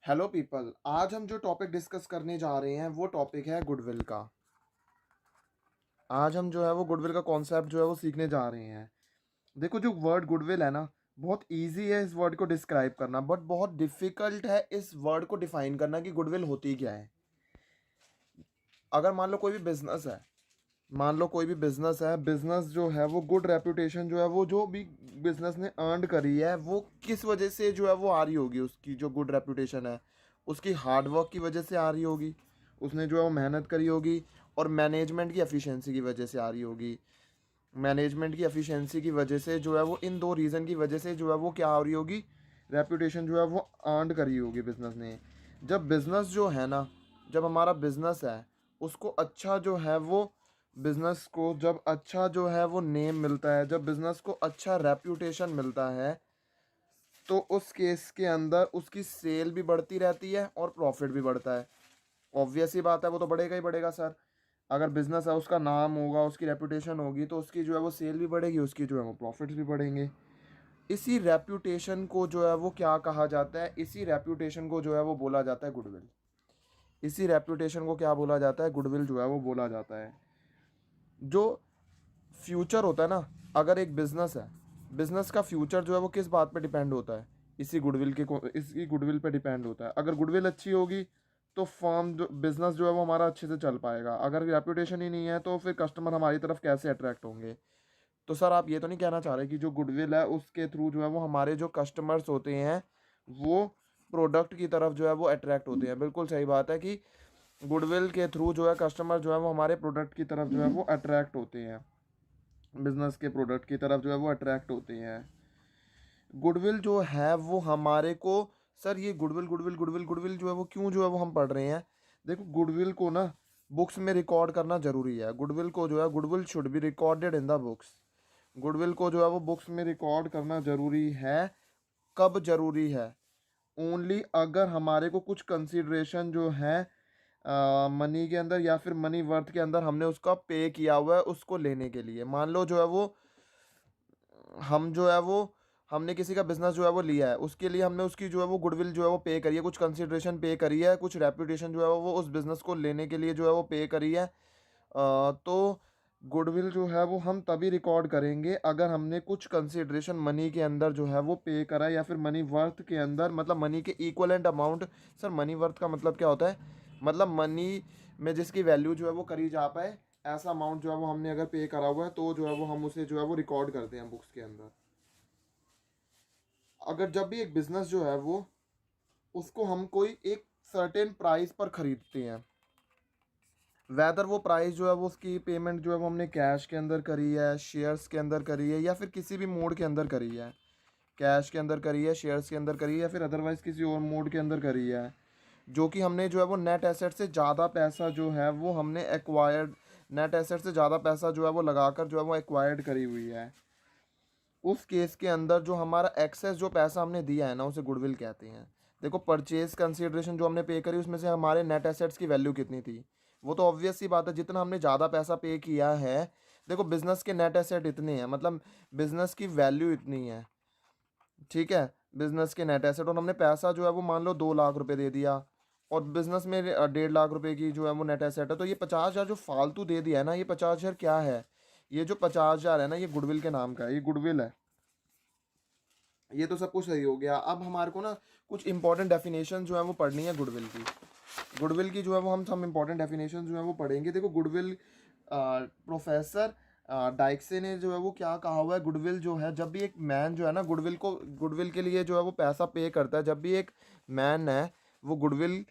Hello people, आज हम जो टॉपिक डिस्कस करने जा रहे हैं वो टॉपिक है गुडविल का। आज हम जो है वो गुडविल का कॉन्सेप्ट जो है वो सीखने जा रहे हैं। देखो, जो वर्ड गुडविल है ना, बहुत इजी है इस वर्ड को डिस्क्राइब करना, बट बहुत डिफिकल्ट है इस वर्ड को डिफाइन करना कि गुडविल होती क्या है। अगर मान लो कोई भी बिजनेस है, बिजनेस जो है वो गुड रेपुटेशन जो है वो जो भी बिजनेस ने अर्न करी है वो किस वजह से जो है वो आ रही होगी। उसकी जो गुड रेपुटेशन है उसकी हार्ड वर्क की वजह से आ रही होगी, उसने जो है वो मेहनत करी होगी, और मैनेजमेंट की एफिशिएंसी की वजह से आ रही होगी। मैनेजमेंट की एफिशिएंसी की वजह से जो है वो, इन दो रीज़न की वजह से जो है वो क्या हो रही होगी, रेपुटेशन जो है वो अर्न करी होगी बिजनेस ने। जब बिजनेस जो है ना, जब हमारा बिजनेस है उसको अच्छा जो है वो, बिजनेस को जब अच्छा जो है वो नेम मिलता है, जब बिजनेस को अच्छा रेप्यूटेशन मिलता है, तो उस केस के अंदर उसकी सेल भी बढ़ती रहती है और प्रॉफिट भी बढ़ता है। ऑब्वियस ही बात है, वो तो बढ़ेगा ही बढ़ेगा सर। अगर बिजनेस है, उसका नाम होगा, उसकी रेपुटेशन होगी, तो उसकी जो है वो सेल भी बढ़ेगी, उसकी जो है वो प्रॉफिट्स भी बढ़ेंगे। इसी रेप्यूटेशन को जो है वो क्या कहा जाता है, इसी रेप्यूटेशन को जो है वो बोला जाता है गुडविल। इसी रेप्यूटेशन को क्या बोला जाता है, गुडविल जो है वो बोला जाता है। जो फ्यूचर होता है ना, अगर एक बिजनेस है, बिजनेस का फ्यूचर जो है वो किस बात पे डिपेंड होता है, इसी गुडविल पे डिपेंड होता है। अगर गुडविल अच्छी होगी तो फर्म जो बिजनेस जो है वो हमारा अच्छे से चल पाएगा। अगर रेपुटेशन ही नहीं है तो फिर कस्टमर हमारी तरफ कैसे अट्रैक्ट होंगे। तो सर, आप ये तो नहीं कहना चाह रहे कि जो गुडविल है उसके थ्रू जो है वो हमारे जो कस्टमर्स होते हैं वो प्रोडक्ट की तरफ जो है वो अट्रैक्ट होते हैं। बिल्कुल सही बात है कि गुडविल के थ्रू जो है कस्टमर जो है वो हमारे प्रोडक्ट की तरफ जो है वो अट्रैक्ट होते हैं, बिजनेस के प्रोडक्ट की तरफ जो है वो अट्रैक्ट होते हैं। गुडविल जो है वो हमारे को, सर ये गुडविल गुडविल गुडविल गुडविल जो है वो क्यों जो है वो हम पढ़ रहे हैं। देखो, गुडविल को ना बुक्स में रिकॉर्ड करना जरूरी है। गुडविल को जो है, goodwill should be recorded in the books. Goodwill को जो है वो बुक्स में रिकॉर्ड करना जरूरी है। कब जरूरी है? ओनली अगर हमारे को कुछ कंसिडरेशन जो है मनी के अंदर या फिर मनी वर्थ के अंदर हमने उसका पे किया हुआ है उसको लेने के लिए। मान लो जो है वो, हम जो है वो, हमने किसी का बिजनेस जो है वो लिया है, उसके लिए हमने उसकी जो है वो गुडविल जो है वो पे करी है, कुछ कंसिडरेशन पे करी है, कुछ रेपुटेशन जो है वो उस बिज़नेस को लेने के लिए जो है वो पे करी है। तो गुडविल जो है वो हम तभी रिकॉर्ड करेंगे अगर हमने कुछ कंसिडरेशन मनी के अंदर जो है वो पे करा है, या फिर मनी वर्थ के अंदर, मतलब मनी के equivalent amount. Sir, money worth का मतलब क्या होता है? मतलब मनी में जिसकी वैल्यू जो है वो करी जा पाए, ऐसा अमाउंट जो है वो हमने अगर पे करा हुआ है तो जो है वो हम उसे जो है वो रिकॉर्ड करते हैं बुक्स के अंदर। अगर जब भी एक बिजनेस जो है वो, उसको हम कोई एक सर्टेन प्राइस पर खरीदते हैं, वेदर वो प्राइस जो है वो, उसकी पेमेंट जो है वो हमने कैश के अंदर करी है, शेयर्स के अंदर करी है, या फिर किसी भी मोड के अंदर करी है, कैश के अंदर करी है, शेयर्स के अंदर करी है, या फिर अदरवाइज किसी और मोड के अंदर करी है, जो कि हमने जो है वो नेट एसेट से ज़्यादा पैसा जो है वो हमने एक्वायर्ड, नेट एसेट से ज़्यादा पैसा जो है वो लगाकर जो है वो एक्वायर्ड करी हुई है, उस केस के अंदर जो हमारा एक्सेस जो पैसा हमने दिया है ना उसे गुडविल कहते हैं। देखो, परचेज कंसिडरेशन जो हमने पे करी उसमें से हमारे नेट एसेट्स की वैल्यू कितनी थी, वो तो ऑब्वियस सी बात है, जितना हमने ज़्यादा पैसा पे किया है। देखो, बिजनेस के नेट एसेट इतने हैं, मतलब बिजनेस की वैल्यू इतनी है, ठीक है, बिजनेस के नेट एसेट, और हमने पैसा जो है वो मान लो 2 लाख रुपए दे दिया, और बिजनेस में 1.5 लाख रुपए की जो है वो नेट एसेट है, तो ये 50,000 जो फालतू दे दिया है ना, ये 50,000 क्या है? ये जो 50,000 है ना, ये गुडविल के नाम का है, ये गुडविल है। ये तो सब कुछ सही हो गया। अब हमारे को ना कुछ इंपॉर्टेंट डेफिनेशन जो है वो पढ़नी है गुडविल की। गुडविल की जो है वो हम सब इंपॉर्टेंट डेफिनेशन जो है वो पढ़ेंगे। देखो, गुडविल, प्रोफेसर डाइक्से ने जो है वो क्या कहा हुआ है, गुडविल जो है, जब भी एक मैन जो है ना गुडविल के लिए जो है वो पैसा पे करता है, जब भी एक मैन है वो गुडविल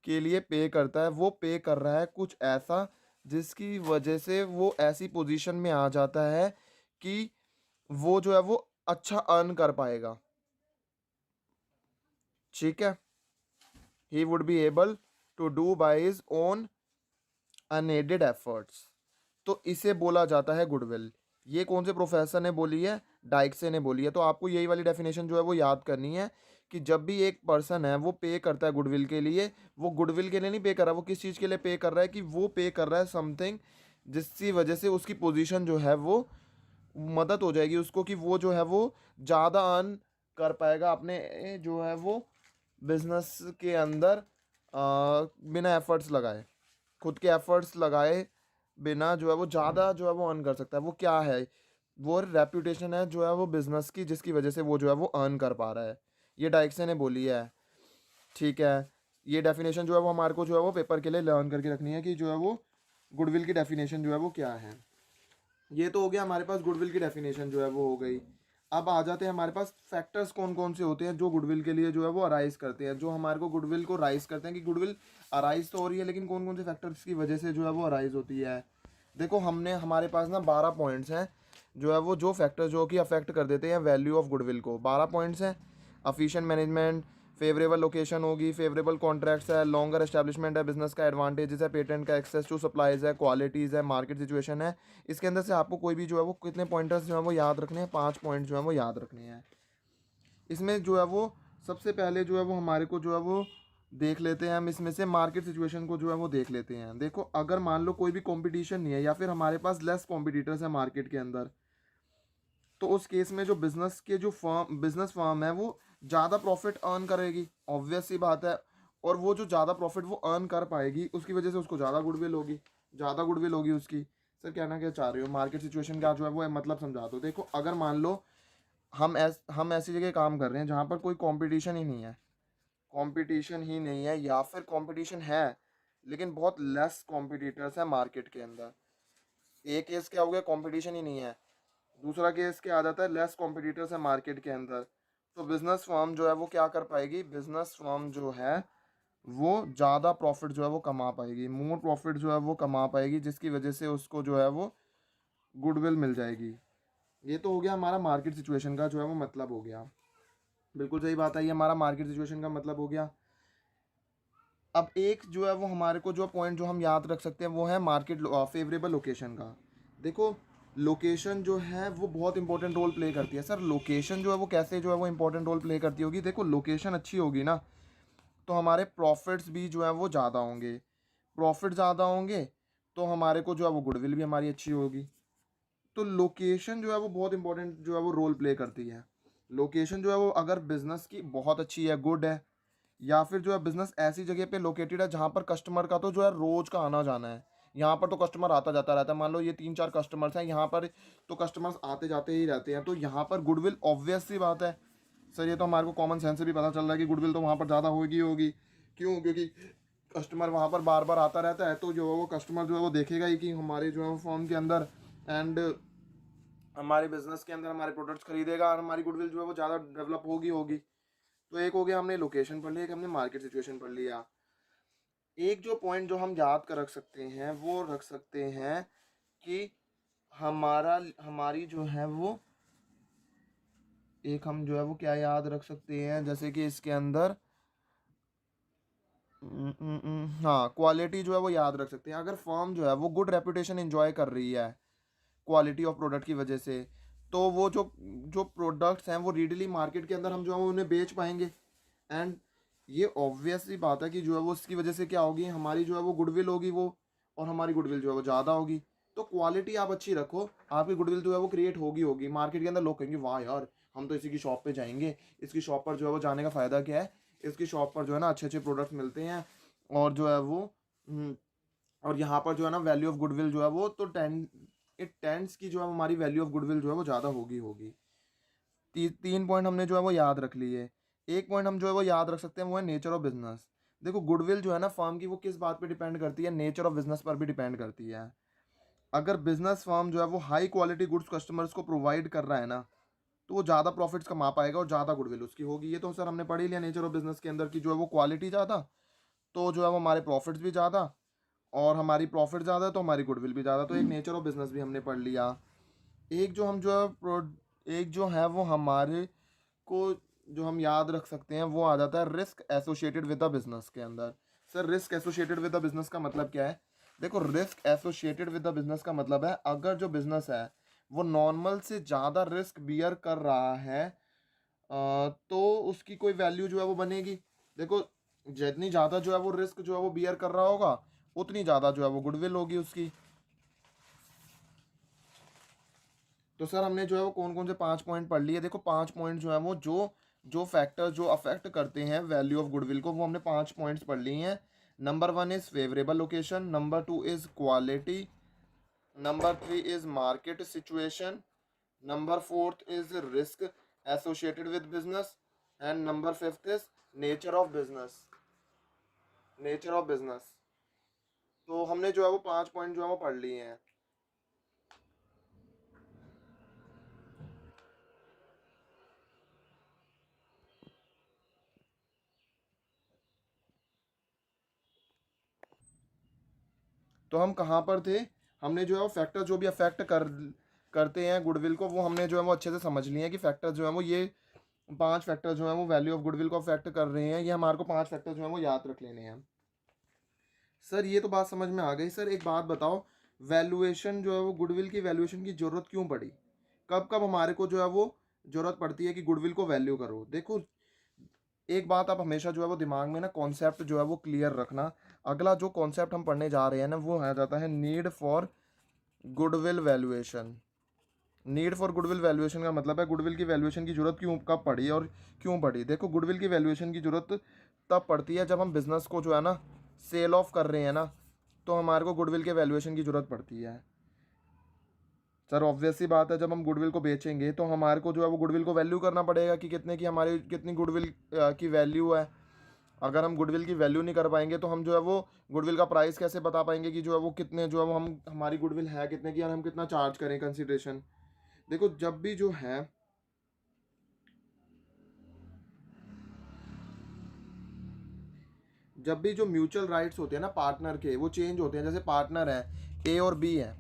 के लिए पे करता है, वो पे कर रहा है कुछ ऐसा जिसकी वजह से वो ऐसी पोजीशन में आ जाता है कि वो जो है वो अच्छा अर्न कर पाएगा, ठीक है। He would be able to do by his own unaided efforts, तो इसे बोला जाता है गुडविल। ये कौन से प्रोफेसर ने बोली है? डाइक्से ने बोली है। तो आपको यही वाली डेफिनेशन जो है वो याद करनी है कि जब भी एक पर्सन है वो पे करता है गुडविल के लिए, वो गुडविल के लिए नहीं पे कर रहा, वो किस चीज़ के लिए पे कर रहा है, कि वो पे कर रहा है समथिंग जिसकी वजह से उसकी पोजीशन जो है वो, मदद हो जाएगी उसको कि वो जो है वो ज़्यादा अर्न कर पाएगा अपने जो है वो बिजनेस के अंदर बिना एफर्ट्स लगाए, खुद के एफर्ट्स लगाए बिना जो है वो ज़्यादा जो है वो अर्न कर सकता है। वो क्या है? वो रेप्यूटेशन है जो है वो बिजनेस की, जिसकी वजह से वो जो है वो अर्न कर पा रहा है। ये डाइक्सन ने बोली है, ठीक है। ये डेफिनेशन जो है वो हमारे को जो है वो पेपर के लिए लर्न करके रखनी है कि जो है वो गुडविल की डेफिनेशन जो है वो क्या है। ये तो हो गया हमारे पास गुडविल की डेफिनेशन जो है वो हो गई। अब आ जाते हैं हमारे पास फैक्टर्स कौन कौन से होते हैं जो गुडविल के लिए जो है वो अराइज करते हैं, जो हमारे को गुडविल को राइज करते हैं कि गुडविल अराइज तो हो रही है, लेकिन कौन कौन से फैक्टर्स की वजह से जो है वो अराइज होती है। देखो हमने हमारे पास ना 12 पॉइंट्स हैं जो है वो, जो फैक्टर जो कि अफेक्ट कर देते हैं वैल्यू ऑफ गुडविल को। 12 पॉइंट्स हैं। अफिशिएंट मैनेजमेंट, फेवरेबल लोकेशन होगी, फेवरेबल कॉन्ट्रैक्ट्स है, लॉन्गर एस्टैब्लिशमेंट है, बिजनेस का एडवांटेजेस है, पेटेंट का एक्सेस टू सप्लाईज है, क्वालिटीज़ है, मार्केट सिचुएशन है। इसके अंदर से आपको कोई भी जो है वो कितने पॉइंटर्स जो है वो याद रखने हैं? 5 पॉइंट जो है वो याद रखने हैं। इसमें जो है वो सबसे पहले जो है वो हमारे को जो है वो देख लेते हैं हम, इसमें से मार्केट सिचुएशन को जो है वो देख लेते हैं। देखो अगर मान लो कोई भी कंपटीशन नहीं है या फिर हमारे पास लेस कॉम्पिटिटर्स है मार्केट के अंदर, तो उस केस में जो बिजनेस फर्म है वो ज़्यादा प्रॉफिट अर्न करेगी, ऑब्वियस सी बात है। और वो जो ज़्यादा प्रॉफिट वो अर्न कर पाएगी उसकी वजह से उसको ज़्यादा गुडविल होगी उसकी। सर कहना क्या चाह रहे हो? मार्केट सिचुएशन का जो है वो मतलब समझा दो। देखो अगर मान लो हम ऐसी जगह काम कर रहे हैं जहाँ पर कोई कंपटीशन ही नहीं है, या फिर कंपटीशन है लेकिन बहुत लेस कॉम्पिटिटर्स है मार्केट के अंदर। एक केस क्या हो गया? कंपटीशन ही नहीं है। दूसरा केस क्या आ जाता है? लेस कॉम्पिटिटर्स है मार्केट के अंदर। तो बिजनेस फर्म जो है वो क्या कर पाएगी? बिजनेस फर्म जो है वो ज़्यादा प्रॉफिट जो है वो कमा पाएगी, मोर प्रॉफिट जो है वो कमा पाएगी, जिसकी वजह से उसको जो है वो गुडविल मिल जाएगी। ये तो हो गया हमारा मार्केट सिचुएशन का जो है वो मतलब हो गया। बिल्कुल सही बात है, ये हमारा मार्केट सिचुएशन का मतलब हो गया। अब एक जो है वो हमारे को जो पॉइंट जो हम याद रख सकते हैं वो है मार्केट फेवरेबल लोकेशन का। देखो लोकेशन जो है वो बहुत इंपॉर्टेंट रोल प्ले करती है। सर लोकेशन जो है वो कैसे जो है वो इंपॉर्टेंट रोल प्ले करती होगी? देखो लोकेशन अच्छी होगी ना तो हमारे प्रॉफिट्स भी जो है वो ज़्यादा होंगे, प्रॉफिट ज़्यादा होंगे तो हमारे को जो है वो गुडविल भी हमारी अच्छी होगी। तो लोकेशन जो है वो बहुत इंपॉर्टेंट जो है वो रोल प्ले करती है। लोकेशन जो है वो अगर बिज़नेस की बहुत अच्छी है, गुड है, या फिर जो है बिज़नेस ऐसी जगह पे लोकेटेड है जहाँ पर कस्टमर का तो जो है रोज़ का आना जाना है, यहाँ पर तो कस्टमर आता जाता रहता है। मान लो ये 3-4 कस्टमर्स हैं यहाँ पर, तो कस्टमर्स आते जाते ही रहते हैं, तो यहाँ पर गुडविल ऑब्वियस सी बात है। सर ये तो हमारे को कॉमन सेंस से भी पता चल रहा है कि गुडविल तो वहाँ पर ज़्यादा होगी होगी। क्यों? क्योंकि कस्टमर वहाँ पर बार बार आता रहता है, तो जो है वो कस्टमर जो है वो देखेगा ही कि हमारे जो है फॉर्म के अंदर एंड हमारे बिजनेस के अंदर हमारे प्रोडक्ट्स खरीदेगा और हमारी गुडविल जो है वो ज़्यादा डेवलप होगी होगी। तो एक हो गया हमने लोकेशन पढ़ लिया, एक हमने मार्केट सिचुएशन पढ़ लिया। एक जो पॉइंट जो हम याद कर रख सकते हैं वो रख सकते हैं कि हमारी जो है वो एक हम जो है वो क्या याद रख सकते हैं, जैसे कि इसके अंदर हाँ क्वालिटी जो है वो याद रख सकते हैं। अगर फर्म जो है वो गुड रेपुटेशन एंजॉय कर रही है क्वालिटी ऑफ प्रोडक्ट की वजह से, तो वो जो जो प्रोडक्ट्स हैं वो रीडली मार्केट के अंदर हम जो है वो उन्हें बेच पाएंगे। एंड ये ऑब्वियस सी बात है कि जो है वो उसकी वजह से क्या होगी? हमारी जो है वो गुडविल होगी वो, और हमारी गुडविल जो है वो ज़्यादा होगी। तो क्वालिटी आप अच्छी रखो, आपकी गुडविल जो है वो क्रिएट होगी होगी मार्केट के अंदर। लोग कहेंगे वाह यार हम तो इसी की शॉप पे जाएंगे, इसकी शॉप पर जो है वो जाने का फ़ायदा क्या है? इसकी शॉप पर जो है ना अच्छे अच्छे प्रोडक्ट्स मिलते हैं, और जो है वो और यहाँ पर जो है ना वैल्यू ऑफ गुडविल जो है वो तो इट टेंड्स की जो है हमारी वैल्यू ऑफ गुडविल जो है वो ज़्यादा होगी होगी। 3 पॉइंट हमने जो है वो याद रख लिए। एक पॉइंट हम जो है वो याद रख सकते हैं वो है नेचर ऑफ बिजनेस। देखो गुडविल जो है ना फर्म की वो किस बात पे डिपेंड करती है? नेचर ऑफ बिजनेस पर भी डिपेंड करती है। अगर बिजनेस फर्म जो है वो हाई क्वालिटी गुड्स कस्टमर्स को प्रोवाइड कर रहा है ना, तो वो ज़्यादा प्रॉफिट्स कमा पाएगा और ज़्यादा गुडविल उसकी होगी। ये तो सर हमने पढ़ ही लिया नेचर ऑफ बिजनेस के अंदर की जो है वो क्वालिटी ज़्यादा, तो जो है वो हमारे प्रॉफिट्स भी ज़्यादा, और हमारी प्रॉफिट ज़्यादा तो हमारी गुडविल भी ज़्यादा। तो एक नेचर ऑफ बिजनेस भी हमने पढ़ लिया। एक जो हम जो है एक जो है वो हमारे को जो हम याद रख सकते हैं वो आ जाता है risk associated with the business के अंदर। Sir risk associated with the business का मतलब क्या है? देखो risk associated with the business का मतलब है अगर जो बिजनेस है वो नॉर्मल से ज़्यादा रिस्क बियर कर रहा है, तो उसकी कोई वैल्यू जो है वो बनेगी। देखो जितनी ज़्यादा जो है वो रिस्क जो है वो बियर कर रहा होगा उतनी ज़्यादा जो है वो गुडविल होगी उसकी। तो सर हमने जो है वो कौन कौन से 5 पॉइंट पढ़ लिए। देखो 5 पॉइंट जो है वो जो जो फैक्टर जो अफेक्ट करते हैं वैल्यू ऑफ गुडविल को, वो हमने 5 पॉइंट्स पढ़ लिए हैं। Number 1 is favourable location, number 2 is quality, number 3 is market situation, number 4th is risk associated with business, and number 5th is nature of business. Nature of business. तो हमने जो है वो 5 पॉइंट जो है वो पढ़ लिए हैं। तो हम कहाँ पर थे? हमने जो है वो फैक्टर जो भी अफेक्ट करते हैं गुडविल को, वो हमने जो है वो अच्छे से समझ लिए हैं कि फैक्टर जो है वो ये 5 फैक्टर जो है वो वैल्यू ऑफ गुडविल को अफेक्ट कर रहे हैं। ये हमारे को 5 फैक्टर जो है वो याद रख लेने हैं। सर ये तो बात समझ में आ गई। सर एक बात बताओ, वैल्यूएशन जो है वो गुडविल की वैल्यूएशन की ज़रूरत क्यों पड़ी? कब कब हमारे को जो है वो ज़रूरत पड़ती है कि गुडविल को वैल्यू करो? देखो, एक बात आप हमेशा जो है वो दिमाग में ना कॉन्सेप्ट जो है वो क्लियर रखना। अगला जो कॉन्सेप्ट हम पढ़ने जा रहे हैं ना, वो आ जाता है need for goodwill valuation. Need for goodwill valuation का मतलब है गुडविल की वैल्यूएशन की जरूरत क्यों कब पड़ी और क्यों पड़ी। देखो, गुडविल की वैल्यूएशन की जरूरत तब पड़ती है जब हम बिजनेस को जो है ना सेल ऑफ कर रहे हैं ना, तो हमारे को गुडविल के वैल्यूएशन की जरूरत पड़ती है। सर ऑब्वियस सी बात है, जब हम गुडविल को बेचेंगे तो हमारे को जो है वो गुडविल को वैल्यू करना पड़ेगा कि कितने की हमारी कितनी गुडविल की वैल्यू है। अगर हम गुडविल की वैल्यू नहीं कर पाएंगे तो हम जो है वो गुडविल का प्राइस कैसे बता पाएंगे कि जो है वो कितने जो है वो हम हमारी गुडविल है कितने की और हम कितना चार्ज करें कंसिडरेशन। देखो, जब भी जो म्यूचुअल राइट्स होते हैं ना पार्टनर के, वो चेंज होते हैं। जैसे पार्टनर है ए और बी है,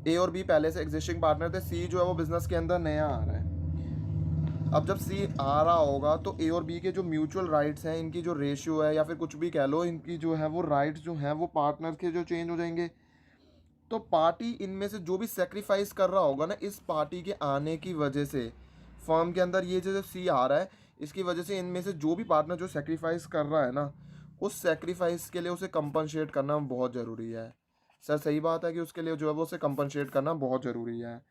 ए और बी पहले से एग्जिस्टिंग पार्टनर थे, सी जो है वो बिजनेस के अंदर नया आ रहा है। अब जब सी आ रहा होगा तो ए और बी के जो म्यूचुअल राइट्स हैं, इनकी जो रेशियो है या फिर कुछ भी कह लो, इनकी जो है वो राइट्स जो हैं वो पार्टनर के जो चेंज हो जाएंगे। तो पार्टी इनमें से जो भी सेक्रीफाइस कर रहा होगा ना, इस पार्टी के आने की वजह से फर्म के अंदर ये जो सी आ रहा है, इसकी वजह से इनमें से जो भी पार्टनर जो सेक्रीफाइस कर रहा है ना, उस सेक्रीफाइस के लिए उसे कंपनसेट करना बहुत ज़रूरी है। सर सही बात है कि उसके लिए जो है वो उसे कंपनसेट करना बहुत ज़रूरी है।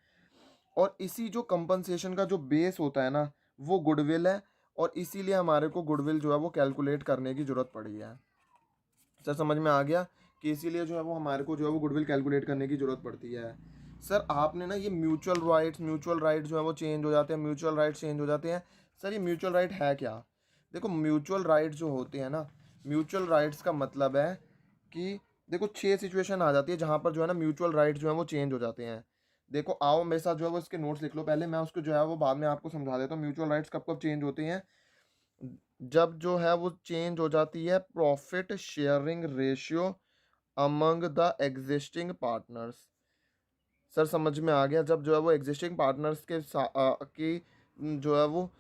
और इसी जो कंपनसेशन का जो बेस होता है ना, वो गुडविल है। और इसीलिए हमारे को गुडविल जो है वो कैलकुलेट करने की ज़रूरत पड़ी है। सर समझ में आ गया कि इसीलिए जो है वो हमारे को जो है वो गुडविल कैलकुलेट करने की ज़रूरत पड़ती है। सर आपने ना ये म्यूचुअल राइट्स जो है वो चेंज हो जाते हैं, म्यूचुअल राइट्स चेंज हो जाते हैं। सर ये म्यूचुअल राइट है क्या? देखो, म्यूचुअल राइट्स जो होते हैं ना, म्यूचुअल राइट्स का मतलब है कि देखो 6 सिचुएशन आ जाती है जहाँ पर जो है ना म्यूचुअल राइट्स जो है वो चेंज हो जाते हैं। देखो आओ मेरे साथ जो है वो इसके नोट्स लिख लो पहले, मैं उसको जो है वो बाद में आपको समझा देता हूँ म्यूचुअल राइट्स कब कब चेंज होते हैं। जब जो है वो चेंज हो जाती है profit sharing ratio among the existing partners. Sir समझ में आ गया, जब जो है वो एग्जिस्टिंग पार्टनर्स की जो है वो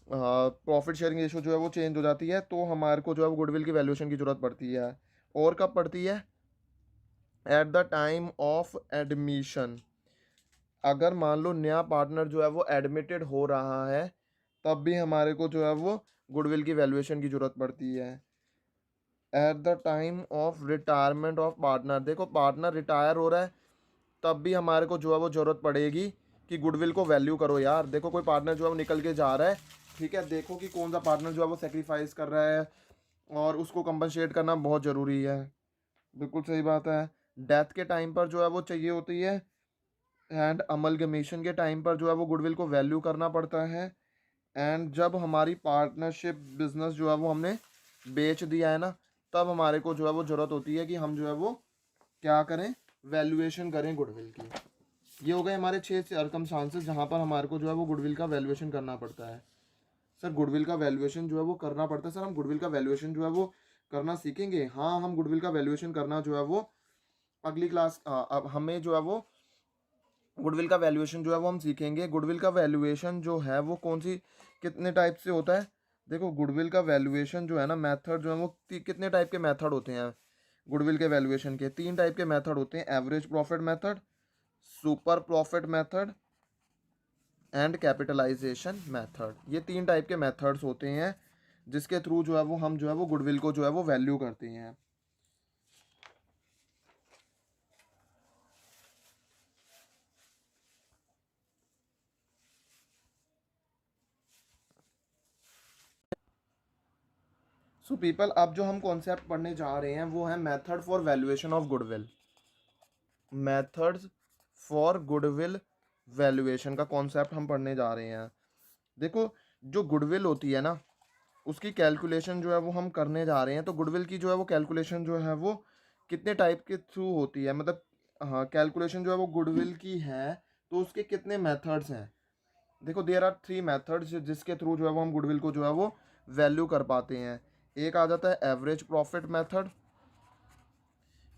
प्रॉफिट शेयरिंग रेशियो जो है वो चेंज हो जाती है, तो हमारे को जो है वो गुडविल की वैल्यूएशन की ज़रूरत पड़ती है। और कब पड़ती है? At the time of admission. अगर मान लो नया पार्टनर जो है वो एडमिटेड हो रहा है, तब भी हमारे को जो है वो गुडविल की वैल्यूएशन की ज़रूरत पड़ती है। At the time of retirement of partner, देखो पार्टनर रिटायर हो रहा है, तब भी हमारे को जो है वो ज़रूरत पड़ेगी कि गुडविल को वैल्यू करो यार। देखो कोई पार्टनर जो है वो निकल के जा रहा है, ठीक है, देखो कि कौन सा पार्टनर जो है वो सेक्रीफाइस कर रहा है और उसको कंपनसेट करना बहुत ज़रूरी है। बिल्कुल सही बात है। डेथ के टाइम पर जो है वो चाहिए होती है, एंड अमलगमेशन के टाइम पर जो है वो गुडविल को वैल्यू करना पड़ता है। एंड जब हमारी पार्टनरशिप बिजनेस जो है वो हमने बेच दिया है ना, तब हमारे को जो है वो ज़रूरत होती है कि हम जो है वो क्या करें, वैल्यूएशन करें गुडविल की। ये हो गए हमारे 6 सर्कमस्टांसेस जहाँ पर हमारे को जो है वो गुडविल का वैल्यूएशन करना पड़ता है। सर गुडविल का वैल्यूएशन जो है वो करना पड़ता है। सर हम गुडविल का वैल्यूएशन जो है वो करना सीखेंगे। हाँ, हम गुडविल का वैल्यूएशन करना जो है वो अगली क्लास अब हमें जो है वो गुडविल का वैल्यूएशन जो है वो हम सीखेंगे। गुडविल का वैल्यूएशन जो है वो कौन सी कितने टाइप से होता है? देखो, गुडविल का वैल्यूएशन जो है ना, मेथड जो है वो कितने टाइप के मेथड होते हैं गुडविल के वैल्यूएशन के? 3 टाइप के मेथड होते हैं, average profit method, super profit method and capitalisation method. ये 3 टाइप के मेथड्स होते हैं जिसके थ्रू जो है वो हम जो है वो गुडविल को जो है वो वैल्यू करते हैं। सो पीपल, अब जो हम कॉन्सेप्ट पढ़ने जा रहे हैं वो है method for valuation of goodwill. Methods for goodwill valuation का कॉन्सेप्ट हम पढ़ने जा रहे हैं। देखो, जो गुडविल होती है ना, उसकी कैलकुलेशन जो है वो हम करने जा रहे हैं। तो गुडविल की जो है वो कैलकुलेशन जो है वो कितने टाइप के थ्रू होती है, मतलब हाँ, कैलकुलेशन जो है वो गुडविल की है तो उसके कितने मेथड्स हैं। देखो, देयर आर 3 मेथड्स जिसके थ्रू जो है वो हम गुडविल को जो है वो वैल्यू कर पाते हैं। एक आ जाता है एवरेज प्रॉफिट मेथड,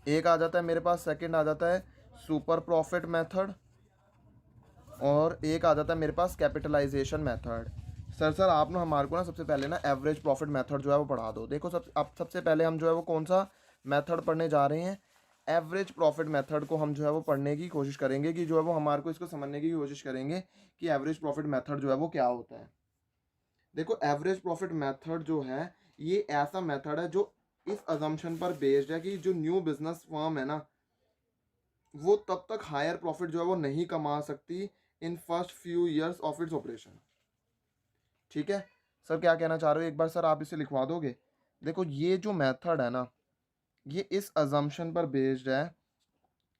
एक आ जाता है मेरे पास सेकंड आ जाता है सुपर प्रॉफिट मेथड, और एक आ जाता है मेरे पास कैपिटलाइजेशन मेथड। सर आप ना हमारे को ना सबसे पहले ना एवरेज प्रॉफिट मेथड जो है वो पढ़ा दो। देखो, अब सबसे पहले हम जो है वो कौन सा मेथड पढ़ने जा रहे हैं, एवरेज प्रॉफिट मेथड को हम जो है वो पढ़ने की कोशिश करेंगे, कि जो है वो हमारे को इसको समझने की कोशिश करेंगे कि एवरेज प्रॉफिट मेथड जो है वो क्या होता है। देखो, एवरेज प्रॉफिट मेथड जो है ये ऐसा मेथड है जो इस अजम्पशन पर बेस्ड है कि जो न्यू बिजनेस फर्म है ना, वो तब तक हायर प्रॉफिट जो है वो नहीं कमा सकती in first few years of its operation. ठीक है सर, क्या कहना चाह रहे हो, एक बार सर आप इसे लिखवा दोगे। देखो, ये जो मेथड है ना, ये इस अजम्पशन पर बेस्ड है,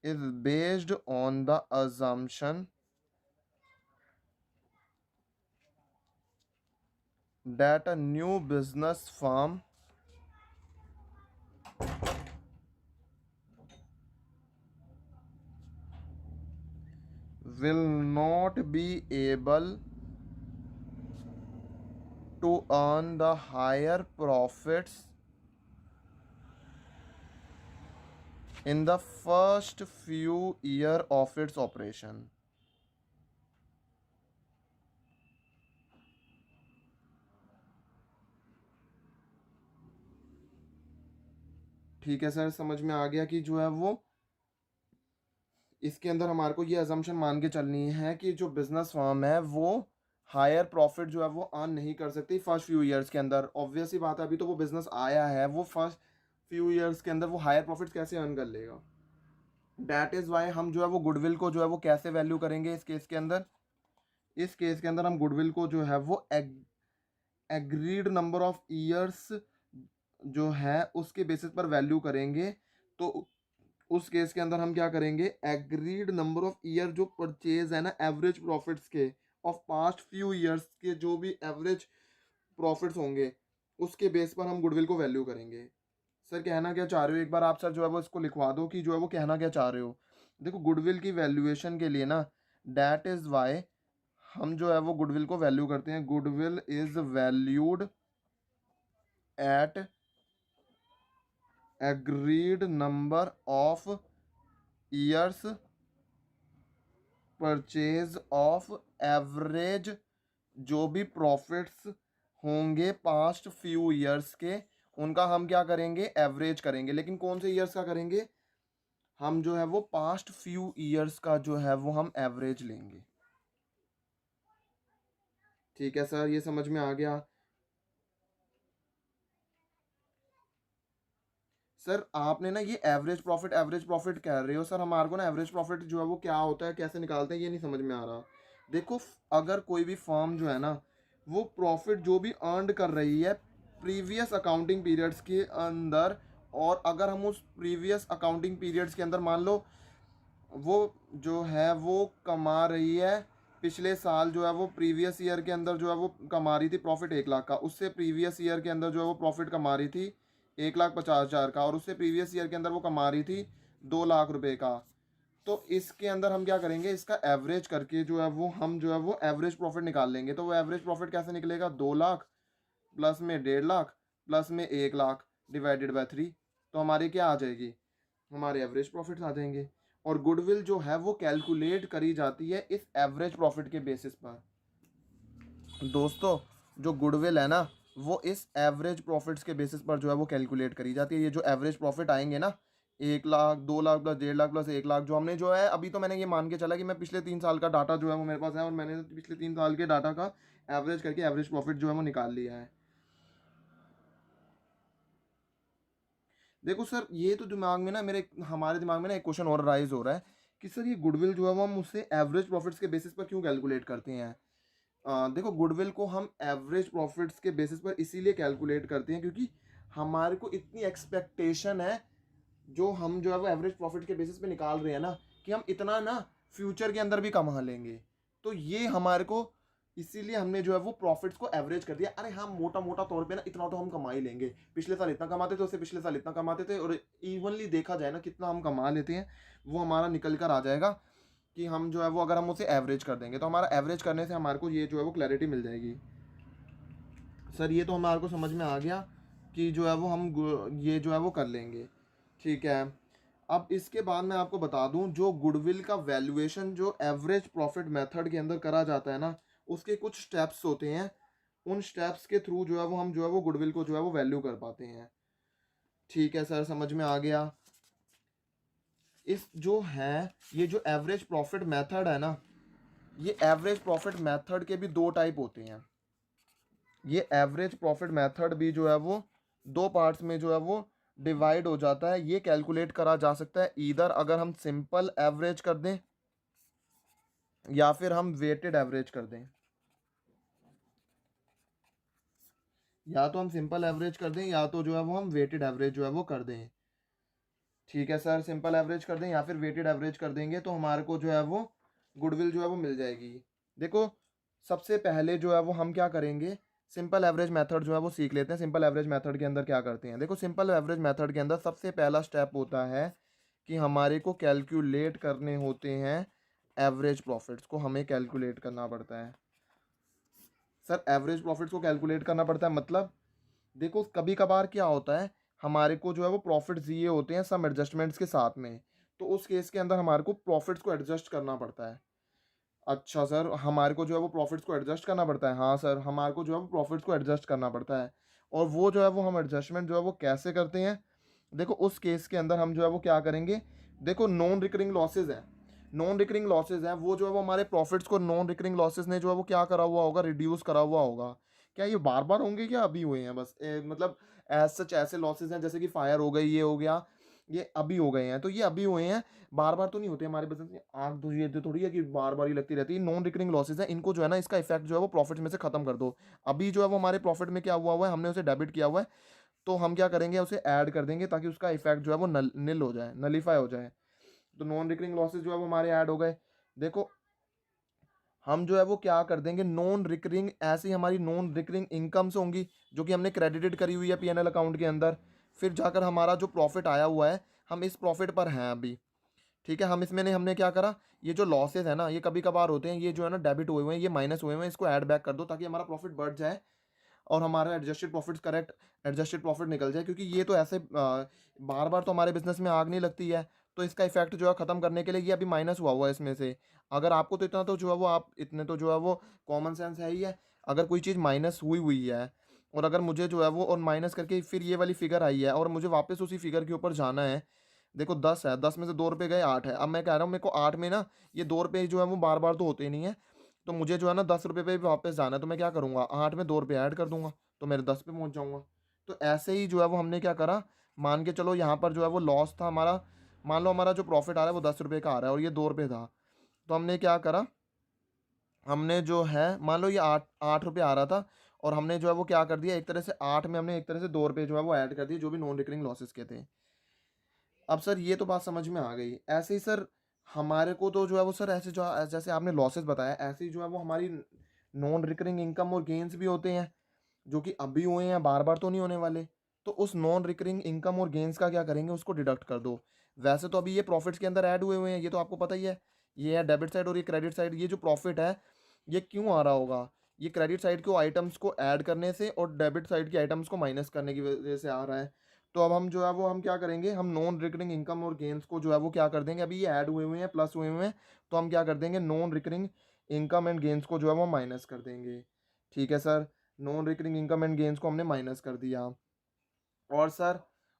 is based on the assumption that a new business firm will not be able to earn the higher profits in the first few year of its operation। ठीक है सर, समझ में आ गया कि जो है वो इसके अंदर हमारे को ये अजम्पशन मान के चलनी है कि जो बिजनेस फर्म है वो हायर प्रॉफिट जो है वो अर्न नहीं कर सकती फर्स्ट फ्यू ईयर्स के अंदर। ऑब्वियस ही बात है, अभी तो वो बिजनेस आया है, वो फर्स्ट फ्यू ईयर्स के अंदर वो हायर प्रॉफिट कैसे अर्न कर लेगा। डैट इज़ वाई हम जो है वो गुडविल को जो है वो कैसे वैल्यू करेंगे इस केस के अंदर। इस केस के अंदर हम गुडविल को जो है वो एग्रीड नंबर ऑफ ईयर्स जो है उसके बेसिस पर वैल्यू करेंगे। तो उस केस के अंदर हम क्या करेंगे, एग्रीड नंबर ऑफ ईयर जो परचेज है ना एवरेज प्रॉफिट्स के ऑफ पास्ट फ्यू ईयर्स के जो भी एवरेज प्रॉफिट्स होंगे उसके बेस पर हम गुडविल को वैल्यू करेंगे। सर कहना क्या चाह रहे हो, एक बार आप सर जो है वो इसको लिखवा दो कि जो है वो कहना क्या चाह रहे हो। देखो, गुडविल की वैल्यूएशन के लिए ना, डैट इज वाई हम जो है वो गुडविल को वैल्यू करते हैं। Goodwill is valued at agreed number of years purchase of average जो भी प्रॉफिट्स होंगे पास्ट फ्यू ईयर्स के, उनका हम क्या करेंगे, एवरेज करेंगे। लेकिन कौन से ईयर्स का करेंगे, हम जो है वो पास्ट फ्यू ईयर्स का जो है वो हम एवरेज लेंगे। ठीक है सर, ये समझ में आ गया। सर आपने ना ये एवरेज प्रॉफिट कह रहे हो, सर हमारे को ना एवरेज प्रॉफिट जो है वो क्या होता है, कैसे निकालते हैं, ये नहीं समझ में आ रहा। देखो, अगर कोई भी फर्म जो है ना वो प्रॉफिट जो भी अर्न कर रही है प्रीवियस अकाउंटिंग पीरियड्स के अंदर, और अगर हम उस प्रीवियस अकाउंटिंग पीरियड्स के अंदर मान लो वो जो है वो कमा रही है, पिछले साल जो है वो प्रीवियस ईयर के अंदर जो है वो कमा रही थी प्रॉफिट 1 लाख का, उससे प्रीवियस ईयर के अंदर जो है वो प्रॉफिट कमा रही थी 1,50,000 का, और उससे प्रीवियस ईयर के अंदर वो कमा रही थी 2 लाख रुपए का। तो इसके अंदर हम क्या करेंगे, इसका एवरेज करके जो है वो हम जो है वो एवरेज प्रॉफिट निकाल लेंगे। तो वो एवरेज प्रॉफिट कैसे निकलेगा, 2 लाख प्लस में 1.5 लाख प्लस में 1 लाख डिवाइडेड बाय 3। तो हमारी क्या आ जाएगी, हमारे एवरेज प्रॉफिट्स आ जाएंगे। और गुडविल जो है वो कैलकुलेट करी जाती है इस एवरेज प्रॉफिट के बेसिस पर। दोस्तों, जो गुडविल है ना वो इस एवरेज प्रॉफिट्स के बेसिस पर जो है वो कैलकुलेट करी जाती है। ये जो एवरेज प्रॉफिट आएंगे ना, 1 लाख, 2 लाख प्लस 1.5 लाख प्लस 1 लाख, जो हमने जो है अभी तो मैंने ये मान के चला कि मैं पिछले 3 साल का डाटा जो है वो मेरे पास है, और मैंने पिछले 3 साल के डाटा का एवरेज करके एवरेज प्रॉफिट जो है वो निकाल लिया है। देखो सर, ये तो दिमाग में ना मेरे हमारे दिमाग में ना एक क्वेश्चन और राइज हो रहा है कि सर ये गुडविल जो है वो हम उससे एवरेज प्रॉफिट्स के बेसिस पर क्यों कैलकुलेट करते हैं। देखो, गुडविल को हम एवरेज प्रॉफिट्स के बेसिस पर इसीलिए कैलकुलेट करते हैं क्योंकि हमारे को इतनी एक्सपेक्टेशन है जो हम जो है वो एवरेज प्रॉफिट के बेसिस पे निकाल रहे हैं ना, कि हम इतना ना फ्यूचर के अंदर भी कमा लेंगे। तो ये हमारे को, इसीलिए हमने जो है वो प्रॉफिट्स को एवरेज कर दिया। अरे हम मोटा मोटा तौर पे ना इतना तो हम कमा ही लेंगे, पिछले साल इतना कमाते थे, उससे पिछले साल इतना कमाते थे, और इवनली देखा जाए ना कितना हम कमा लेते हैं, वो हमारा निकल कर आ जाएगा कि हम जो है वो अगर हम उसे एवरेज कर देंगे, तो हमारा एवरेज करने से हमारे को ये जो है वो क्लैरिटी मिल जाएगी। सर ये तो हमारे को समझ में आ गया कि जो है वो हम ये जो है वो कर लेंगे, ठीक है। अब इसके बाद मैं आपको बता दूं, जो गुडविल का वैल्यूएशन जो एवरेज प्रॉफिट मेथड के अंदर करा जाता है ना, उसके कुछ स्टेप्स होते हैं। उन स्टेप्स के थ्रू जो है वो हम जो है वो गुडविल को जो है वो वैल्यू कर पाते हैं। ठीक है सर, समझ में आ गया। इस जो है ये जो एवरेज प्रॉफिट मेथड है ना, ये एवरेज प्रॉफिट मेथड के भी दो टाइप होते हैं। ये एवरेज प्रॉफिट मेथड भी जो है वो दो पार्ट्स में जो है वो डिवाइड हो जाता है। ये कैलकुलेट करा जा सकता है ईदर अगर हम सिंपल एवरेज कर दें या फिर हम वेटेड एवरेज कर दें। या तो हम सिंपल एवरेज कर दें या तो जो है वो हम वेटेड एवरेज जो है वो कर दें। ठीक है सर, सिंपल एवरेज कर दें या फिर वेटेड एवरेज कर देंगे तो हमारे को जो है वो गुडविल जो है वो मिल जाएगी। देखो सबसे पहले जो है वो हम क्या करेंगे, सिंपल एवरेज मेथड जो है वो सीख लेते हैं। सिंपल एवरेज मेथड के अंदर क्या करते हैं, देखो सिंपल एवरेज मेथड के अंदर सबसे पहला स्टेप होता है कि हमारे को कैलकुलेट करने होते हैं एवरेज प्रॉफिट्स को, हमें कैलकुलेट करना पड़ता है। सर एवरेज प्रॉफिट्स को कैलकुलेट करना पड़ता है मतलब, देखो कभी कभार क्या होता है, हमारे को जो है वो प्रॉफिट्स दिए होते हैं सम एडजस्टमेंट्स के साथ में, तो उस केस के अंदर हमारे को प्रॉफिट्स को एडजस्ट करना पड़ता है। अच्छा सर, हमारे को जो है वो प्रॉफिट्स को एडजस्ट करना पड़ता है। हाँ सर, हमारे को जो है वो प्रॉफिट्स को एडजस्ट करना पड़ता है। और वो जो है वो हम एडजस्टमेंट जो है वो कैसे करते हैं, देखो उस केस के अंदर हम जो है वो क्या करेंगे, देखो नॉन रिकरिंग लॉसेज है, नॉन रिकरिंग लॉसेज है, वो जो है वो हमारे प्रॉफिट्स को नॉन रिकरिंग लॉसेज ने जो है वो क्या करा हुआ होगा, रिड्यूस करा हुआ होगा। क्या ये बार बार होंगे क्या अभी हुए हैं बस, मतलब एज सच ऐसे लॉसेज हैं जैसे कि फायर हो गई, ये हो गया, ये अभी हो गए हैं, तो ये अभी हुए हैं, बार बार तो नहीं होते हमारे बिजनेस में। आग तो ये तो थोड़ी है कि बार बार ही लगती रहती है। नॉन रिकरिंग लॉसेज है, इनको जो है ना इसका इफेक्ट जो है वो प्रॉफिट में से खत्म कर दो। अभी जो है वो हमारे प्रॉफिट में क्या हुआ हुआ है, हमने उसे डेबिट किया हुआ है, तो हम क्या करेंगे उसे ऐड कर देंगे ताकि उसका इफेक्ट जो है वो निल हो जाए, नलीफाई हो जाए। तो नॉन रिकरिंग लॉसेज जो है वो हमारे ऐड हो गए। देखो हम जो है वो क्या कर देंगे, नॉन रिकरिंग ऐसी हमारी नॉन रिकरिंग इनकम्स होंगी जो कि हमने क्रेडिटेड करी हुई है पीएनएल अकाउंट के अंदर। फिर जाकर हमारा जो प्रॉफिट आया हुआ है, हम इस प्रॉफिट पर हैं अभी, ठीक है। हम इसमें ने हमने क्या करा, ये जो लॉसेज है ना ये कभी कभार होते हैं, ये जो है ना डेबिट हुए हुए हैं, ये माइनस हुए हुए हैं, इसको ऐड बैक कर दो ताकि हमारा प्रॉफिट बढ़ जाए और हमारा adjusted profit correct adjusted profit निकल जाए। क्योंकि ये तो ऐसे बार बार तो हमारे बिजनेस में आग नहीं लगती है, तो इसका इफेक्ट जो है ख़त्म करने के लिए ये अभी माइनस हुआ हुआ है इसमें से। अगर आपको तो इतना तो जो है वो आप इतने तो जो है वो कॉमन सेंस है ही है, अगर कोई चीज़ माइनस हुई हुई है और अगर मुझे जो है वो और माइनस करके फिर ये वाली फिगर आई है और मुझे वापस उसी फिगर के ऊपर जाना है, देखो 10 है, 10 में से 2 रुपये गए, 8 है। अब मैं कह रहा हूँ मेरे को 8 में ना ये 2 रुपये जो है वो बार बार तो होते नहीं है, तो मुझे जो है ना 10 रुपये पे भी वापस जाना है, तो मैं क्या करूँगा, 8 में 2 रुपये ऐड कर दूंगा तो मेरे 10 पे पहुँच जाऊँगा। तो ऐसे ही जो है वो हमने क्या करा, मान के चलो यहाँ पर जो है वो लॉस था हमारा, मान लो हमारा जो प्रॉफिट आ रहा है वो 10 रुपये का आ रहा है और ये 2 रुपये था, तो हमने क्या करा, हमने जो है मान लो ये 8 रुपये आ रहा था और हमने जो है वो क्या कर दिया, एक तरह से 8 में हमने एक तरह से 2 रुपये जो है वो ऐड कर दिए जो भी नॉन रिकरिंग लॉसेस के थे। अब सर ये तो बात समझ में आ गई। ऐसे ही सर हमारे को तो जो है वो सर ऐसे जो जैसे आपने लॉसेस बताया, ऐसे ही जो है वो हमारी नॉन रिकरिंग इनकम और गेन्स भी होते हैं जो कि अभी हुए हैं, बार बार तो नहीं होने वाले। तो उस नॉन रिकरिंग इनकम और गेन्स का क्या करेंगे, उसको डिडक्ट कर दो। वैसे तो अभी ये प्रॉफिट्स के अंदर ऐड हुए हुए हैं, ये तो आपको पता ही है, ये है डेबिट साइड और ये क्रेडिट साइड। ये जो प्रॉफिट है ये क्यों आ रहा होगा, ये क्रेडिट साइड के आइटम्स को ऐड करने से और डेबिट साइड के आइटम्स को माइनस करने की वजह से आ रहा है। तो अब हम जो है वो हम क्या करेंगे, हम नॉन रिकरिंग इनकम और गेन्स को जो है वो क्या कर देंगे, अभी ये ऐड हुए हुए हैं, प्लस हुए हुए हैं, तो हम क्या कर देंगे, non recurring income and gains को जो है वो माइनस कर देंगे। ठीक है sir, non recurring income and gains को हमने माइनस कर दिया। और सर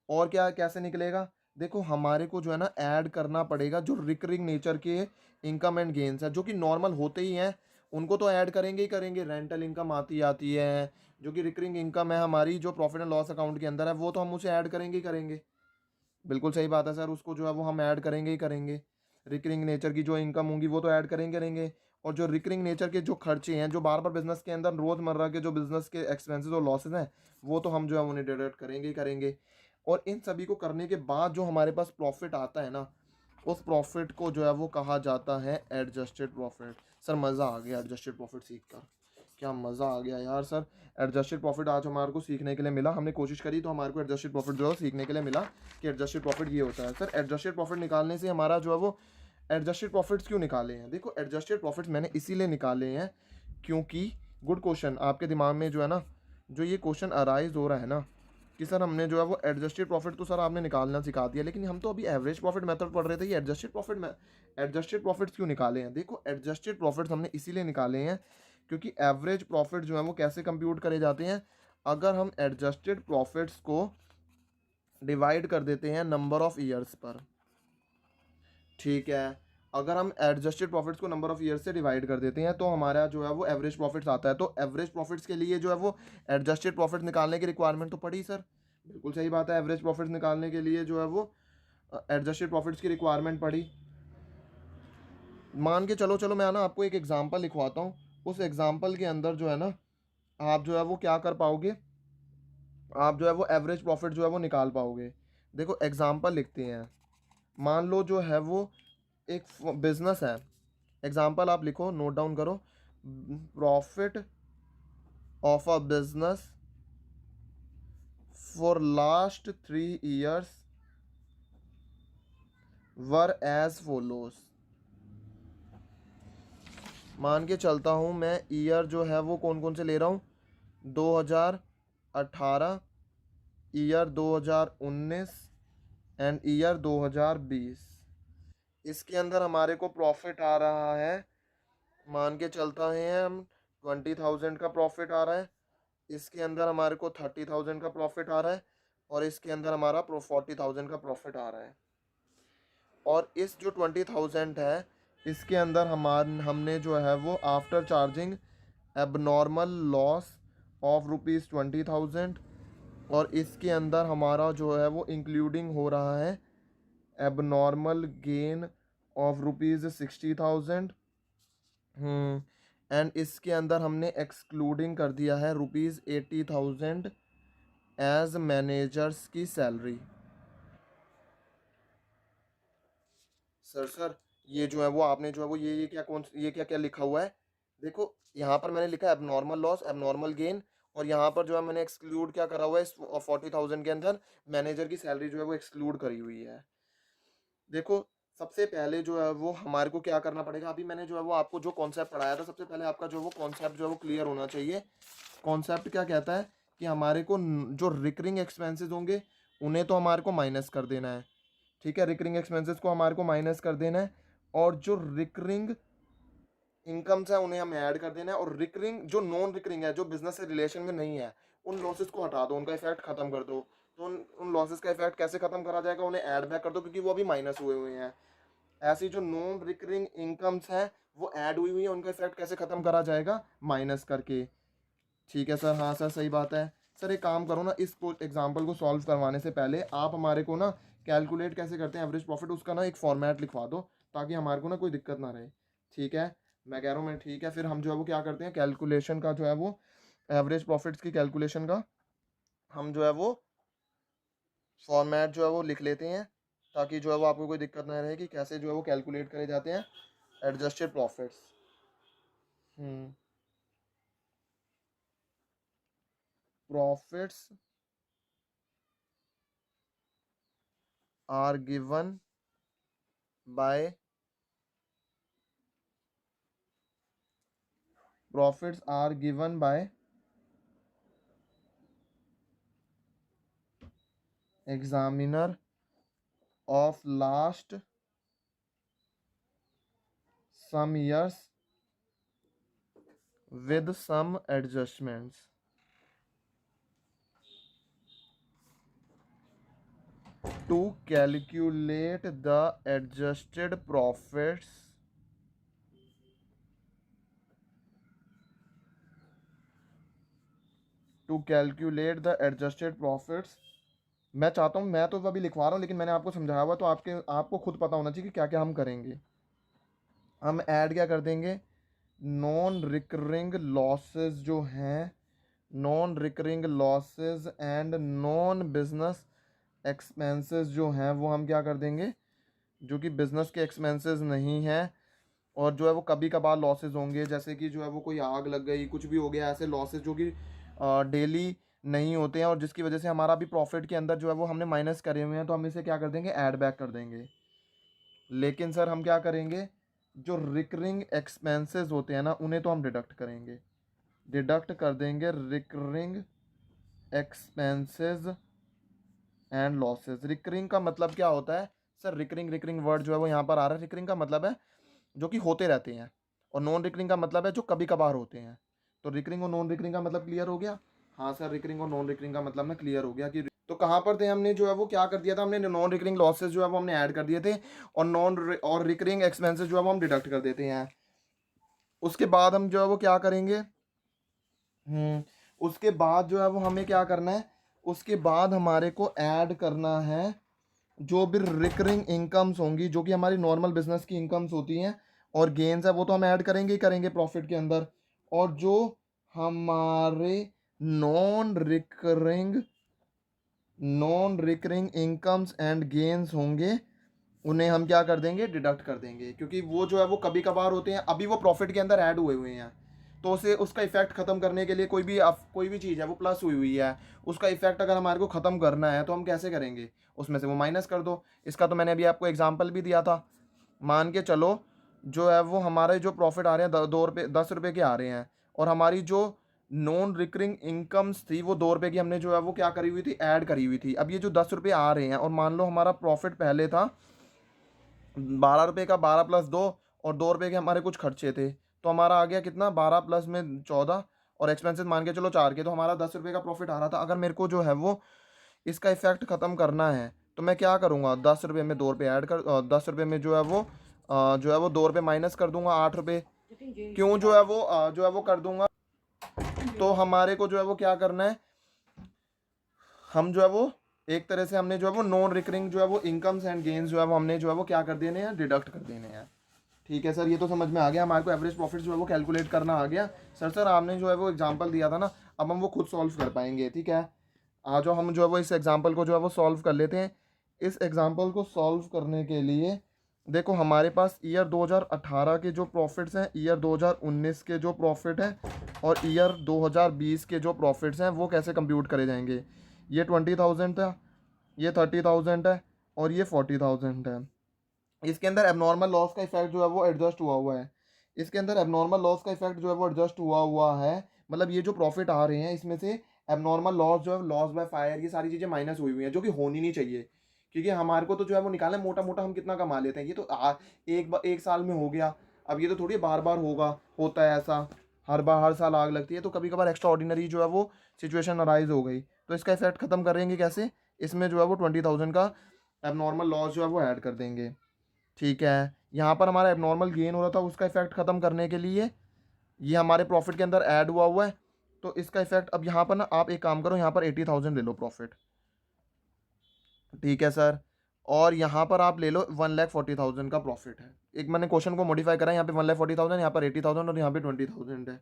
और क्या कैसे निकलेगा, देखो हमारे को जो है ना ऐड करना पड़ेगा जो रिकरिंग नेचर के इनकम एंड गेन्स है जो कि नॉर्मल होते ही हैं, उनको तो ऐड करेंगे ही करेंगे। रेंटल इनकम आती आती है जो कि रिकरिंग इनकम है हमारी, जो प्रॉफिट एंड लॉस अकाउंट के अंदर है, वो तो हम उसे ऐड करेंगे ही करेंगे। बिल्कुल सही बात है सर, उसको जो है वो हम ऐड करेंगे ही करेंगे। रिकरिंग नेचर की जो इनकम होंगी वो तो ऐड करेंगे करेंगे। और जो रिकरिंग नेचर के जो खर्चे हैं, जो बार बार बिजनेस के अंदर रोज़मर्रा के जो बिजनेस के एक्सपेंसेस और लॉसेस हैं, वो तो हम जो है उन्हें डिडक्ट करेंगे ही करेंगे। और इन सभी को करने के बाद जो हमारे पास प्रॉफिट आता है ना, उस प्रॉफिट को जो है वो कहा जाता है एडजस्टेड प्रॉफिट। सर मज़ा आ गया एडजस्टेड प्रॉफिट सीख कर, क्या मज़ा आ गया यार सर। एडजस्टेड प्रॉफिट आज हमारे को सीखने के लिए मिला, हमने कोशिश करी तो हमारे को एडजस्टेड प्रॉफिट जो है सीखने के लिए मिला कि एडजस्टेड प्रॉफिट ये होता है। सर एडजस्टेड प्रॉफिट निकालने से हमारा जो है वो, एडजस्टेड प्रॉफिट्स क्यों निकाले हैं? देखो एडजस्टेड प्रॉफिट्स मैंने इसीलिए निकाले हैं क्योंकि, गुड क्वेश्चन, आपके दिमाग में जो है ना, जो ये क्वेश्चन अराइज हो रहा है ना कि सर हमने जो है वो एडजस्टेड प्रॉफिट तो सर आपने निकालना सिखा दिया, लेकिन हम तो अभी एवरेज प्रॉफिट मेथड पढ़ रहे थे, ये एडजस्टेड प्रॉफिट में एडजस्टेड प्रॉफिट्स क्यों निकाले हैं? देखो एडजस्टेड प्रॉफिट्स हमने इसीलिए निकाले हैं क्योंकि एवरेज प्रॉफिट जो है वो कैसे कंप्यूट करे जाते हैं, अगर हम एडजस्टेड प्रॉफिट्स को डिवाइड कर देते हैं नंबर ऑफ ईयर्स पर। ठीक है, अगर हम एडजस्टेड प्रॉफिट्स को नंबर ऑफ ईयर्स से डिवाइड कर देते हैं तो हमारा जो है वो एवरेज प्रॉफिट्स आता है। तो एवरेज प्रॉफिट्स के लिए जो है वो एडजस्टेड प्रॉफिट निकालने की रिक्वायरमेंट तो पड़ी सर, बिल्कुल सही बात है। एवरेज प्रॉफिट्स निकालने के लिए जो है वो एडजस्टेड प्रॉफिट्स की रिक्वायरमेंट पड़ी। मान के चलो, चलो मैं ना आपको एक एग्जांपल लिखवाता हूँ, उस एग्जांपल के अंदर जो है ना आप जो है वो क्या कर पाओगे, आप जो है वो एवरेज प्रॉफिट जो है वो निकाल पाओगे। देखो एग्जांपल लिखते हैं, मान लो जो है वो एक बिजनेस है, एग्जांपल आप लिखो, नोट डाउन करो, profit of a business for last 3 years were as follows. मान के चलता हूँ मैं, ईयर जो है वो कौन कौन से ले रहा हूँ, 2018, ईयर 2019 एंड ईयर 2020। इसके अंदर हमारे को प्रॉफिट आ रहा है, मान के चलता है हम 20,000 का प्रॉफिट आ रहा है, इसके अंदर हमारे को 30,000 का प्रॉफिट आ रहा है, और इसके अंदर हमारा 40,000 का प्रॉफिट आ रहा है। और इस जो 20,000 है, इसके अंदर हमने जो है वो after charging abnormal loss of ₹20,000, और इसके अंदर हमारा जो है वो इंक्लूडिंग हो रहा है एबनॉर्मल गेन ऑफ ₹60,000। एंड इसके अंदर हमने एक्सक्लूडिंग कर दिया है ₹80,000 एज मैनेजर्स की सैलरी। सर ये जो है वो आपने जो है वो ये क्या ये क्या क्या लिखा हुआ है? देखो यहाँ पर मैंने लिखा है एबनॉर्मल लॉस, एबनॉर्मल गेन, और यहाँ पर जो है मैंने एक्सक्लूड क्या करा हुआ है, इस 40,000 के अंदर मैनेजर की सैलरी जो है वो एक्सक्लूड करी हुई है। देखो सबसे पहले जो है वो हमारे को क्या करना पड़ेगा, अभी मैंने जो है वो आपको जो कॉन्सेप्ट पढ़ाया था, सबसे पहले आपका जो है वो कॉन्सेप्ट जो है वो क्लियर होना चाहिए। कॉन्सेप्ट क्या कहता है कि हमारे को जो रिकरिंग एक्सपेंसेस होंगे उन्हें तो हमारे को माइनस कर देना है। ठीक है, रिकरिंग एक्सपेंसेस को हमारे को माइनस कर देना है, और जो रिकरिंग इनकम्स है उन्हें हमें ऐड कर देना है, और रिकरिंग जो नॉन रिकरिंग है, जो बिजनेस से रिलेशन में नहीं है, उन लॉसेस को हटा दो, उनका इफेक्ट खत्म कर दो। तो उन लॉसेस का इफेक्ट कैसे खत्म करा जाएगा, उन्हें ऐड बैक कर दो क्योंकि वो अभी माइनस हुए हुए हैं। ऐसी जो नॉन रिकरिंग इनकम्स हैं वो ऐड हुई हुई है, उनका इफेक्ट कैसे खत्म करा जाएगा, माइनस करके। ठीक है सर, हाँ सर सही बात है। सर एक काम करो ना, इस एग्जाम्पल को सॉल्व करवाने से पहले आप हमारे को ना कैलकुलेट कैसे करते हैं एवरेज प्रॉफिट, उसका ना एक फॉर्मेट लिखवा दो ताकि हमारे को ना कोई दिक्कत ना रहे। ठीक है, मैं कह रहा हूँ मैं, ठीक है फिर हम जो है वो क्या करते हैं, कैलकुलेशन का जो है वो एवरेज प्रॉफिट्स की कैलकुलेशन का हम जो है वो फॉर्मेट जो है वो लिख लेते हैं, ताकि जो है वो आपको कोई दिक्कत ना रहे कि कैसे जो है वो कैलकुलेट करे जाते हैं adjusted profits. Profits are given by profits are given by examiner of last some years with some adjustments. To calculate the adjusted profits, मैं चाहता हूँ, मैं तो अभी लिखवा रहा हूँ लेकिन मैंने आपको समझाया हुआ, तो आपको खुद पता होना चाहिए कि क्या क्या हम करेंगे। हम ऐड क्या कर देंगे, नॉन रिकरिंग लॉसेस जो हैं, non recurring losses and non business expenses जो हैं वो हम क्या कर देंगे, जो कि बिजनेस के एक्सपेंसेस नहीं हैं और जो है वो कभी कभार लॉसेस होंगे, जैसे कि जो है वो कोई आग लग गई, कुछ भी हो गया, ऐसे लॉसेस जो कि डेली नहीं होते हैं और जिसकी वजह से हमारा भी प्रॉफिट के अंदर जो है वो हमने माइनस करे हुए हैं, तो हम इसे क्या कर देंगे, ऐड बैक कर देंगे। लेकिन सर हम क्या करेंगे, जो रिकरिंग एक्सपेंसेस होते हैं ना उन्हें तो हम डिडक्ट करेंगे, डिडक्ट कर देंगे recurring expenses and losses. Recurring का मतलब क्या होता है सर, रिकरिंग रिकरिंग वर्ड जो है वो यहाँ पर आ रहा है। रिकरिंग का मतलब है जो कि होते रहते हैं और नॉन रिकरिंग का मतलब है जो कभी कभार होते हैं। तो रिकरिंग और नॉन रिकरिंग का मतलब क्लियर हो गया। हाँ सर, रिकरिंग और नॉन रिकरिंग का मतलब ना क्लियर हो गया कि तो कहाँ पर थे हमने, जो है वो क्या कर दिया था हमने, नॉन रिकरिंग लॉसेस जो है वो हमने ऐड कर दिए थे और और रिकरिंग एक्सपेंसेस जो है वो हम डिडक्ट कर देते हैं। उसके बाद हम जो है वो क्या करेंगे, उसके बाद जो है वो हमें क्या करना है, उसके बाद हमारे को ऐड करना है जो भी रिकरिंग इनकम्स होंगी, जो कि हमारी नॉर्मल बिजनेस की इनकम्स होती हैं और गेन्स है, वो तो हम ऐड करेंगे ही करेंगे प्रॉफिट के अंदर। और जो हमारे non recurring non recurring incomes and gains होंगे उन्हें हम क्या कर देंगे, डिडक्ट कर देंगे, क्योंकि वो जो है वो कभी कभार होते हैं, अभी वो प्रॉफिट के अंदर ऐड हुए हुए हैं। तो उसे उसका इफेक्ट खत्म करने के लिए कोई भी चीज़ है वो प्लस हुई हुई है, उसका इफेक्ट अगर हमारे को ख़त्म करना है तो हम कैसे करेंगे, उसमें से वो माइनस कर दो। इसका तो मैंने अभी आपको एग्जाम्पल भी दिया था। मान के चलो जो है वो हमारे जो प्रॉफिट आ रहे हैं 2 रुपये 10 रुपये के आ रहे हैं और हमारी जो नॉन रिकरिंग इनकम्स थी वो 2 रुपये की हमने जो है वो क्या करी हुई थी, ऐड करी हुई थी। अब ये जो 10 रुपये आ रहे हैं और मान लो हमारा प्रॉफिट पहले था 12 रुपये का, 12 + 2 और 2 रुपये के हमारे कुछ खर्चे थे, तो हमारा आ गया कितना, 12 + 14 और एक्सपेंसेस मान के चलो 4 के, तो हमारा 10 रुपये का प्रॉफिट आ रहा था। अगर मेरे को जो है वो इसका इफेक्ट ख़त्म करना है तो मैं क्या करूँगा, 10 रुपये में 2 रुपये ऐड कर 10 रुपये में जो है वो 2 रुपये माइनस कर दूंगा, 8 रुपये क्यों जो है वो कर दूंगा। तो हमारे को जो है वो क्या करना है, हम जो है वो एक तरह से हमने जो है वो नॉन रिकरिंग जो है वो इनकम्स एंड गेन्स जो है वो हमने जो है वो क्या कर देने हैं, डिडक्ट कर देने हैं। ठीक है सर, ये तो समझ में आ गया, हमारे को एवरेज प्रॉफिट जो है वो कैलकुलेट करना आ गया। सर आपने जो है वो एग्जांपल दिया था ना, अब हम वो खुद सॉल्व कर पाएंगे। ठीक है, आज हम जो है वो इस एग्जांपल को जो है वो सॉल्व कर लेते हैं। इस एग्जांपल को सॉल्व करने के लिए देखो हमारे पास ईयर 2018 के जो प्रॉफिट्स हैं, ईयर 2019 के जो प्रॉफिट हैं और ईयर 2020 के जो प्रॉफिट्स हैं वो कैसे कंप्यूट करे जाएंगे। ये 20,000 था, ये 30,000 है और ये 40,000 है। इसके अंदर एबनॉर्मल लॉस का इफेक्ट जो है वो एडजस्ट हुआ हुआ है, इसके अंदर एबनॉर्मल लॉस का इफेक्ट जो है वो एडजस्ट हुआ हुआ है। मतलब ये जो प्रॉफिट आ रहे हैं इसमें से एबनॉर्मल लॉस जो है, लॉस बाय फायर, ये सारी चीज़ें माइनस हुई हुई हैं, जो कि होनी नहीं चाहिए। क्योंकि हमारे को तो जो है वो निकालना है मोटा मोटा हम कितना कमा लेते हैं, ये तो एक साल में हो गया। अब ये तो थोड़ी बार बार होता है ऐसा, हर साल आग लगती है, तो कभी कभार एक्स्ट्रा ऑर्डिनरी जो है वो सिचुएशन अराइज हो गई, तो इसका इफेक्ट खत्म करेंगे कैसे, इसमें जो है वो 20,000 का एबनॉर्मल लॉस जो है वो ऐड कर देंगे। ठीक है, यहाँ पर हमारा एबनॉर्मल गेन हो रहा था, उसका इफेक्ट ख़त्म करने के लिए ये हमारे प्रॉफिट के अंदर ऐड हुआ हुआ है, तो इसका इफेक्ट अब यहाँ पर ना आप एक काम करो, यहाँ पर 80,000 ले लो प्रॉफिट। ठीक है सर, और यहाँ पर आप ले लो 1,40,000 का प्रॉफिट है। एक मैंने क्वेश्चन को मॉडिफाई करा, यहाँ पे 1,40,000, यहाँ पर 80,000 और यहाँ पे 20,000 है।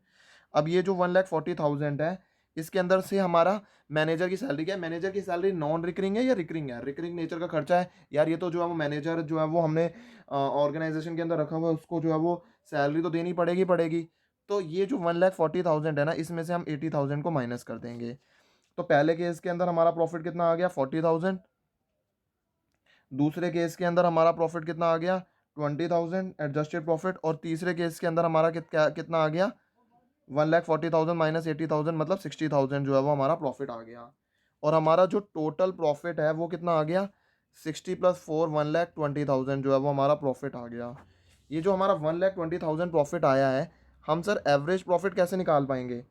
अब ये जो 1,40,000 है इसके अंदर से हमारा मैनेजर की सैलरी क्या है, मैनेजर की सैलरी नॉन रिकरिंग है या रिकरिंग है, रिकरिंग नेचर का खर्चा है यार, ये तो जो है वो मैनेजर जो है वो हमने ऑर्गेनाइजेशन के अंदर रखा हुआ है, उसको जो है वो सैलरी तो देनी पड़ेगी पड़ेगी। तो ये जो 1,40,000 है ना, इसमें से हम 80,000 को माइनस कर देंगे। तो पहले केस के अंदर हमारा प्रॉफिट कितना आ गया, 40,000। दूसरे केस के अंदर हमारा प्रॉफिट कितना आ गया, 20,000 एडजस्टेड प्रॉफिट। और तीसरे केस के अंदर हमारा कितना आ गया, 1,40,000 माइनस 80,000 मतलब 60,000 जो है वो हमारा प्रॉफिट आ गया। और हमारा जो टोटल प्रॉफिट है वो कितना आ गया, 60 + 4 1,20,000 जो है वो हमारा प्रॉफिट आ गया। ये जो हमारा 1,20,000 प्रॉफिट आया है, हम सर एवरेज प्रॉफिट कैसे निकाल पाएंगे,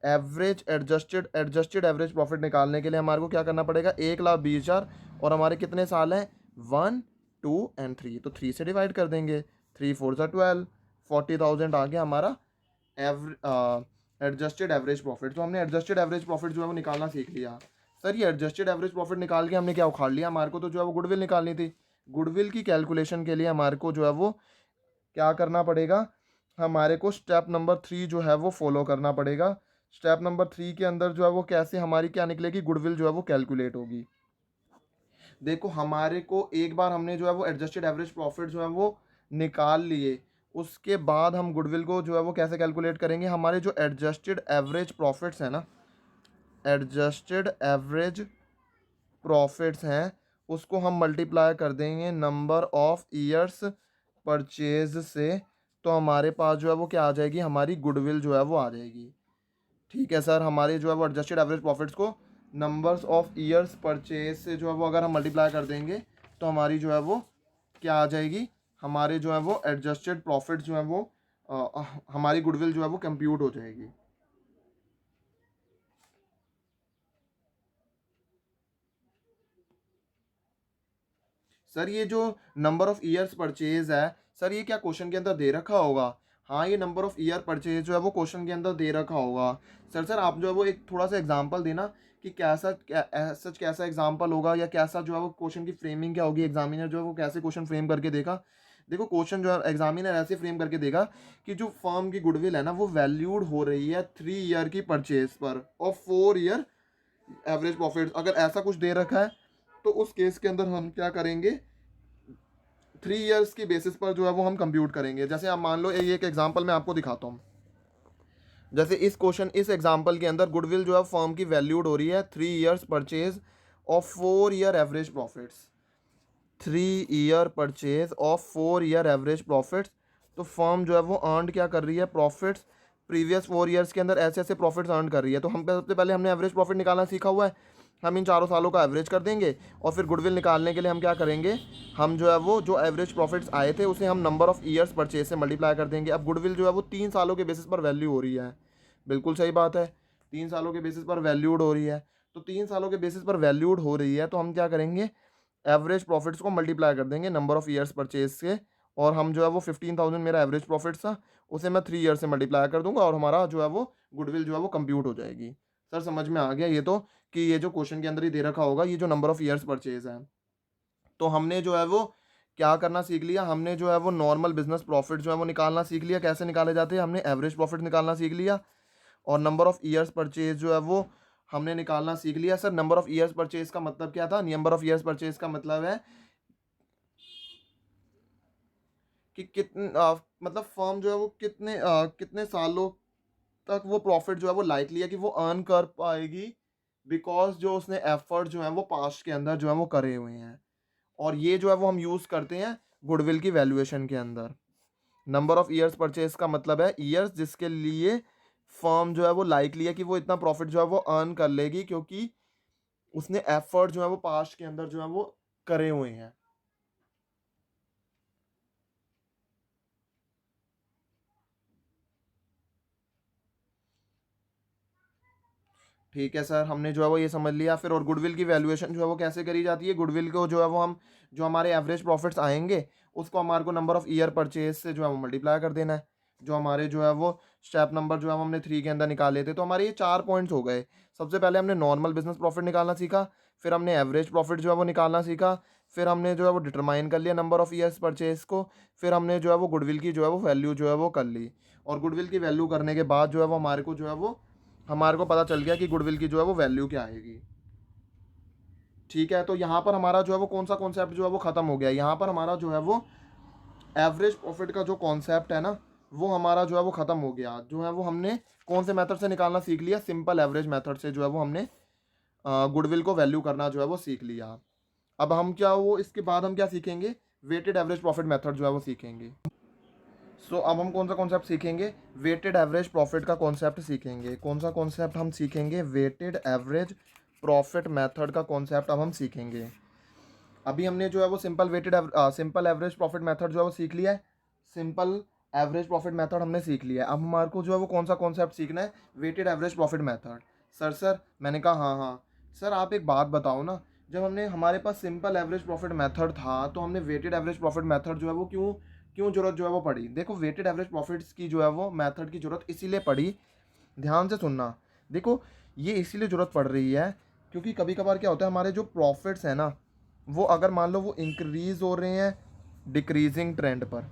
एडजस्टेड एवरेज प्रॉफिट निकालने के लिए हमारे को क्या करना पड़ेगा, 1,20,000 और हमारे कितने साल हैं, 1, 2 एंड 3, तो 3 से डिवाइड कर देंगे, 3 4 12, 40,000 आ गया हमारा एडजस्टेड एवरेज प्रॉफिट। तो हमने एडजस्टेड एवरेज प्रॉफिट जो है वो निकालना सीख लिया। सर ये एडजस्टेड एवरेज प्रॉफिट निकाल के हमने क्या उखाड़ लिया, हमारे को तो जो है वो गुडविल निकालनी थी। गुडविल की कैलकुलेशन के लिए हमारे को जो है वो क्या करना पड़ेगा, हमारे को स्टेप नंबर 3 जो है वो फॉलो करना पड़ेगा। स्टेप नंबर 3 के अंदर जो है वो कैसे हमारी क्या निकलेगी, गुडविल जो है वो कैलकुलेट होगी। देखो हमारे को एक बार हमने जो है वो एडजस्टेड एवरेज प्रॉफिट जो है वो निकाल लिए, उसके बाद हम गुडविल को जो है वो कैसे कैलकुलेट करेंगे। हमारे जो एडजस्टेड एवरेज प्रॉफिट्स हैं ना, एडजस्टेड एवरेज प्रॉफिट्स हैं, उसको हम मल्टीप्लाई कर देंगे नंबर ऑफ ईयर्स परचेज से, तो हमारे पास जो है वो क्या आ जाएगी, हमारी गुडविल जो है वो आ जाएगी। ठीक है सर, हमारे जो है वो एडजस्टेड एवरेज प्रॉफिट्स को नंबर्स ऑफ ईयर्स परचेज से जो है वो अगर हम मल्टीप्लाई कर देंगे तो हमारी जो है वो क्या आ जाएगी, हमारे जो है वो एडजस्टेड प्रॉफिट जो है वो हमारी गुडविल जो है वो कंप्यूट हो जाएगी। सर ये जो नंबर ऑफ ईयर्स परचेज है, सर ये क्या क्वेश्चन के अंदर दे रखा होगा। हाँ ये नंबर ऑफ ईयर परचेज जो है वो क्वेश्चन के अंदर दे रखा होगा। सर आप जो है वो एक थोड़ा सा एग्जांपल देना कि सच कैसा एग्जांपल होगा, या कैसा जो है वो क्वेश्चन की फ्रेमिंग क्या होगी, एग्जामिनर जो है वो कैसे क्वेश्चन फ्रेम करके देगा। देखो क्वेश्चन जो है एग्जामिनर ऐसे फ्रेम करके देगा कि जो फर्म की गुडविल है ना वो वैल्यूड हो रही है 3 ईयर की परचेज पर और 4 ईयर एवरेज प्रॉफिट। अगर ऐसा कुछ दे रखा है तो उस केस के अंदर हम क्या करेंगे, 3 ईयर्स की बेसिस पर जो है वो हम कंप्यूट करेंगे। जैसे आप मान लो ये एक एग्जांपल मैं आपको दिखाता हूँ। जैसे इस एग्जांपल के अंदर गुडविल जो है फर्म की वैल्यूड हो रही है 3 years purchase of 4 year average profits, 3 year purchase of 4 year average profits. तो फर्म जो है वो अर्न क्या कर रही है, प्रॉफिट्स प्रीवियस 4 ईयर्स के अंदर ऐसे ऐसे प्रॉफिट्स अर्न कर रही है। तो हम सबसे पहले हमने एवरेज प्रॉफिट निकालना सीखा हुआ है, हम इन चारों सालों का एवरेज कर देंगे और फिर गुडविल निकालने के लिए हम क्या करेंगे, हम जो है वो जो एवरेज प्रॉफिट्स आए थे उसे हम नंबर ऑफ ईयर्स परचेज से मल्टीप्लाई कर देंगे। अब गुडविल जो है वो 3 सालों के बेसिस पर वैल्यू हो रही है, बिल्कुल सही बात है, 3 सालों के बेसिस पर वैल्यूड हो रही है। तो 3 सालों के बेसिस पर वैल्यूड हो रही है तो हम क्या करेंगे, एवरेज प्रॉफिट्स को मल्टीप्लाई कर देंगे नंबर ऑफ ईयर्स परचेज से, और हम जो है वो 15,000 मेरा एवरेज प्रॉफिट्स था, उसे मैं 3 ईयर से मल्टीप्लाई कर दूंगा और हमारा जो है वो गुडविल जो है वो कंप्यूट हो जाएगी। सर समझ में आ गया ये तो, कि ये जो क्वेश्चन के अंदर ही दे रखा होगा ये जो नंबर ऑफ ईयर्स परचेज है। तो हमने जो है वो क्या करना सीख लिया, हमने जो है वो नॉर्मल बिजनेस प्रॉफिट जो है वो निकालना सीख लिया, कैसे निकाले जाते हैं, हमने एवरेज प्रॉफिट निकालना सीख लिया, और नंबर ऑफ ईयर्स परचेज जो है वो हमने निकालना सीख लिया। Sir number of years purchase का मतलब क्या था, नंबर ऑफ ईयर्स परचेज का मतलब है कि मतलब फर्म जो है वो कितने सालों तक वो प्रॉफिट जो है वो लाइकली है कि वो अर्न कर पाएगी, बिकॉज जो उसने एफर्ट जो है वो पास्ट के अंदर जो है वो करे हुए हैं। और ये जो है वो हम यूज़ करते हैं गुडविल की वैल्यूएशन के अंदर। नंबर ऑफ ईयर्स परचेज का मतलब है ईयर्स जिसके लिए फर्म जो है वो लाइकली है कि वो इतना प्रॉफिट जो है वो अर्न कर लेगी, क्योंकि उसने एफर्ट जो है वो पास्ट के अंदर जो है वो करे हुए हैं। ठीक है सर, हमने जो है वो ये समझ लिया। फिर और गुडविल की वैल्यूएशन जो है वो कैसे करी जाती है, गुडविल को जो है वो हम जो हमारे एवरेज प्रॉफिट्स आएंगे उसको हमारे को नंबर ऑफ ईयर परचेज से जो है वो मल्टीप्लाई कर देना है। जो हमारे जो है वो स्टेप नंबर जो है हमने 3 के अंदर निकाले थे, तो हमारे ये 4 पॉइंट्स हो गए। सबसे पहले हमने नॉर्मल बिजनेस प्रॉफिट निकालना सीखा, फिर हमने एवरेज प्रॉफिट जो है वो निकालना सीखा, फिर हमने जो है वो डिटरमाइन कर लिया नंबर ऑफ ईयर्स परचेज को, फिर हमने जो है वो गुडविल की जो है वो वैल्यू जो है वो कर ली। और गुडविल की वैल्यू करने के बाद जो है वो हमारे को जो है वो हमारे को पता चल गया कि गुडविल की जो है वो वैल्यू क्या आएगी। ठीक है, तो यहाँ पर हमारा जो है वो कौन सा कॉन्सेप्ट जो है वो ख़त्म हो गया। यहाँ पर हमारा जो है वो एवरेज प्रॉफिट का जो कॉन्सेप्ट है ना वो हमारा जो है वो ख़त्म हो गया। जो है वो हमने कौन से मेथड से निकालना सीख लिया, सिंपल एवरेज मेथड से जो है वो हमने गुडविल को वैल्यू करना जो है वो सीख लिया। अब हम क्या वो इसके बाद हम क्या सीखेंगे, वेटेड एवरेज प्रॉफिट मेथड जो है वो सीखेंगे। अब हम कौन सा कॉन्सेप्ट सीखेंगे, वेटेड एवरेज प्रॉफिट का कॉन्सेप्ट सीखेंगे। कौन सा कॉन्सेप्ट हम सीखेंगे, वेटेड एवरेज प्रॉफिट मेथड का कॉन्सेप्ट अब हम सीखेंगे। अभी हमने जो है वो सिंपल एवरेज प्रॉफिट मेथड जो है वो सीख लिया है, सिंपल एवरेज प्रॉफिट मेथड हमने सीख लिया है। अब हमारे को जो है वो कौन सा कॉन्सेप्ट सीखना है, weighted average profit method. Sir मैंने कहा हाँ हाँ। सर आप एक बात बताओ ना, जब हमने हमारे पास सिंपल एवरेज प्रॉफिट मेथड था तो हमने वेटेड एवरेज प्रॉफिट मेथड जो है वो क्यों क्यों जरूरत जो है वो पड़ी। देखो वेटेड एवरेज प्रॉफिट्स की जो है वो मेथड की जरूरत इसीलिए पड़ी, ध्यान से सुनना। देखो ये इसीलिए ज़रूरत पड़ रही है क्योंकि कभी कभार क्या होता है, हमारे जो प्रॉफिट्स हैं ना वो अगर मान लो वो इंक्रीज़ हो रहे हैं डिक्रीजिंग ट्रेंड पर,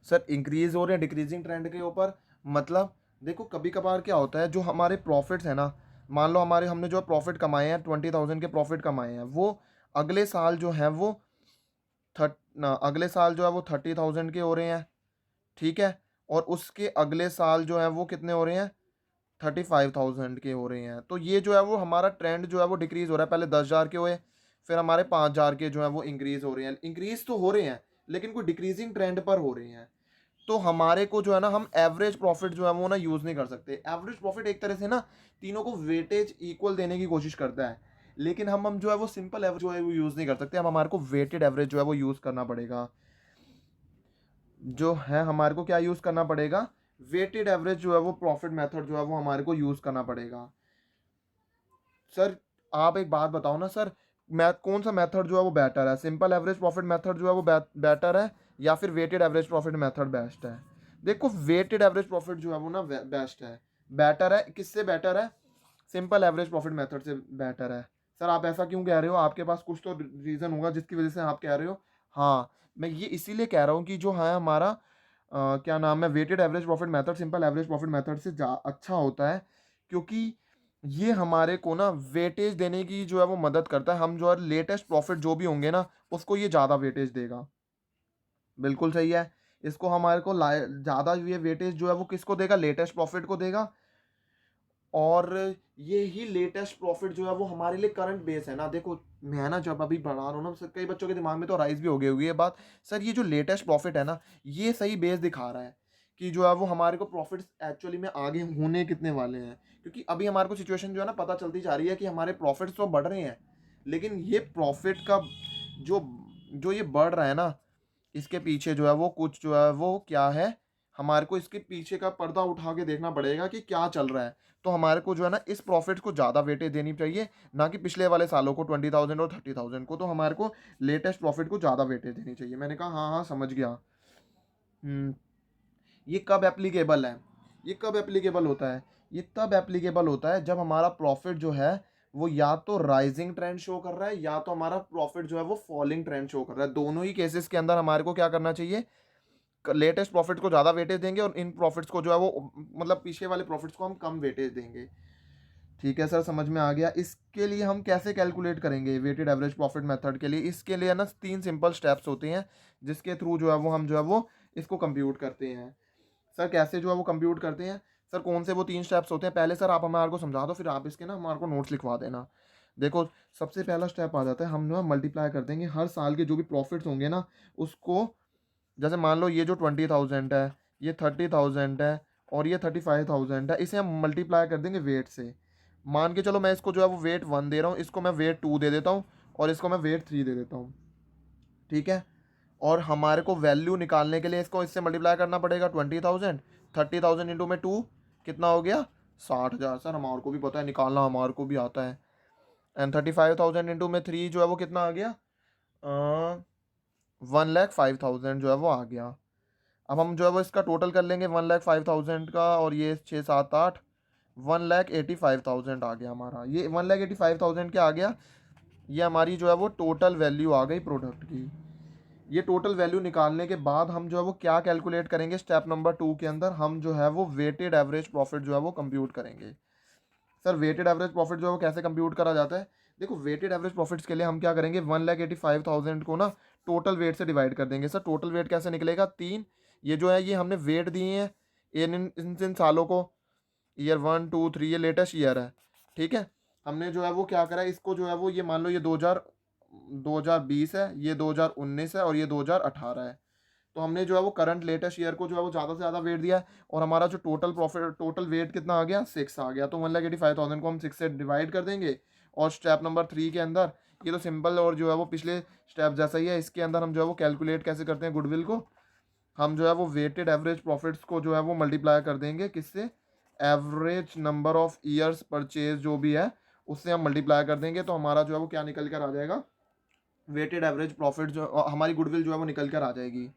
सर इंक्रीज हो रहे हैं डिक्रीजिंग ट्रेंड के ऊपर, मतलब देखो कभी कभार क्या होता है, जो हमारे प्रॉफिट्स है ना, मान लो हमारे हमने जो प्रॉफिट कमाए हैं 20,000 के प्रॉफिट कमाए हैं, वो अगले साल जो है वो अगले साल जो है वो 30,000 के हो रहे हैं, ठीक है। और उसके अगले साल जो है वो कितने हो रहे हैं, 35,000 के हो रहे हैं। तो ये जो है वो हमारा ट्रेंड जो है वो डिक्रीज हो रहा है, पहले 10,000 के हुए, फिर हमारे 5,000 के जो है वो इंक्रीज हो रहे हैं, इंक्रीज तो हो रहे हैं लेकिन कोई डिक्रीजिंग ट्रेंड पर हो रहे हैं। तो हमारे को जो है ना, हम एवरेज प्रॉफिट जो है वो ना यूज़ नहीं कर सकते। एवरेज प्रॉफिट एक तरह से ना तीनों को वेटेज इक्वल देने की कोशिश करता है, लेकिन हम जो है वो सिंपल एवरेज जो है वो यूज़ नहीं कर सकते। हम हमारे को वेटेड एवरेज जो है वो यूज़ करना पड़ेगा। जो है हमारे को क्या यूज़ करना पड़ेगा, वेटेड एवरेज जो है वो प्रॉफिट मेथड जो है वो हमारे को यूज़ करना पड़ेगा। सर आप एक बात बताओ ना सर, कौन सा मेथड जो है वो बेटर है, सिंपल एवरेज प्रॉफिट मेथड जो है वो बेटर है या फिर weighted average profit method best है? देखो वेटेड एवरेज प्रॉफिट जो है वो ना बेस्ट है, बेटर है। किससे बेटर है, सिंपल एवरेज प्रॉफिट मेथड से बेटर है। सर आप ऐसा क्यों कह रहे हो, आपके पास कुछ तो रीज़न होगा जिसकी वजह से आप कह रहे हो। हाँ, मैं ये इसीलिए कह रहा हूँ कि जो है हमारा क्या नाम है, weighted average profit method simple average profit method से अच्छा होता है, क्योंकि ये हमारे को ना वेटेज देने की जो है वो मदद करता है। हम जो है लेटेस्ट प्रॉफिट जो भी होंगे ना, उसको ये ज़्यादा वेटेज देगा। बिल्कुल सही है। इसको हमारे को ज़्यादा ये वेटेज जो है वो किसको देगा, लेटेस्ट प्रॉफिट को देगा। और ये ही लेटेस्ट प्रॉफिट जो है वो हमारे लिए करंट बेस है ना। देखो मैं ना जब अभी बढ़ा रहा हूँ ना, कई बच्चों के दिमाग में तो राइज भी हो गई हुई है बात, सर ये जो लेटेस्ट प्रॉफिट है ना, ये सही बेस दिखा रहा है कि जो है वो हमारे को प्रॉफिट्स एक्चुअली में आगे होने कितने वाले हैं। क्योंकि अभी हमारे को सिचुएशन जो है ना पता चलती जा रही है कि हमारे प्रॉफिट्स तो बढ़ रहे हैं, लेकिन ये प्रॉफिट का जो जो ये बढ़ रहा है ना, इसके पीछे जो है वो कुछ जो है वो क्या है, हमारे को इसके पीछे का पर्दा उठा के देखना पड़ेगा कि क्या चल रहा है। तो हमारे को जो है ना इस प्रॉफिट को ज़्यादा वेटेज देनी चाहिए, ना कि पिछले वाले सालों को 20,000 और 30,000 को। तो हमारे को लेटेस्ट प्रॉफिट को ज़्यादा वेटेज देनी चाहिए। मैंने कहा हाँ हाँ समझ गया। हम्म, ये कब एप्लीकेबल है, ये कब एप्लीकेबल होता है, ये तब एप्लीकेबल होता है जब हमारा प्रॉफिट जो है वो या तो राइजिंग ट्रेंड शो कर रहा है, या तो हमारा प्रॉफिट जो है वो फॉलिंग ट्रेंड शो कर रहा है। दोनों ही केसेस के अंदर हमारे को क्या करना चाहिए, लेटेस्ट प्रॉफिट को ज़्यादा वेटेज देंगे और इन प्रॉफिट्स को जो है वो मतलब पीछे वाले प्रॉफिट्स को हम कम वेटेज देंगे। ठीक है सर, समझ में आ गया। इसके लिए हम कैसे कैलकुलेट करेंगे वेटेड एवरेज प्रॉफिट मेथड के लिए, इसके लिए ना 3 सिंपल स्टेप्स होते हैं जिसके थ्रू जो है वो हम जो है वो इसको कंप्यूट करते हैं। सर कैसे जो है वो कंप्यूट करते हैं, सर कौन से वो 3 स्टेप्स होते हैं, पहले सर आप हमारे को समझा दो, फिर आप इसके ना हमारे को नोट्स लिखवा देना। देखो सबसे पहला स्टेप आ जाता है, हम जो है मल्टीप्लाई कर देंगे हर साल के जो भी प्रॉफिट्स होंगे ना उसको। जैसे मान लो ये जो 20,000 है, ये 30,000 है और ये 35,000 है, इसे हम मल्टीप्लाई कर देंगे वेट से। मान के चलो मैं इसको जो है वो वेट 1 दे रहा हूँ, इसको मैं वेट 2 दे देता हूँ और इसको मैं वेट 3 दे देता हूँ, ठीक है। और हमारे को वैल्यू निकालने के लिए इसको इससे मल्टीप्लाई करना पड़ेगा 20,000, 30,000 इंटू में 2 कितना हो गया, 60,000। सर हमारे को भी पता है निकालना, हमारे को भी आता है। एंड 35,000 इंटू में 3 जो है वो कितना आ गया, 1,05,000 जो है वो आ गया। अब हम जो है वो इसका टोटल कर लेंगे 1,05,000 का, और ये 6 7 8, 1,85,000 आ गया हमारा। ये 1,85,000 क्या आ गया, ये हमारी जो है वो टोटल वैल्यू आ गई प्रोडक्ट की। ये टोटल वैल्यू निकालने के बाद हम जो है वो क्या कैलकुलेट करेंगे, स्टेप नंबर 2 के अंदर हम जो है वो वेटेड एवरेज प्रॉफिट जो है वो कंप्यूट करेंगे। सर वेटेड एवरेज प्रॉफिट जो है वो कैसे कंप्यूट करा जाता है, देखो वेटेड एवरेज प्रॉफिट्स के लिए हम क्या करेंगे, 1,85,000 को ना टोटल वेट से डिवाइड कर देंगे। सर टोटल वेट कैसे निकलेगा, 3, ये जो है ये हमने वेट दिए हैं इन सालों को, ईयर 1 2 3, ये लेटेस्ट ईयर है, ठीक है। हमने जो है वो क्या करा, इसको जो है वो ये मान लो ये 2020 है, ये 2019 है और ये 2018 है। तो हमने जो है वो करंट लेटेस्ट ईयर को जो है वो ज़्यादा से ज़्यादा वेट दिया है, और हमारा जो टोटल प्रॉफिट टोटल वेट कितना आ गया, 6 आ गया। तो 1,85,000 को हम 6 से डिवाइड कर देंगे। और स्टेप नंबर 3 के अंदर ये तो सिंपल और जो है वो पिछले स्टेप जैसा ही है, इसके अंदर हम जो है वो कैलकुलेट कैसे करते हैं गुडविल को, हम जो है वो वेटेड एवरेज प्रॉफिट्स को जो है वो मल्टीप्लाई कर देंगे किससे, average number of years purchase जो भी है उससे हम मल्टीप्लाई कर देंगे। तो हमारा जो है वो क्या निकल कर आ जाएगा, वेटेड एवरेज प्रॉफिट जो हमारी गुडविल जो है वो निकल कर आ जाएगी।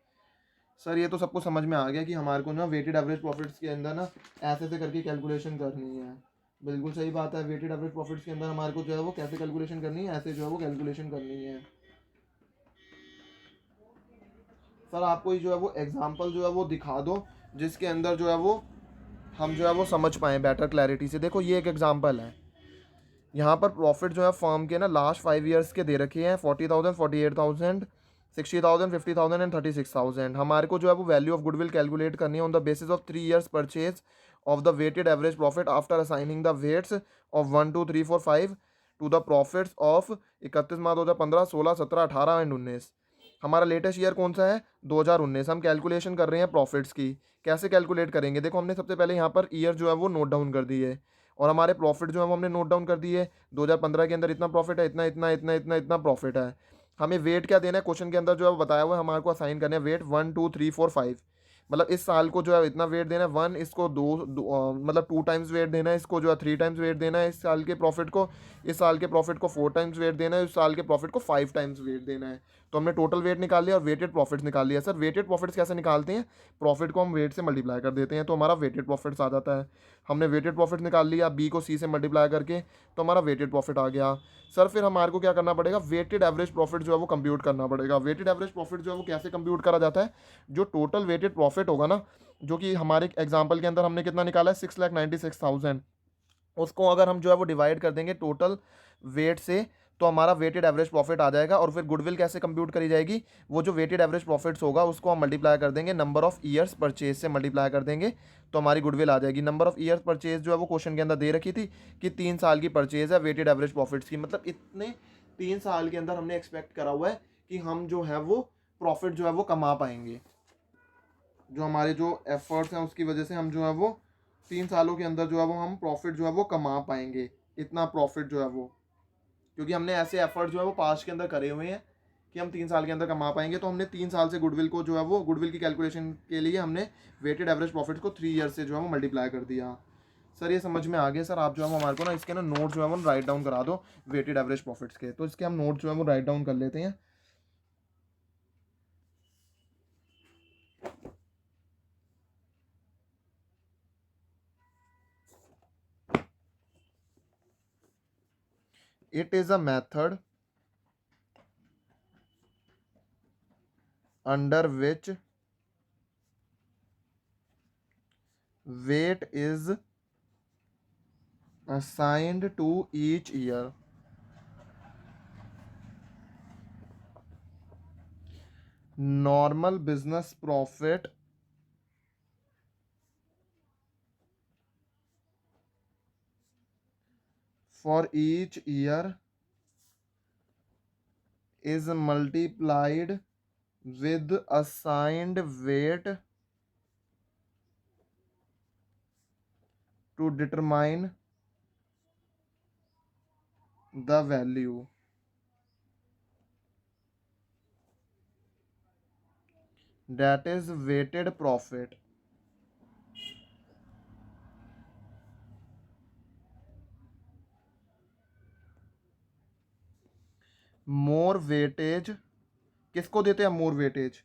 सर ये तो सबको समझ में आ गया कि हमारे को ना वेटेड एवरेज प्रॉफिट्स के अंदर ना ऐसे ऐसे करके कैलकुलेशन करनी है। बिल्कुल सही बात है, वेटेड एवरेज प्रॉफिट्स के अंदर हमारे को जो है वो कैसे कैलकुलेशन करनी है, ऐसे जो है वो कैलकुलेशन करनी है। सर आपको ये जो है वो एग्जांपल जो है वो दिखा दो, जिसके अंदर जो है वो हम जो है वो समझ पाएँ बेटर क्लैरिटी से। देखो ये एक एग्जांपल है, यहाँ पर प्रॉफिट जो है फर्म के ना लास्ट 5 ईयर्स के दे रखे हैं, 40,000, 48,000, 60,000, 50,000 एंड 36,000। हमारे को जो है वो वैल्यू ऑफ गुडविल कैलकुलेट करनी है on the basis of 3 years purchase of the weighted average profit after assigning the weights of 1, 2, 3, 4, 5 to the profits of 31 March 2015, 16, 17, 18 and 19। हमारा लेटेस्ट ईयर कौन सा है? 2019। हम कैलकुलेशन कर रहे हैं प्रॉफिट्स की। कैसे कैलकुलेट करेंगे? देखो हमने सबसे पहले यहाँ पर ईयर जो है वो नोट डाउन कर दी है, और हमारे प्रॉफिट जो है वो हमने नोट डाउन कर दिए। 2015 के अंदर इतना प्रॉफिट है, इतना इतना इतना इतना इतना प्रॉफिट है। हमें वेट क्या देना है? क्वेश्चन के अंदर जो है वो बताया हुआ है, हमारे को असाइन करना है वेट 1, 2, 3, 4, 5। मतलब इस साल को जो है इतना वेट देना है, वन इसको मतलब 2 टाइम्स वेट देना है, इसको जो है 3 टाइम्स वेट देना है इस साल के प्रॉफिट को, इस साल के प्रॉफिट को 4 टाइम्स वेट देना है, इस साल के प्रॉफिट को 5 टाइम्स वेट देना है। तो हमने टोटल वेट निकाल लिया और वेटेड प्रॉफिट्स निकाल लिया। सर वेटेड प्रॉफिट्स कैसे निकालते हैं? प्रॉफिट को हम वेट से मल्टीप्लाई कर देते हैं तो हमारा वेटेड प्रॉफिट्स आ जाता है। हमने वेटेड प्रॉफिट निकाल लिया, बी को सी से मल्टीप्लाई करके, तो हमारा वेटेड प्रॉफिट आ गया। सर फिर हमारे को क्या करना पड़ेगा? वेटेड एवरेज प्रॉफिट जो है वो कंप्यूट करना पड़ेगा। वेटेड एवरेज प्रॉफिट जो है वो कैसे कंप्यूट करा जाता है? जो टोटल वेटेड प्रॉफिट होगा ना, जो कि हमारे एग्जाम्पल के अंदर हमने कितना निकाला है, 6,96,000, उसको अगर हम जो है वो डिवाइड कर देंगे टोटल वेट से, तो हमारा वेटेड एवरेज प्रॉफिट आ जाएगा। और फिर गुडविल कैसे कंप्यूट करी जाएगी? वो जो वेटेड एवरेज प्रॉफिट्स होगा उसको हम मल्टीप्लाई कर देंगे नंबर ऑफ ईयर्स परचेज से, मल्टीप्लाई कर देंगे तो हमारी गुडविल आ जाएगी। नंबर ऑफ ईयर्स परचेज जो है वो क्वेश्चन के अंदर दे रखी थी कि 3 साल की परचेज है वेटेड एवरेज प्रॉफिट्स की, मतलब इतने 3 साल के अंदर हमने एक्सपेक्ट करा हुआ है कि हम जो है वो प्रॉफिट जो है वो कमा पाएंगे। जो हमारे जो एफर्ट्स हैं उसकी वजह से हम जो है वो 3 सालों के अंदर जो है वो हम प्रॉफिट जो है वो कमा पाएंगे, इतना प्रॉफिट जो है वो, क्योंकि हमने ऐसे एफर्ट जो है वो पास्ट के अंदर करे हुए हैं कि हम 3 साल के अंदर कमा पाएंगे। तो हमने 3 साल से गुडविल को जो है वो, गुडविल की कैलकुलेशन के लिए हमने वेटेड एवरेज प्रॉफिट को 3 ईयर से जो है वो मल्टीप्लाई कर दिया। सर ये समझ में आ गया। सर आप जो है वो हमारे को ना इसके ना नोट जो है वो राइट डाउन करा दो वेटेड एवरेज प्रॉफिट्स के। तो इसके हम नोट जो है वो राइट डाउन कर लेते हैं। It is a method under which weight is assigned to each year. Normal business profit for each year is multiplied with assigned weight to determine the value. That is weighted profit. More weightage किसको देते हैं? More weightage.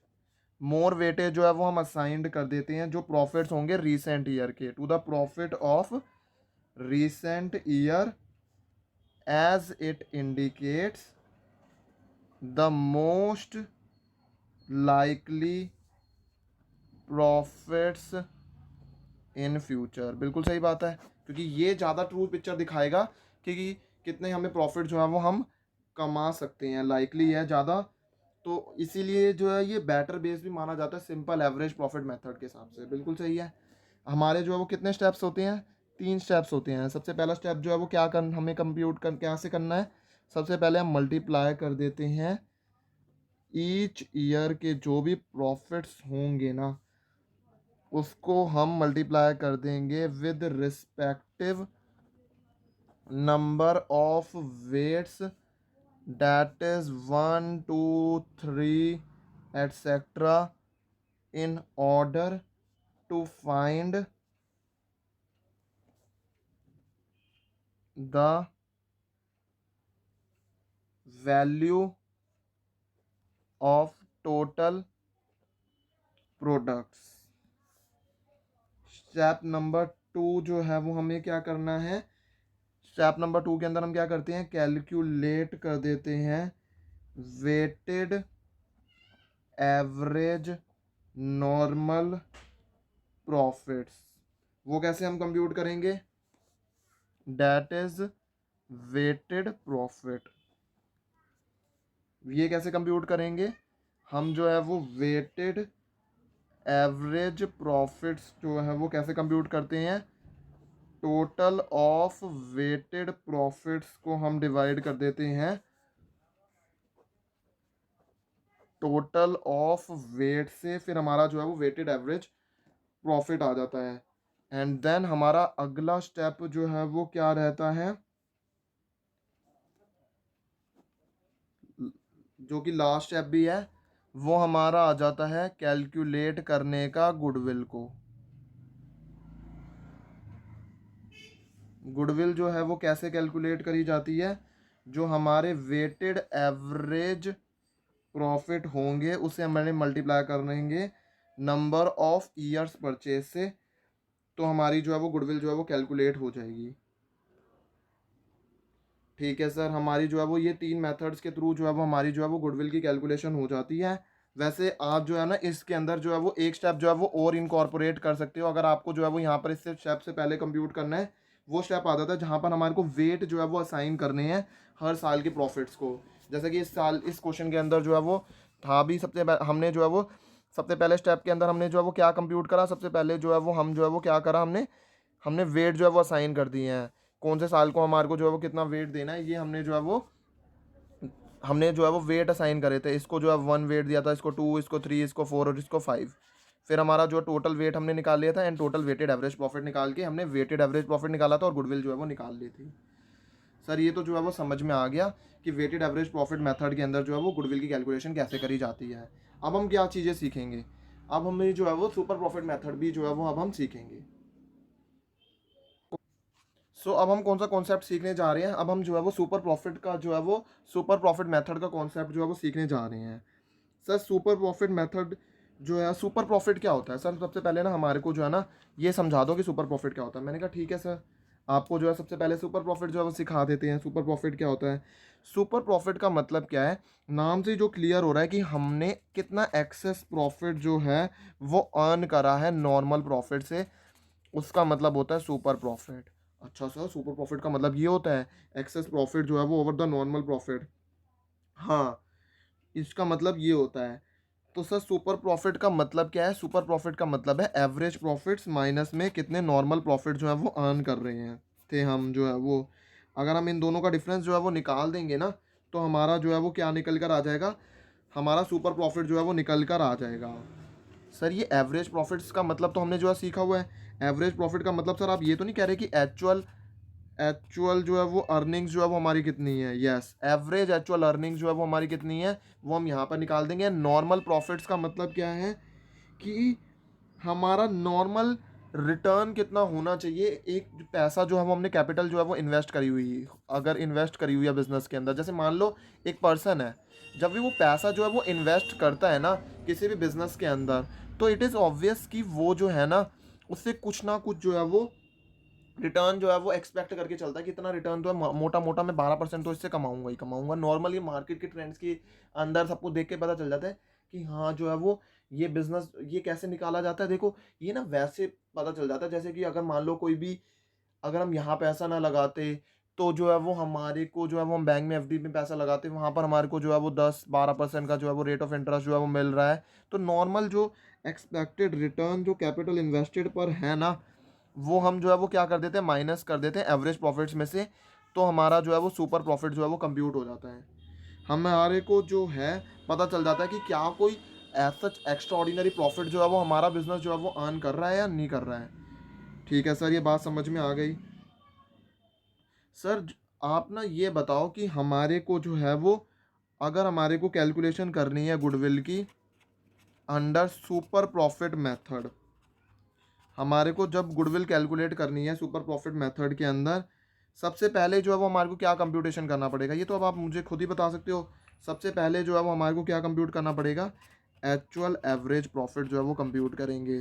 More weightage जो है वो हम assigned कर देते हैं जो प्रॉफिट्स होंगे रीसेंट ईयर के, to the profit of recent year as it indicates the most likely profits in future। बिल्कुल सही बात है, क्योंकि ये ज़्यादा ट्रू पिक्चर दिखाएगा कि कितने हमें प्रॉफिट जो है वो हम कमा सकते हैं, लाइकली है ज़्यादा। तो इसीलिए जो है ये बेटर बेस भी माना जाता है सिंपल एवरेज प्रॉफिट मेथड के हिसाब से। बिल्कुल सही है। हमारे जो है वो कितने स्टेप्स होते हैं? 3 स्टेप्स होते हैं। सबसे पहला स्टेप जो है वो क्या कर हमें कंप्यूट कर क्या से करना है? सबसे पहले हम मल्टीप्लाई कर देते हैं ईच ईयर के जो भी प्रॉफिट्स होंगे ना, उसको हम मल्टीप्लाई कर देंगे with respective number of weights, that is 1, 2, 3 etcetera, in order to find the value of total products। Step number 2 जो है वो हमें क्या करना है? स्टेप नंबर 2 के अंदर हम क्या करते हैं? कैलकुलेट कर देते हैं वेटेड एवरेज नॉर्मल प्रॉफिट्स, वो कैसे हम कंप्यूट करेंगे? That is weighted profit. ये कैसे कंप्यूट करेंगे? हम जो है वो वेटेड एवरेज प्रॉफिट्स जो है वो कैसे कंप्यूट करते हैं? टोटल ऑफ वेटेड प्रॉफिट्स को हम डिवाइड कर देते हैं टोटल ऑफ वेट से, फिर हमारा जो है वो वेटेड एवरेज प्रॉफिट आ जाता है। एंड देन हमारा अगला स्टेप जो है वो क्या रहता है, जो कि लास्ट स्टेप भी है, वो हमारा आ जाता है कैलकुलेट करने का गुडविल को। गुडविल जो है वो कैसे कैलकुलेट करी जाती है? जो हमारे वेटेड एवरेज प्रॉफिट होंगे उसे हमारे मल्टीप्लाई कर लेंगे नंबर ऑफ ईयर्स परचेज से, तो हमारी जो है वो गुडविल जो है वो कैलकुलेट हो जाएगी। ठीक है सर, हमारी जो है वो ये 3 मेथड्स के थ्रू जो है वो हमारी जो है वो गुडविल की कैलकुलेशन हो जाती है। वैसे आप जो है ना इसके अंदर जो है वो एक स्टेप जो है वो और इनकॉर्पोरेट कर सकते हो, अगर आपको जो है वो यहाँ पर इससे स्टेप से पहले कंप्यूट करना है। वो स्टेप आता था जहाँ पर हमारे को वेट जो है वो असाइन करने हैं हर साल के प्रॉफिट्स को। जैसे कि इस साल इस क्वेश्चन के अंदर जो है वो था भी, हमने जो है वो सबसे पहले स्टेप के अंदर हमने जो है वो क्या कंप्यूट करा, सबसे पहले जो है वो हम जो है वो क्या करा, हमने हमने वेट जो है वो असाइन कर दिए हैं, कौन से साल को हमारे को जो है वो कितना वेट देना है, ये हमने जो है वो वेट असाइन करे थे। इसको जो है 1 वेट दिया था, इसको 2, इसको 3, इसको 4 और इसको 5। फिर हमारा जो टोटल वेट हमने निकाल लिया था and total weighted average profit निकाल के हमने वेटेड एवरेज प्रॉफिट निकाला था और गुडविल जो है वो निकाल ली थी। सर ये तो जो है वो समझ में आ गया कि वेटेड एवरेज प्रॉफिट मेथड के अंदर जो है वो गुडविल की कैलकुलेशन कैसे करी जाती है। अब हम क्या चीज़ें सीखेंगे? अब हमें जो है वो सुपर प्रॉफिट मेथड भी जो है वो अब हम सीखेंगे। अब हम कौन सा कॉन्सेप्ट सीखने जा रहे हैं? अब हम जो है वो सुपर प्रॉफिट का जो है वो सुपर प्रॉफिट मेथड का कॉन्सेप्ट जो है वो सीखने जा रहे हैं। सर सुपर प्रॉफिट मेथड जो है, सुपर प्रॉफिट क्या होता है? सर सबसे पहले ना हमारे को जो है ना ये समझा दो कि सुपर प्रॉफिट क्या होता है। मैंने कहा ठीक है सर, आपको जो है सबसे पहले सुपर प्रॉफिट जो है वो सिखा देते हैं। सुपर प्रॉफिट क्या होता है? सुपर प्रॉफिट का मतलब क्या है? नाम से जो क्लियर हो रहा है कि हमने कितना एक्सेस प्रॉफिट जो है वो अर्न करा है नॉर्मल प्रॉफिट से, उसका मतलब होता है सुपर प्रॉफिट। अच्छा सर, सुपर प्रॉफिट का मतलब ये होता है एक्सेस प्रॉफिट जो है वो ओवर द नॉर्मल प्रॉफिट? हाँ, इसका मतलब ये होता है। तो सर सुपर प्रॉफिट का मतलब क्या है? सुपर प्रॉफिट का मतलब है एवरेज प्रॉफिट्स माइनस में कितने नॉर्मल प्रॉफिट जो है वो अर्न कर रहे हैं थे हम जो है वो। अगर हम इन दोनों का डिफरेंस जो है वो निकाल देंगे ना, तो हमारा जो है वो क्या निकल कर आ जाएगा? हमारा सुपर प्रॉफिट जो है वो निकल कर आ जाएगा। सर ये एवरेज प्रॉफिट्स का मतलब तो हमने जो है सीखा हुआ है। एवरेज प्रॉफिट का मतलब सर आप ये तो नहीं कह रहे कि एक्चुअल एक्चुअल जो है वो अर्निंग्स जो है वो हमारी कितनी है? यस, एवरेज एक्चुअल अर्निंग्स जो है वो हमारी कितनी है वो हम यहाँ पर निकाल देंगे। नॉर्मल प्रॉफिट्स का मतलब क्या है कि हमारा नॉर्मल रिटर्न कितना होना चाहिए। एक पैसा जो है वो हमने कैपिटल जो है वो इन्वेस्ट करी हुई है, अगर इन्वेस्ट करी हुई है बिजनेस के अंदर, जैसे मान लो एक पर्सन है, जब भी वो पैसा जो है वो इन्वेस्ट करता है ना किसी भी बिजनेस के अंदर, तो इट इज़ ऑब्वियस कि वो जो है ना उससे कुछ ना कुछ जो है वो रिटर्न जो है वो एक्सपेक्ट करके चलता है कि इतना रिटर्न तो है, मोटा मोटा मैं 12% तो इससे कमाऊंगा ही कमाऊंगा। नॉर्मली मार्केट के ट्रेंड्स के अंदर सबको देख के पता चल जाता है कि हाँ जो है वो ये बिजनेस ये कैसे निकाला जाता है। देखो ये ना वैसे पता चल जाता है जैसे कि अगर मान लो कोई भी, अगर हम यहाँ पैसा ना लगाते तो जो है वो हमारे को जो है वो हम बैंक में एफडी में पैसा लगाते, वहाँ पर हमारे को जो है वो 10-12% का जो है वो रेट ऑफ इंटरेस्ट जो है वो मिल रहा है। तो नॉर्मल जो एक्सपेक्टेड रिटर्न जो कैपिटल इन्वेस्टेड पर है ना, वो हम जो है वो क्या कर देते हैं, माइनस कर देते हैं एवरेज प्रॉफिट्स में से, तो हमारा जो है वो सुपर प्रॉफिट जो है वो कंप्यूट हो जाता है। हमारे को जो है पता चल जाता है कि क्या कोई ऐसा एक्स्ट्रा ऑर्डिनरी प्रॉफिट जो है वो हमारा बिजनेस जो है वो अर्न कर रहा है या नहीं कर रहा है। ठीक है सर, ये बात समझ में आ गई। सर आप ना ये बताओ कि हमारे को जो है वो, अगर हमारे को कैलकुलेशन करनी है गुडविल की अंडर सुपर प्रॉफिट मेथड, हमारे को जब गुडविल कैलकुलेट करनी है सुपर प्रॉफिट मेथड के अंदर, सबसे पहले जो है वो हमारे को क्या कंप्यूटेशन करना पड़ेगा? ये तो अब आप मुझे खुद ही बता सकते हो। सबसे पहले जो है वो हमारे को क्या कंप्यूट करना पड़ेगा? एक्चुअल एवरेज प्रॉफिट जो है वो कंप्यूट करेंगे।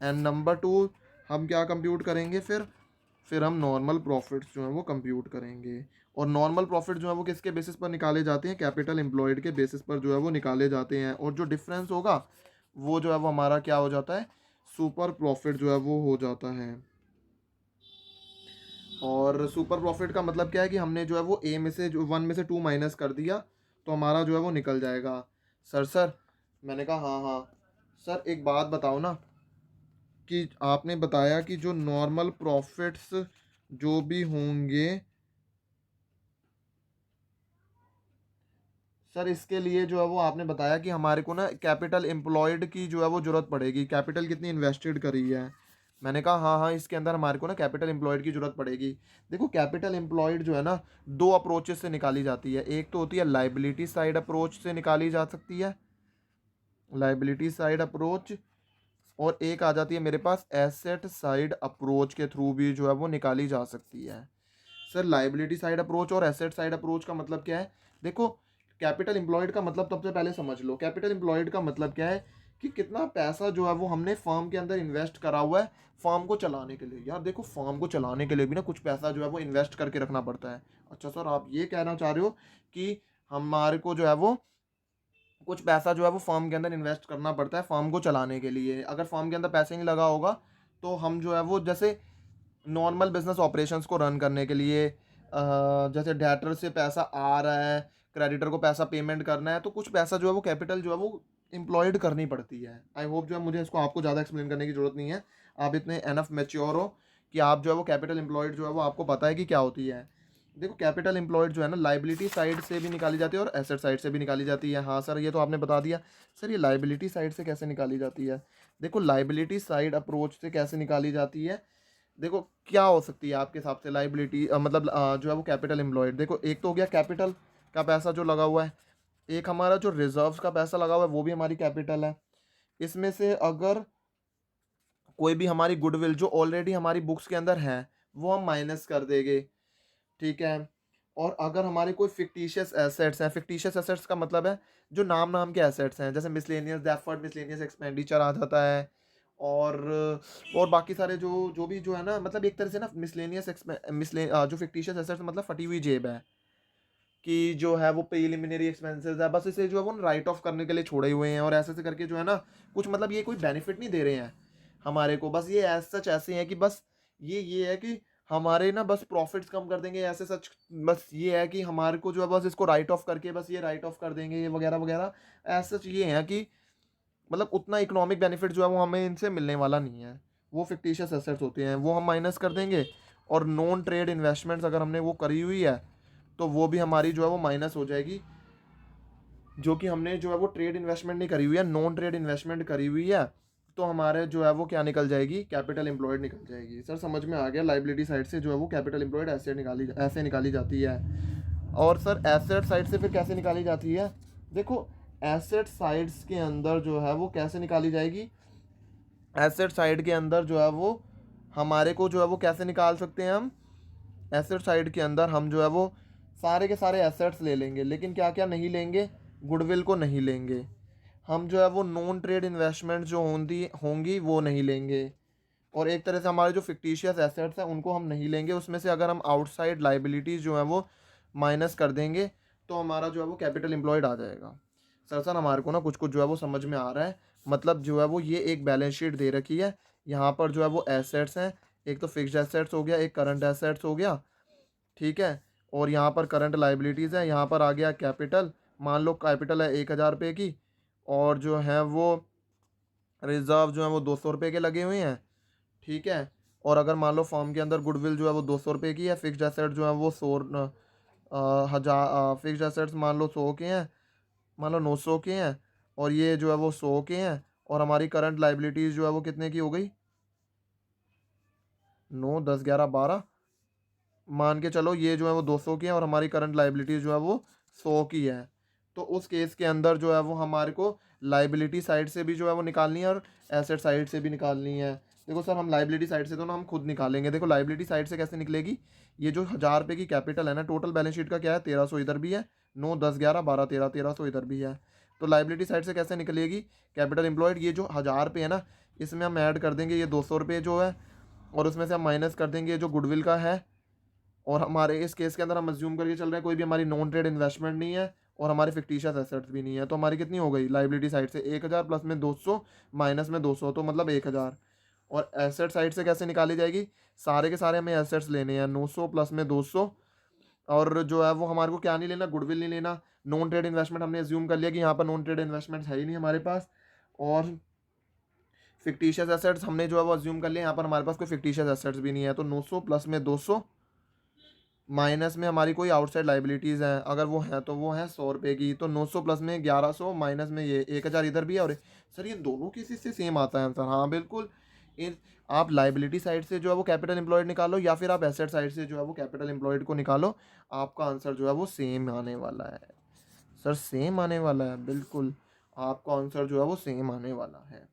एंड नंबर 2 हम क्या कंप्यूट करेंगे? फिर हम नॉर्मल प्रॉफिट्स जो है वो कंप्यूट करेंगे। और नॉर्मल प्रॉफिट जो है वो किसके बेसिस पर निकाले जाते हैं, कैपिटल एम्प्लॉयड के बेसिस पर जो है वो निकाले जाते हैं। और जो डिफरेंस होगा वो जो है वो हमारा क्या हो जाता है, सुपर प्रॉफिट जो है वो हो जाता है। और सुपर प्रॉफिट का मतलब क्या है कि हमने जो है वो ए में से जो 1 में से 2 माइनस कर दिया तो हमारा जो है वो निकल जाएगा। सर मैंने कहा हाँ हाँ। सर एक बात बताओ ना, कि आपने बताया कि जो नॉर्मल प्रॉफिट्स जो भी होंगे, सर इसके लिए जो है वो आपने बताया कि हमारे को ना कैपिटल एम्प्लॉयड की जो है वो ज़रूरत पड़ेगी, कैपिटल कितनी इन्वेस्टेड करी है। मैंने कहा हाँ हाँ, इसके अंदर हमारे को ना कैपिटल एम्प्लॉयड की ज़रूरत पड़ेगी। देखो कैपिटल एम्प्लॉयड जो है ना, दो अप्रोचेस से निकाली जाती है। एक तो होती है लाइबिलिटी साइड अप्रोच से निकाली जा सकती है, लाइबिलिटी साइड अप्रोच, और एक आ जाती है मेरे पास एसेट साइड अप्रोच के थ्रू भी जो है वो निकाली जा सकती है। सर लाइबिलिटी साइड अप्रोच और एसेट साइड अप्रोच का मतलब क्या है? देखो कैपिटल एम्प्लॉयड का मतलब सबसे पहले समझ लो, कैपिटल एम्प्लॉयड का मतलब क्या है कि कितना पैसा जो है वो हमने फर्म के अंदर इन्वेस्ट करा हुआ है फर्म को चलाने के लिए। यार देखो फर्म को चलाने के लिए भी ना कुछ पैसा जो है वो इन्वेस्ट करके रखना पड़ता है। अच्छा सर आप ये कहना चाह रहे हो कि हमारे को जो है वो कुछ पैसा जो है वो फर्म के अंदर इन्वेस्ट करना पड़ता है फर्म को चलाने के लिए। अगर फर्म के अंदर पैसे नहीं लगा होगा तो हम जो है वो जैसे नॉर्मल बिजनेस ऑपरेशंस को रन करने के लिए जैसे डेटर से पैसा आ रहा है, क्रेडिटर को पैसा पेमेंट करना है, तो कुछ पैसा जो है वो कैपिटल जो है वो एम्प्लॉयड करनी पड़ती है। आई होप जो है मुझे इसको आपको ज़्यादा एक्सप्लेन करने की ज़रूरत नहीं है, आप इतने एनफ मैच्योर हो कि आप जो है वो कैपिटल एम्प्लॉयड जो है वो आपको पता है कि क्या होती है। देखो कैपिटल एम्प्लॉयड जो है ना लाइबिलिटी साइड से भी निकाली जाती है और एसेट साइड से भी निकाली जाती है। हाँ सर ये तो आपने बता दिया। सर ये लाइबिलिटी साइड से कैसे निकाली जाती है? देखो लाइबिलिटी साइड अप्रोच से कैसे निकाली जाती है, देखो क्या हो सकती है आपके हिसाब से लाइबिलिटी मतलब जो है वो कैपिटल एम्प्लॉयड। देखो एक तो हो गया कैपिटल का पैसा जो लगा हुआ है, एक हमारा जो रिजर्व्स का पैसा लगा हुआ है वो भी हमारी कैपिटल है। इसमें से अगर कोई भी हमारी गुडविल जो ऑलरेडी हमारी बुक्स के अंदर है वो हम माइनस कर देंगे, ठीक है। और अगर हमारे कोई फिक्टिशियस एसेट्स हैं, फिक्टिशियस एसेट्स का मतलब है जो नाम नाम के एसेट्स हैं, जैसे मिसलेनियस डेफर्ड मिसलेनियस एक्सपेंडिचर आ जाता है। और बाकी सारे जो जो भी जो है ना, मतलब एक तरह से ना मिसलेनियस जो फिक्टिशियस एसेट्स मतलब फटी हुई जेब है कि जो है वो प्रीलिमिनरी एक्सपेंसेस है, बस इसे जो है वो राइट ऑफ करने के लिए छोड़े हुए हैं। और ऐसे ऐसे करके जो है ना कुछ मतलब ये कोई बेनिफिट नहीं दे रहे हैं हमारे को, बस ये एज सच ऐसे हैं कि बस ये है कि हमारे ना बस प्रॉफिट्स कम कर देंगे ऐसे सच। बस ये है कि हमारे को जो है बस इसको राइट ऑफ करके बस ये राइट ऑफ कर देंगे ये वगैरह वगैरह। एज सच ये है कि मतलब उतना इकोनॉमिक बेनिफिट जो है वो हमें इनसे मिलने वाला नहीं है। वो फिक्टिशियस एसेट्स होते हैं वो हम माइनस कर देंगे। और नॉन ट्रेड इन्वेस्टमेंट्स अगर हमने वो करी हुई है तो वो भी हमारी जो है वो माइनस हो जाएगी, जो कि हमने जो है वो ट्रेड इन्वेस्टमेंट नहीं करी हुई है, नॉन ट्रेड इन्वेस्टमेंट करी हुई है। तो हमारे जो है वो क्या निकल जाएगी, कैपिटल एम्प्लॉयड निकल जाएगी। सर समझ में आ गया, लाइबिलिटी साइड से जो है वो कैपिटल एम्प्लॉयड ऐसे निकाली जाती है। और सर एसेट साइड से फिर कैसे निकाली जाती है? देखो एसेट साइड्स के अंदर जो है वो कैसे निकाली जाएगी, एसेट साइड के अंदर जो है वो हमारे को जो है वो कैसे निकाल सकते हैं हम, एसेट साइड के अंदर हम जो है वो सारे के सारे एसेट्स ले लेंगे, लेकिन क्या क्या नहीं लेंगे, गुडविल को नहीं लेंगे। हम जो है वो नॉन ट्रेड इन्वेस्टमेंट जो होंगी होंगी वो नहीं लेंगे। और एक तरह से हमारे जो फिक्टिशियस एसेट्स हैं उनको हम नहीं लेंगे। उसमें से अगर हम आउटसाइड लाइबिलिटीज़ जो है वो माइनस कर देंगे तो हमारा जो है वो कैपिटल एम्प्लॉयड आ जाएगा। सर हमारे को ना कुछ कुछ जो है वो समझ में आ रहा है। मतलब जो है वो ये एक बैलेंस शीट दे रखी है, यहाँ पर जो है वो एसेट्स हैं, एक तो फिक्स्ड एसेट्स हो गया, एक करंट एसेट्स हो गया, ठीक है। और यहाँ पर करंट लाइबिलिटीज़ है, यहाँ पर आ गया कैपिटल। मान लो कैपिटल है 1,000 रुपये की, और जो है वो रिजर्व जो है वो 200 रुपये के लगे हुए हैं, ठीक है। और अगर मान लो फॉर्म के अंदर गुडविल जो है वो 200 रुपये की है, फिक्स्ड एसेट जो है वो 100 फिक्स्ड एसेट्स मान लो 100 के हैं, मान लो 900 के हैं, और ये जो है वो 100 के हैं। और हमारी करंट लाइबिलिटीज़ जो है वो कितने की हो गई, 9 10 11 12, मान के चलो ये जो है वो 200 की है और हमारी करंट लाइबिलिटी जो है वो 100 की है। तो उस केस के अंदर जो है वो हमारे को लाइबिलिटी साइड से भी जो है वो निकालनी है और एसेट साइड से भी निकालनी है। देखो सर हम लाइबिलिटी साइड से तो ना हम खुद निकालेंगे। देखो लाइबिलिटी साइड से कैसे निकलेगी, ये जो 1,000 रुपये की कैपिटल है ना, टोटल बैलेंस शीट का क्या है, 1,300 इधर भी है, 9 10 11 12 13 1,300 इधर भी है। तो लाइबिलिटी साइड से कैसे निकलेगी, कैपिटल एम्प्लॉयड ये जो 1,000 रुपये है ना, इसमें हम ऐड कर देंगे ये 200 रुपये जो है, और उसमें से हम माइनस कर देंगे जो गुडविल का है, और हमारे इस केस के अंदर हम अज्यूम करके चल रहे हैं कोई भी हमारी नॉन ट्रेड इन्वेस्टमेंट नहीं है और हमारे फिक्टिशियस एसेट्स भी नहीं है, तो हमारी कितनी हो गई लाइबिलिटी साइड से 1000 प्लस में 200 माइनस में 200 तो मतलब 1000। और एसेट साइड से कैसे निकाली जाएगी, सारे के सारे हमें एसेट्स लेने हैं 900 प्लस में 200, और जो है वो हमारे को क्या नहीं लेना, गुडविल नहीं लेना। नॉन ट्रेड इन्वेस्टमेंट हमने अज्यूम कर लिया कि यहाँ पर नॉन ट्रेड इन्वेस्टमेंट है ही नहीं हमारे पास। और फिक्टिशियस एसेट्स हमने जो है वो अज्यूम कर लिया, यहाँ पर हमारे पास कोई फिक्टिशियस एसेट्स भी नहीं है, तो 900 प्लस में 200 माइनस में हमारी कोई आउटसाइड लाइबिलिटीज़ हैं, अगर वो हैं तो वो हैं 100 रुपये की, तो 900 प्लस में 1100 माइनस में ये 1000 इधर भी है। और सर ये दोनों किसी से सेम आता है आंसर, हाँ बिल्कुल। इन आप लाइबिलिटी साइड से जो है वो कैपिटल एम्प्लॉयड निकालो या फिर आप एसेट साइड से जो है वो कैपिटल एम्प्लॉयड को निकालो, आपका आंसर जो है वो सेम आने वाला है। सर सेम आने वाला है, बिल्कुल आपका आंसर जो है वो सेम आने वाला है।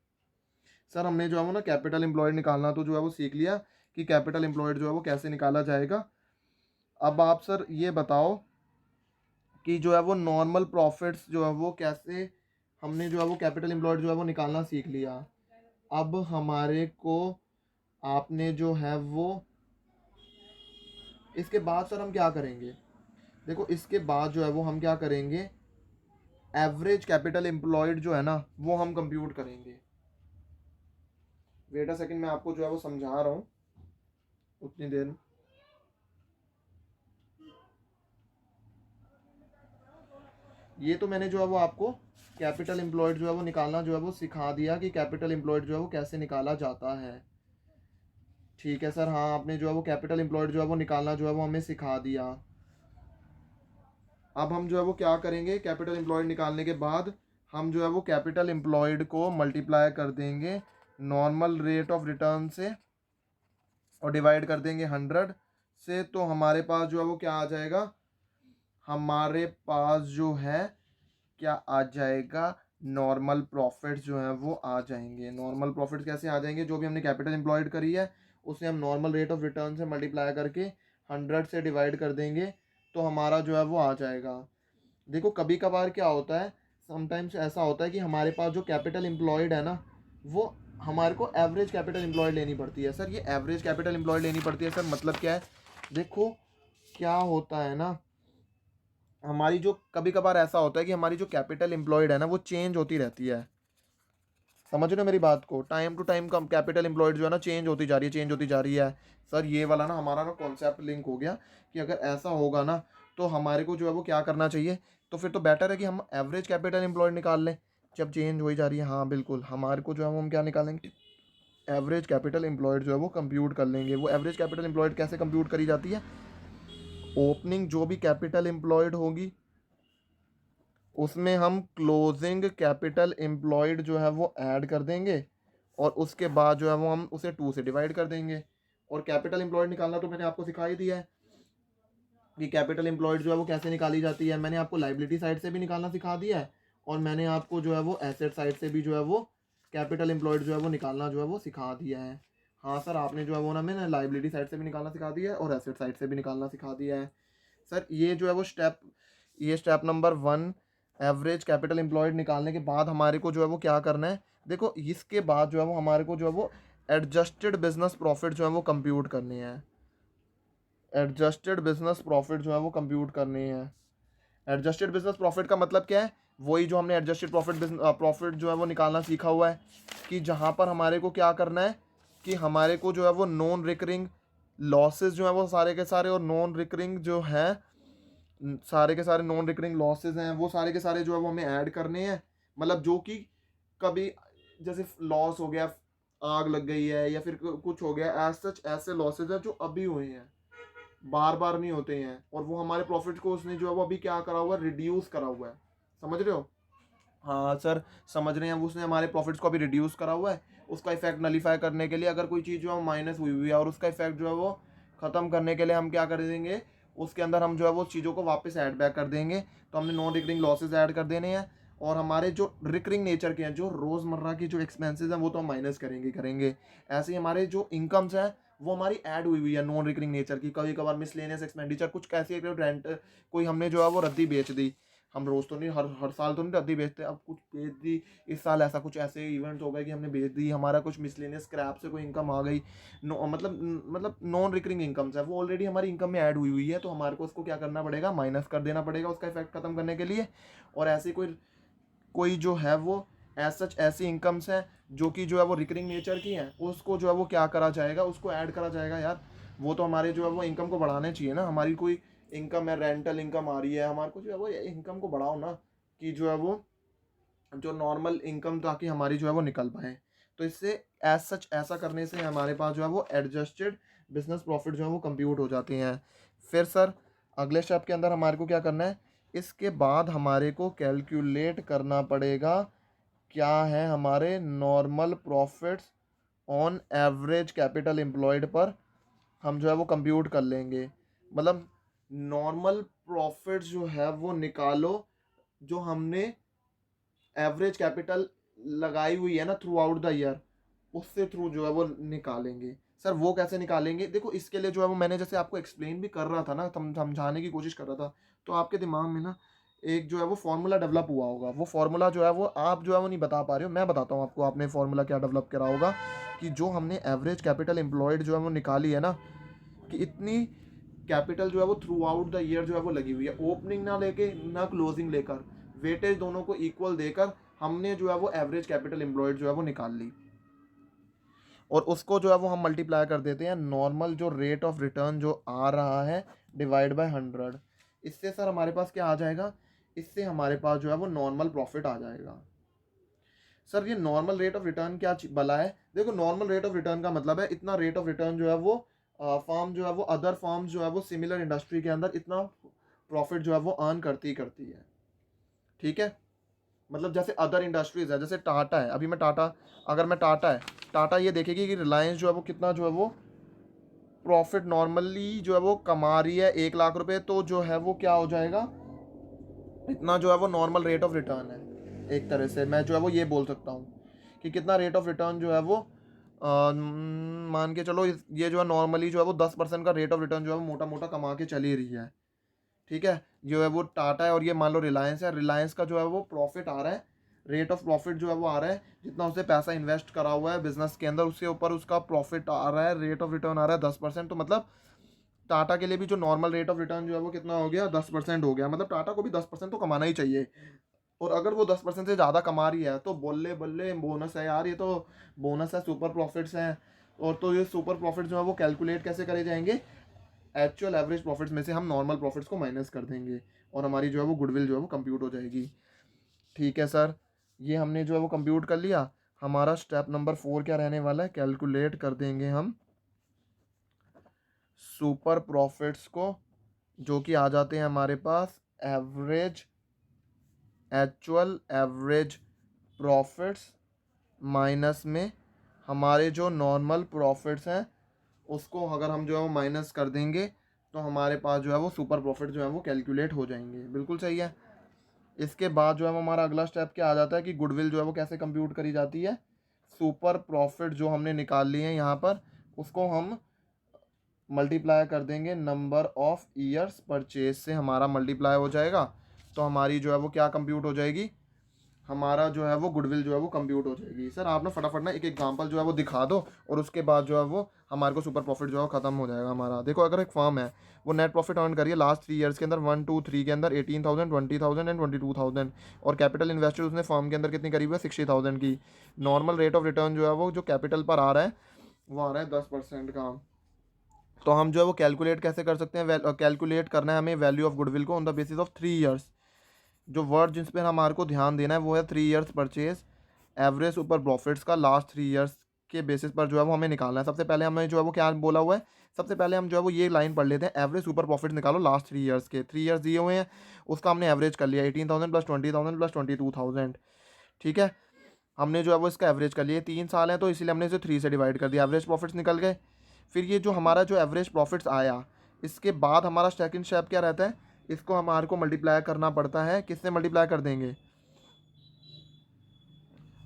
सर हमने जो है वो ना कैपिटल एम्प्लॉयड निकालना तो जो है वो सीख लिया कि कैपिटल एम्प्लॉयड जो है वो कैसे निकाला जाएगा। अब आप सर ये बताओ कि जो है वो नॉर्मल प्रॉफिट्स जो है वो कैसे, हमने जो है वो कैपिटल एम्प्लॉयड जो है वो निकालना सीख लिया। अब हमारे को आपने जो है वो इसके बाद सर हम क्या करेंगे, देखो इसके बाद जो है वो हम क्या करेंगे, एवरेज कैपिटल एम्प्लॉयड जो है ना वो हम कंप्यूट करेंगे। वेट अ सेकंड, मैं आपको जो है वो समझा रहा हूँ उतनी देर। ये तो मैंने जो है वो आपको कैपिटल एम्प्लॉयड जो है वो निकालना जो है वो सिखा दिया कि कैपिटल एम्प्लॉयड जो है वो कैसे निकाला जाता है। ठीक है सर, हाँ आपने जो है वो कैपिटल एम्प्लॉयड जो है वो निकालना जो है वो हमें सिखा दिया। अब हम जो है वो क्या करेंगे, कैपिटल एम्प्लॉयड निकालने के बाद हम जो है वो कैपिटल एम्प्लॉयड को मल्टीप्लाई कर देंगे नॉर्मल रेट ऑफ रिटर्न से और डिवाइड कर देंगे 100 से, तो हमारे पास जो है वो क्या आ जाएगा, हमारे पास जो है क्या आ जाएगा, नॉर्मल प्रॉफिट्स जो है वो आ जाएंगे। नॉर्मल प्रॉफिट्स कैसे आ जाएंगे, जो भी हमने कैपिटल एम्प्लॉयड करी है उसे हम नॉर्मल रेट ऑफ रिटर्न से मल्टीप्लाई करके 100 से डिवाइड कर देंगे, तो हमारा जो है वो आ जाएगा। देखो कभी कभार क्या होता है, समटाइम्स ऐसा होता है कि हमारे पास जो कैपिटल एम्प्लॉयड है ना वो हमारे को एवरेज कैपिटल एम्प्लॉयड लेनी पड़ती है। सर ये एवरेज कैपिटल एम्प्लॉयड लेनी पड़ती है सर, मतलब क्या है, देखो क्या होता है ना, हमारी जो कभी कभार ऐसा होता है कि हमारी जो कैपिटल एम्प्लॉयड है ना वो चेंज होती रहती है। समझ रहे हो मेरी बात को, टाइम टू टाइम कम कैपिटल एम्प्लॉयड जो है ना चेंज होती जा रही है, चेंज होती जा रही है। सर ये वाला ना हमारा ना कॉन्सेप्ट लिंक हो गया कि अगर ऐसा होगा ना तो हमारे को जो है वो क्या करना चाहिए, तो फिर तो बेटर है कि हम एवरेज कैपिटल एम्प्लॉयड निकाल लें जब चेंज हो ही जा रही है। हाँ बिल्कुल, हमारे को जो है वो हम क्या निकालेंगे, एवरेज कैपिटल एम्प्लॉयड जो है वो कंप्यूट कर लेंगे। वो एवरेज कैपिटल एम्प्लॉयड कैसे कंप्यूट करी जाती है, ओपनिंग जो भी कैपिटल एम्प्लॉयड होगी उसमें हम क्लोजिंग कैपिटल एम्प्लॉयड जो है वो ऐड कर देंगे और उसके बाद जो है वो हम उसे 2 से डिवाइड कर देंगे। और कैपिटल एम्प्लॉयड निकालना तो मैंने आपको सिखा ही दिया है कि कैपिटल एम्प्लॉयड जो है वो कैसे निकाली जाती है। मैंने आपको लाइबिलिटी साइड से भी निकालना सिखा दिया है और मैंने आपको जो है वो एसेट साइड से भी जो है वो कैपिटल एम्प्लॉयड जो है वो निकालना जो है वो सिखा दिया है। हाँ सर आपने जो है वो ना मैंने लाइबिलिटी साइड से भी निकालना सिखा दिया है और एसेट साइड से भी निकालना सिखा दिया है। सर ये जो है वो स्टेप, ये step number 1 average capital employed निकालने के बाद हमारे को जो है वो क्या करना है, देखो इसके बाद जो है वो हमारे को जो है वो एडजस्टेड बिजनेस प्रॉफिट जो है वो कंप्यूट करनी है। एडजस्टेड बिजनेस प्रॉफिट जो है वो कंप्यूट करनी है। एडजस्टेड बिजनेस प्रॉफिट का मतलब क्या है, वही जो हमने एडजस्टेड प्रॉफिट जो है वो निकालना सीखा हुआ है कि जहाँ पर हमारे को क्या करना है कि हमारे को जो है वो नॉन रिकरिंग लॉसेस जो है वो सारे के सारे, और नॉन रिकरिंग जो है सारे के सारे नॉन रिकरिंग लॉसेस हैं वो सारे के सारे जो है वो हमें ऐड करने हैं। मतलब जो कि कभी जैसे लॉस हो गया, आग लग गई है या फिर कुछ हो गया, एज सच ऐसे लॉसेस हैं जो अभी हुए हैं, बार बार नहीं होते हैं, और वो हमारे प्रॉफिट को उसने जो है वो अभी क्या करा हुआ है, रिड्यूस करा हुआ है। समझ रहे हो, हाँ सर समझ रहे हैं, उसने हमारे प्रॉफिट्स को अभी रिड्यूस करा हुआ है। उसका इफेक्ट नलीफाई करने के लिए अगर कोई चीज़ जो है माइनस हुई हुई है और उसका इफेक्ट जो है वो ख़त्म करने के लिए हम क्या कर देंगे, उसके अंदर हम जो है वो चीज़ों को वापस ऐड बैक कर देंगे। तो हमने नॉन रिकरिंग लॉसेज ऐड कर देने हैं और हमारे जो रिकरिंग नेचर के हैं, जो रोज़मर्रा की जो एक्सपेंसेस हैं वो तो हम माइनस करेंगे। ऐसे ही हमारे जो इनकम्स हैं वो हमारी ऐड हुई हुई है नॉन रिकरिंग नेचर की। कभी कभार मिसलेनियस एक्सपेंडिचर कुछ कैसी रेंट, कोई हमने जो है वो रद्दी बेच दी, हम रोज़ तो नहीं, हर हर साल तो नहीं रद्दी बेचते। अब कुछ बेच दी, इस साल ऐसा कुछ ऐसे इवेंट्स हो गए कि हमने बेच दी, हमारा कुछ मिसलेनियस स्क्रैप से कोई इनकम आ गई, मतलब नॉन रिकरिंग इनकम्स है, वो ऑलरेडी हमारी इनकम में ऐड हुई हुई है, तो हमारे को उसको क्या करना पड़ेगा, माइनस कर देना पड़ेगा उसका इफेक्ट खत्म करने के लिए। और ऐसी कोई कोई जो है वो एज सच ऐसी इनकम्स हैं जो कि जो है वो रिकरिंग नेचर की हैं, उसको जो है वो क्या करा जाएगा, उसको ऐड करा जाएगा यार। वो तो हमारे जो है वो इनकम को बढ़ाने चाहिए ना। हमारी कोई इनकम है, रेंटल इनकम आ रही है, हमारे को जो है वो इनकम को बढ़ाओ ना, कि जो है वो जो नॉर्मल इनकम ताकि हमारी जो है वो निकल पाए। तो इससे एज सच ऐसा करने से हमारे पास जो है वो एडजस्टेड बिजनेस प्रॉफिट जो है वो कंप्यूट हो जाती हैं। फिर सर अगले स्टेप के अंदर हमारे को क्या करना है, इसके बाद हमारे को कैलकुलेट करना पड़ेगा क्या है हमारे normal profits on average capital employed पर, हम जो है वो कंप्यूट कर लेंगे। मतलब नॉर्मल प्रॉफिट्स जो है वो निकालो जो हमने एवरेज कैपिटल लगाई हुई है ना थ्रू आउट द ईयर, उससे थ्रू जो है वो निकालेंगे। सर वो कैसे निकालेंगे, देखो इसके लिए जो है वो मैंने जैसे आपको एक्सप्लेन भी कर रहा था ना, समझाने की कोशिश कर रहा था, तो आपके दिमाग में ना एक जो है वो फार्मूला डेवलप हुआ होगा। वो फार्मूला जो है वो आप जो है वो नहीं बता पा रहे हो, मैं बताता हूँ आपको आपने फार्मूला क्या डेवलप करा होगा। कि जो हमने एवरेज कैपिटल एम्प्लॉयड जो है वो निकाली है ना, कि इतनी कैपिटल जो है वो थ्रू आउट द ईयर जो है वो लगी हुई है, ओपनिंग ना लेके ना क्लोजिंग लेकर, वेटेज दोनों को इक्वल देकर हमने जो है वो एवरेज कैपिटल एम्प्लॉयड जो है वो निकाल ली। और उसको जो है वो हम मल्टीप्लाई कर देते हैं नॉर्मल जो रेट ऑफ रिटर्न जो आ रहा है डिवाइड बाय 100। इससे सर हमारे पास क्या आ जाएगा, इससे हमारे पास जो है वो नॉर्मल प्रॉफिट आ जाएगा। सर ये नॉर्मल रेट ऑफ रिटर्न क्या भला है, देखो नॉर्मल रेट ऑफ रिटर्न का मतलब है इतना रेट ऑफ रिटर्न जो है वो फर्म जो है वो अदर फर्म जो है वो सिमिलर इंडस्ट्री के अंदर इतना प्रॉफिट जो है वो अर्न करती है। ठीक है, मतलब जैसे अदर इंडस्ट्रीज है, जैसे टाटा है, अभी मैं टाटा, अगर मैं टाटा है, टाटा ये देखेगी कि रिलायंस जो है वो कितना जो है वो प्रॉफिट नॉर्मली जो है वो कमा रही है 1 लाख रुपए, तो जो है वो क्या हो जाएगा, इतना जो है वो नॉर्मल रेट ऑफ रिटर्न है। एक तरह से मैं जो है वो ये बोल सकता हूँ कि कितना रेट ऑफ रिटर्न जो है वो मान के चलो ये जो है नॉर्मली जो है वो 10% का रेट ऑफ रिटर्न जो है वो मोटा मोटा कमा के चली रही है। ठीक है, जो है वो टाटा है और ये मान लो रिलायंस है, रिलायंस का जो है वो प्रॉफिट आ रहा है, रेट ऑफ प्रॉफिट जो है वो आ रहा है, जितना उसने पैसा इन्वेस्ट करा हुआ है बिजनेस के अंदर उसके ऊपर उसका प्रॉफिट आ रहा है, रेट ऑफ रिटर्न आ रहा है 10%। तो मतलब टाटा के लिए भी जो नॉर्मल रेट ऑफ रिटर्न जो है वो कितना हो गया, 10% हो गया। मतलब टाटा को भी 10% तो कमाना ही चाहिए। और अगर वो 10% से ज़्यादा कमा रही है तो बल्ले बल्ले बोनस है यार, ये तो बोनस है, सुपर प्रॉफिट्स हैं। और तो ये सुपर प्रॉफिट जो है वो कैलकुलेट कैसे करे जाएंगे, एक्चुअल एवरेज प्रॉफिट्स में से हम नॉर्मल प्रॉफिट्स को माइनस कर देंगे और हमारी जो है वो गुडविल जो है वो कंप्यूट हो जाएगी। ठीक है सर, ये हमने जो है वो कंप्यूट कर लिया। हमारा स्टेप नंबर 4 क्या रहने वाला है, कैलकुलेट कर देंगे हम सुपर प्रॉफिट्स को, जो कि आ जाते हैं हमारे पास average actual average profits minus में हमारे जो नॉर्मल प्रॉफिट्स हैं उसको अगर हम जो है वो माइनस कर देंगे तो हमारे पास जो है वो सुपर प्रॉफिट जो है वो कैलकुलेट हो जाएंगे। बिल्कुल सही है। इसके बाद जो है वो हमारा अगला स्टेप क्या आ जाता है कि गुडविल जो है वो कैसे कंप्यूट करी जाती है, सुपर प्रॉफिट जो हमने निकाल लिए हैं यहाँ पर उसको हम मल्टीप्लाई कर देंगे नंबर ऑफ ईयर्स परचेज से, हमारा मल्टीप्लाई हो जाएगा, तो हमारी जो है वो क्या कंप्यूट हो जाएगी, हमारा जो है वो गुडविल जो है वो कंप्यूट हो जाएगी। सर आप ना फटाफट ना एक एग्जांपल जो है वो दिखा दो और उसके बाद जो है वो हमारे को सुपर प्रॉफिट जो है खत्म हो जाएगा हमारा। देखो अगर एक फर्म है वो नेट प्रॉफिट अर्न करिए लास्ट 3 ईयर्स के अंदर 1 2 3 के अंदर 18,000 20,000 एंड 22,000, और कैपिटल इन्वेस्टेड उसने फर्म के अंदर कितनी करी हुई है 60,000 की। नॉर्मल रेट ऑफ रिटर्न जो है वो जो कैपिटल पर आ रहा है वो आ रहा है 10% का। तो हम जो है वो कैलकुलेट कैसे कर सकते हैं, कैलकुलेट करना है हमें वैल्यू ऑफ गुडविल को on the basis of 3 years. जो वर्ड जिस पर हमारे को ध्यान देना है वो है 3 years purchase average super profits का लास्ट 3 ईयर्स के बेसिस पर जो है वो हमें निकालना है। सबसे पहले हमें जो है वो क्या बोला हुआ है, सबसे पहले हम जो है वो ये लाइन पढ़ लेते हैं, एवरेज सुपर प्रॉफिट निकालो लास्ट 3 ईयर्स के। 3 ईयर्स दिए हुए हैं, उसका हमने एवरेज कर लिया 18,000 प्लस 20,000 प्लस 22,000। ठीक है, हमने जो है वो इसका एवरेज कर लिया, 3 साल है तो इसीलिए हमने इसे 3 से डिवाइड कर दिया, एवरेज प्रॉफिट्स निकल गए। फिर ये जो हमारा जो एवरेज प्रॉफिट्स आया, इसके बाद हमारा सेकंड स्टेप क्या रहता है, इसको हमारे को मल्टीप्लाई करना पड़ता है, किससे मल्टीप्लाई कर देंगे,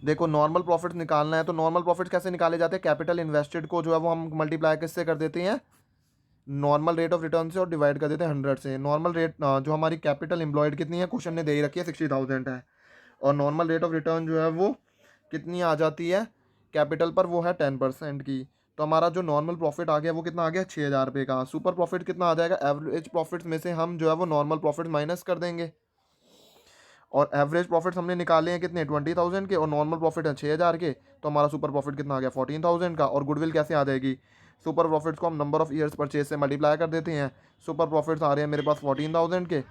देखो नॉर्मल प्रॉफिट निकालना है तो नॉर्मल प्रॉफिट कैसे निकाले जाते हैं, कैपिटल इन्वेस्टेड को जो है वो हम मल्टीप्लाई किससे कर देते हैं, नॉर्मल रेट ऑफ रिटर्न से और डिवाइड कर देते हैं 100 से। नॉर्मल रेट जो हमारी कैपिटल एम्प्लॉयड कितनी है, क्वेश्चन ने दे ही रखी है 60,000 है, और नॉर्मल रेट ऑफ रिटर्न जो है वो कितनी आ जाती है कैपिटल पर, वो है 10% की। तो हमारा जो नॉर्मल प्रॉफिट आ गया वो कितना आ गया, 6,000 रुपये का। सुपर प्रॉफिट कितना आ जाएगा, एवरेज प्रॉफिट में से हम जो है वो नॉर्मल प्रॉफिट माइनस कर देंगे, और एवरेज प्रॉफिट हमने निकाले हैं कितने, 20,000 के, और नॉर्मल प्रॉफिट है 6,000 के, तो हमारा सुपर प्रॉफिट कितना आ गया, 14,000 का। और गुडविल कैसे आ जाएगी, सुपर प्रॉफिट्स को हम नंबर ऑफ ईयर्स परचेज से मल्टीप्लाई कर देते हैं। सुपर प्रॉफिट्स आ रहे हैं मेरे पास 14,000 के,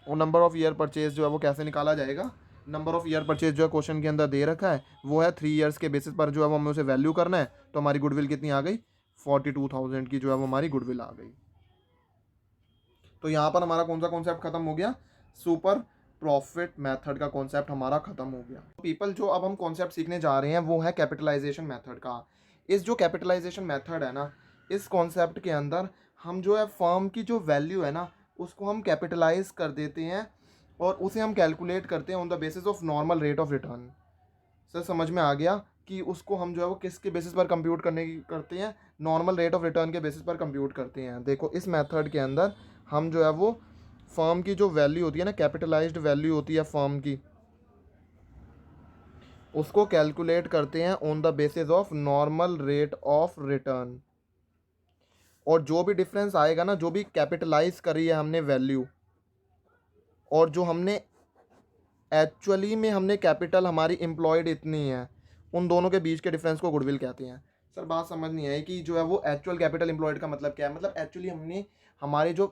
और नंबर ऑफ ईयर परचेज जो है वो कैसे निकाला जाएगा, नंबर ऑफ ईयर परचेज जो है क्वेश्चन के अंदर दे रखा है, वो है 3 ईयर्स के बेसिस पर जो है वो हमें उसे वैल्यू करना है। तो हमारी गुडविल कितनी आ गई, 42,000 की जो है वो हमारी गुडविल आ गई। तो यहाँ पर हमारा कौन सा कॉन्सेप्ट खत्म हो गया, सुपर प्रॉफिट मेथड का कॉन्सेप्ट हमारा खत्म हो गया। पीपल जो अब हम कॉन्सेप्ट सीखने जा रहे हैं वो है कैपिटलाइजेशन मेथड का। इस जो कैपिटलाइजेशन मेथड है ना, इस कॉन्सेप्ट के अंदर हम जो है फर्म की जो वैल्यू है ना उसको हम कैपिटलाइज कर देते हैं, और उसे हम कैलकुलेट करते हैं on the basis of normal rate of return. Sir समझ में आ गया कि उसको हम जो है वो किसके बेसिस पर कंप्यूट करने की करते हैं, नॉर्मल रेट ऑफ रिटर्न के बेसिस पर कंप्यूट करते हैं। देखो इस मेथड के अंदर हम जो है वो फर्म की जो वैल्यू होती है ना, कैपिटलाइज्ड वैल्यू होती है फर्म की, उसको कैलकुलेट करते हैं on the basis of normal rate of return. और जो भी डिफरेंस आएगा ना, जो भी कैपिटलाइज करी है हमने वैल्यू, और जो हमने एक्चुअली में हमने कैपिटल हमारी एम्प्लॉयड इतनी है, उन दोनों के बीच के डिफरेंस को गुडविल कहते हैं। सर बात समझ नहीं आई कि जो है वो एक्चुअल कैपिटल एम्प्लॉयड का मतलब क्या है, मतलब एक्चुअली हमने हमारे जो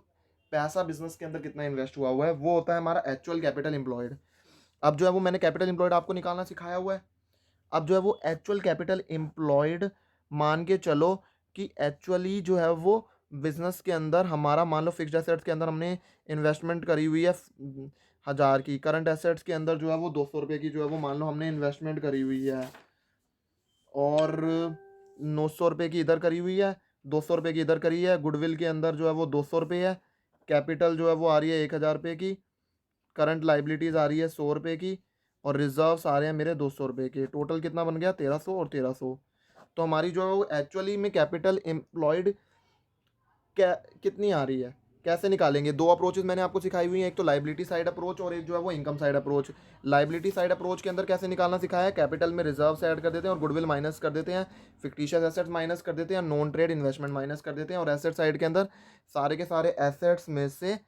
पैसा बिजनेस के अंदर कितना इन्वेस्ट हुआ हुआ है वो होता है हमारा एक्चुअल कैपिटल एम्प्लॉयड। अब जो है वो मैंने कैपिटल एम्प्लॉयड आपको निकालना सिखाया हुआ है। अब जो है वो एक्चुअल कैपिटल एम्प्लॉयड मान के चलो कि एक्चुअली जो है वो बिजनेस के अंदर हमारा, मान लो फिक्स्ड एसेट्स के अंदर हमने इन्वेस्टमेंट करी हुई है 1,000 की, करंट एसेट्स के अंदर जो है वो 200 रुपये की जो है वो मान लो हमने इन्वेस्टमेंट करी हुई है, और 900 रुपये की इधर करी हुई है, 200 रुपये की इधर करी है। गुडविल के अंदर जो है वो 200 रुपये है, कैपिटल जो है वो आ रही है 1,000 रुपये की, करंट लाइबिलिटीज़ आ रही है 100 रुपये की, और रिजर्व्स आ रहे हैं मेरे 200 रुपये के। टोटल कितना बन गया, 1,300 और 1,300। तो हमारी जो है वो एक्चुअली में कैपिटल एम्प्लॉयड क्या कितनी आ रही है, कैसे निकालेंगे। दो अप्रोचेज मैंने आपको सिखाई हुई हैं, एक तो लाइबिलिटी साइड अप्रोच और एक जो है वो income side approach. Liability side approach के अंदर कैसे निकालना सिखाया है, कैपिटल में रिजर्व्स ऐड कर देते हैं और गुडविल माइनस कर देते हैं, फिक्टिशियस एसेट्स माइनस कर देते हैं, नॉन ट्रेड इन्वेस्टमेंट माइनस कर देते हैं, और एसेट साइड के अंदर सारे के सारे एसेट्स में से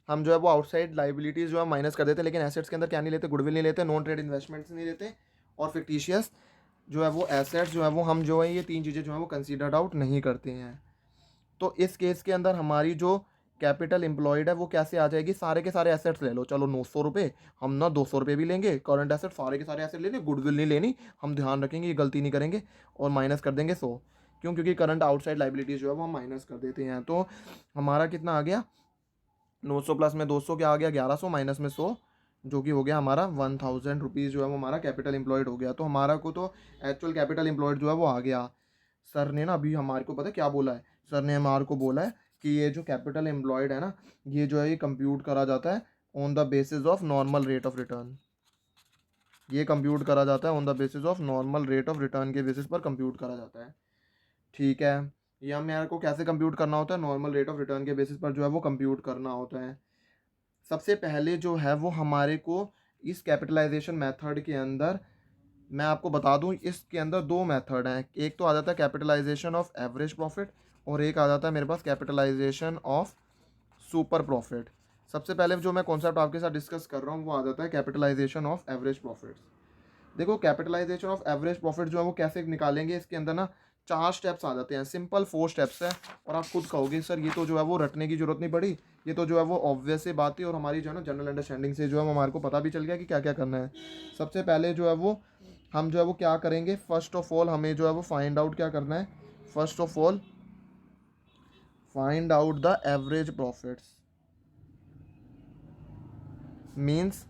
हम जो है वो आउटसाइड लाइबिलिटीज़ जो है माइनस कर देते हैं। लेकिन एसेट्स के अंदर क्या नहीं लेते, गुडविल नहीं लेते, नॉन ट्रेड इन्वेस्टमेंट्स नहीं लेते, और फिक्टिशियस जो है वो एसेट्स जो है वो हम जो है ये तीन चीज़ें जो है वो कंसीडर्ड आउट नहीं करते हैं। तो इस केस के अंदर हमारी जो कैपिटल एम्प्लॉयड है वो कैसे आ जाएगी, सारे के सारे एसेट्स ले लो, चलो 900 रुपये, हम ना 200 रुपये भी लेंगे, करंट एसेट सारे के सारे एसेट लेंगे, गुडविल नहीं लेनी, हम ध्यान रखेंगे ये गलती नहीं करेंगे, और माइनस कर देंगे 100। क्यों, क्योंकि करंट आउटसाइड लाइबिलिटीज जो है वो हम माइनस कर देते हैं। तो हमारा कितना आ गया, 900 प्लस में 200 क्या आ गया, 1100, माइनस में 100, जो कि हो गया हमारा 1,000 रुपीज़ जो है वो हमारा कैपिटल एम्प्लॉयड हो गया। तो हमारा को तो एक्चुअल कैपिटल एम्प्लॉयड जो है वो आ गया। सर ने ना अभी हमारे को पता है क्या बोला है, सर ने हमारे को बोला है कि ये जो कैपिटल एम्प्लॉयड है ना, ये जो है ये कंप्यूट करा जाता है on the basis of normal rate of return. ये कंप्यूट करा जाता है on the basis of normal rate of return के बेसिस पर कंप्यूट करा जाता है। ठीक है, ये हम मेरे को कैसे कंप्यूट करना होता है, नॉर्मल रेट ऑफ रिटर्न के बेसिस पर जो है वो कंप्यूट करना होता है। सबसे पहले जो है वो हमारे को इस कैपिटलाइजेशन मेथड के अंदर, मैं आपको बता दूं इसके अंदर दो मेथड हैं। एक तो आ जाता है कैपिटलाइजेशन ऑफ एवरेज प्रॉफिट, और एक आ जाता है मेरे पास कैपिटलाइजेशन ऑफ सुपर प्रॉफिट। सबसे पहले जो मैं कॉन्सेप्ट आपके साथ डिस्कस कर रहा हूँ वो आ जाता है कैपिटलाइजेशन ऑफ एवरेज प्रॉफिट्स। देखो कैपिटलाइजेशन ऑफ एवरेज प्रॉफिट जो है वो कैसे निकालेंगे, इसके अंदर ना 4 स्टेप्स आ जाते हैं, सिंपल 4 स्टेप्स है। और आप खुद कहोगे सर ये तो जो है वो रटने की जरूरत नहीं पड़ी, ये तो जो है वो ऑब्वियस से बात है, और हमारी जो है ना जनरल अंडरस्टैंडिंग से जो है हमारे को पता भी चल गया कि क्या क्या करना है। सबसे पहले जो है वो हम जो है वो क्या करेंगे, फर्स्ट ऑफ ऑल हमें जो है वो फाइंड आउट क्या करना है, first of all find out the average profits, means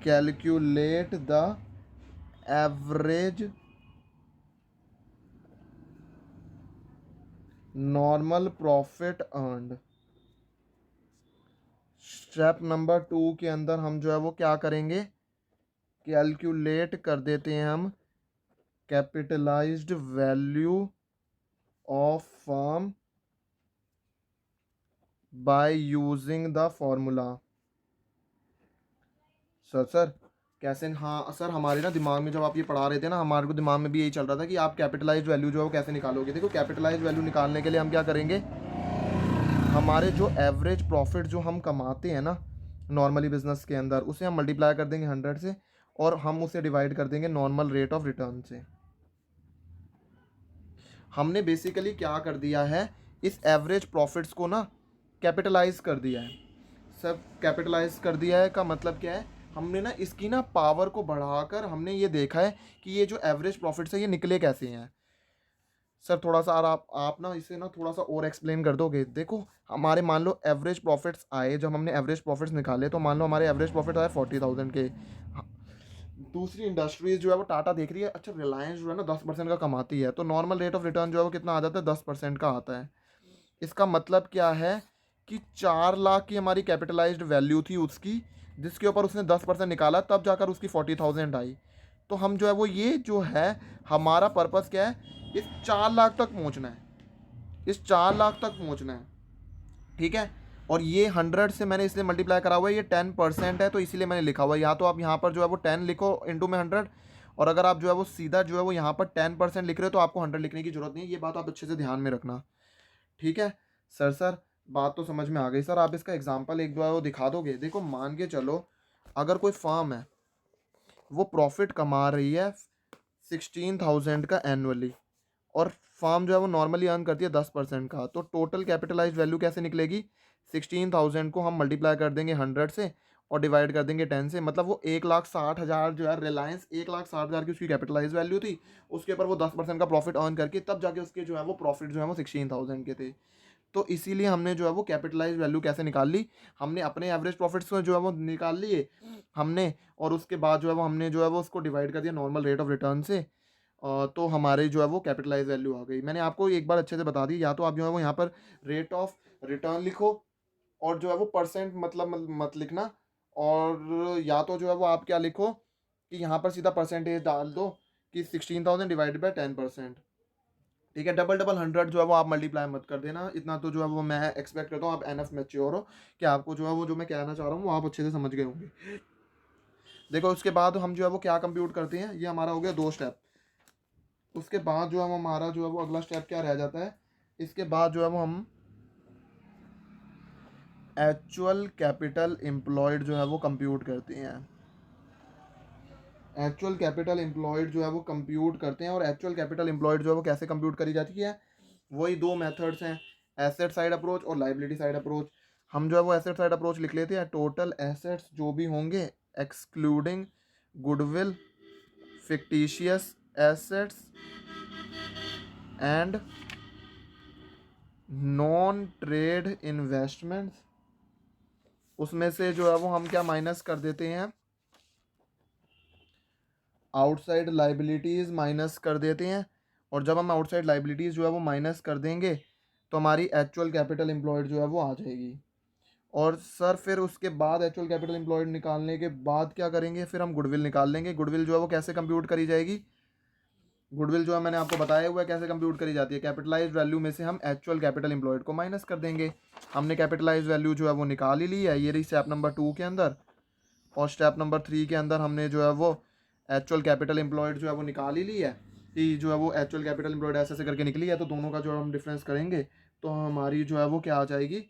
calculate the average normal profit earned. Step number 2 के अंदर हम जो है वो क्या करेंगे, कैलकुलेट कर देते हैं हम capitalised value of firm by using the formula. Sir कैसे, हाँ सर, हमारे ना दिमाग में जब आप ये पढ़ा रहे थे ना, हमारे को दिमाग में भी यही चल रहा था कि आप कैपिटलाइज्ड वैल्यू जो है वो कैसे निकालोगे। देखो कैपिटलाइज्ड वैल्यू निकालने के लिए हम क्या करेंगे, हमारे जो एवरेज प्रॉफिट जो हम कमाते हैं ना नॉर्मली बिजनेस के अंदर, उसे हम मल्टीप्लाई कर देंगे 100 से, और हम उसे डिवाइड कर देंगे नॉर्मल रेट ऑफ रिटर्न से। हमने बेसिकली क्या कर दिया है, इस एवरेज प्रॉफिट्स को ना कैपिटलाइज कर दिया है। सब कैपिटलाइज कर दिया है का मतलब क्या है, हमने ना इसकी ना पावर को बढ़ाकर हमने ये देखा है कि ये जो एवरेज प्रॉफिट्स है ये निकले कैसे हैं। सर थोड़ा सा, और आप ना इसे ना थोड़ा सा और एक्सप्लेन कर दोगे। देखो हमारे मान लो एवरेज प्रॉफिट्स आए, जब हमने एवरेज प्रॉफिट्स निकाले तो मान लो हमारे एवरेज प्रॉफिट आए 40,000 के। हाँ, दूसरी इंडस्ट्रीज जो है वो टाटा देख रही है, अच्छा रिलायंस जो है ना 10% का कमाती है, तो नॉर्मल रेट ऑफ रिटर्न जो है वो कितना आ जाता है, 10% का आता है। इसका मतलब क्या है कि 4 लाख की हमारी कैपिटलाइज्ड वैल्यू थी उसकी, जिसके ऊपर उसने 10% निकाला, तब जाकर उसकी 40,000 आई। तो हम जो है वो, ये जो है हमारा पर्पस क्या है, इस 4 लाख तक पहुंचना है, इस 4 लाख तक पहुंचना है। ठीक है, और ये 100 से मैंने इसलिए मल्टीप्लाई करा हुआ है, ये 10% है तो इसीलिए मैंने लिखा हुआ है। या तो आप यहाँ पर जो है वो 10 लिखो इंटू में 100, और अगर आप जो है वो सीधा जो है वो यहाँ पर 10% लिख रहे हो तो आपको 100 लिखने की जरूरत नहीं है। ये बात आप अच्छे से ध्यान में रखना। ठीक है सर बात तो समझ में आ गई। सर आप इसका एग्जांपल एक दो है वो दिखा दोगे। देखो मान के चलो, अगर कोई फर्म है वो प्रॉफिट कमा रही है 16,000 का एनुअली, और फर्म जो है वो नॉर्मली अर्न करती है 10% का, तो टोटल कैपिटलाइज वैल्यू कैसे निकलेगी, 16,000 को हम मल्टीप्लाई कर देंगे 100 से और डिवाइड कर देंगे 10 से, मतलब वो 1,60,000 जो है, रिलायंस 1,60,000 की उसकी कैपिटलाइज वैल्यू थी, उसके ऊपर वो 10% का प्रॉफिट अर्न करके तब जाके उसके जो है वो प्रॉफिट जो है वो 16,000 के थे। तो इसीलिए हमने जो है वो कैपिटलाइज वैल्यू कैसे निकाल ली, हमने अपने एवरेज प्रॉफिट्स को जो है वो निकाल लिए हमने, और उसके बाद जो है वो हमने जो है वो उसको डिवाइड कर दिया नॉर्मल रेट ऑफ रिटर्न से। तो हमारे जो है वो कैपिटलाइज वैल्यू आ गई। मैंने आपको एक बार अच्छे से बता दी, या तो आप जो है वो यहाँ पर रेट ऑफ रिटर्न लिखो, और जो है वो परसेंट मतलब मत लिखना, और या तो जो है वो आप क्या लिखो कि यहाँ पर सीधा परसेंटेज डाल दो कि 16,000 डिवाइडेड बाई 10%। ठीक है, डबल डबल 100 जो है वो आप मल्टीप्लाई मत कर देना, इतना तो जो है वो मैं एक्सपेक्ट करता हूँ आप एनफ मैच्योर हो कि आपको जो है वो जो मैं कहना चाह रहा हूँ वो आप अच्छे से समझ गए होंगे। देखो उसके बाद हम जो है वो क्या कंप्यूट करते हैं, ये हमारा हो गया 2 स्टेप। उसके बाद जो है वो हमारा जो है वो अगला स्टेप क्या रह जाता है, इसके बाद जो है वो हम एक्चुअल कैपिटल एम्प्लॉयड जो है वो कंप्यूट करते हैं। एक्चुअल कैपिटल एम्प्लॉयड जो है वो कंप्यूट करते हैं, और एक्चुअल कैपिटल एम्प्लॉयड जो है वो कैसे कंप्यूट करी जाती है, वही 2 मेथड्स हैं, एसेट साइड अप्रोच और लाइबिलिटी साइड अप्रोच। हम जो है वो एसेट साइड अप्रोच लिख लेते हैं, टोटल एसेट्स जो भी होंगे excluding goodwill, fictitious assets and non trade investments, उसमें से जो है वो हम क्या माइनस कर देते हैं, आउटसाइड लाइबिलिटीज़ माइनस कर देते हैं। और जब हम आउटसाइड लाइबिलिटीज़ जो है वो माइनस कर देंगे तो हमारी एक्चुअल कैपिटल एम्प्लॉयड जो है वो आ जाएगी। और सर फिर उसके बाद एक्चुअल कैपिटल एम्प्लॉयड निकालने के बाद क्या करेंगे, फिर हम गुडविल निकाल लेंगे। गुडविल जो है वो कैसे कंप्यूट करी जाएगी, गुडविल जो है मैंने आपको बताया हुआ है कैसे कंप्यूट करी जाती है, कैपिटलाइज वैल्यू में से हम एक्चुअल कैपिटल एम्प्लॉयड को माइनस कर देंगे। हमने कैपिटलाइज वैल्यू जो है वो निकाल ही ली है, ये रही स्टेप नंबर 2 के अंदर। और स्टेप नंबर 3 के अंदर हमने जो है वो एक्चुअल कैपिटल एम्प्लॉयड जो है वो निकाल ही ली है, कि जो है वो एक्चुअल कैपिटल एम्प्लॉयड ऐसे ऐसे करके निकली है, तो दोनों का जो हम डिफरेंस करेंगे तो हमारी जो है वो क्या आ जाएगी,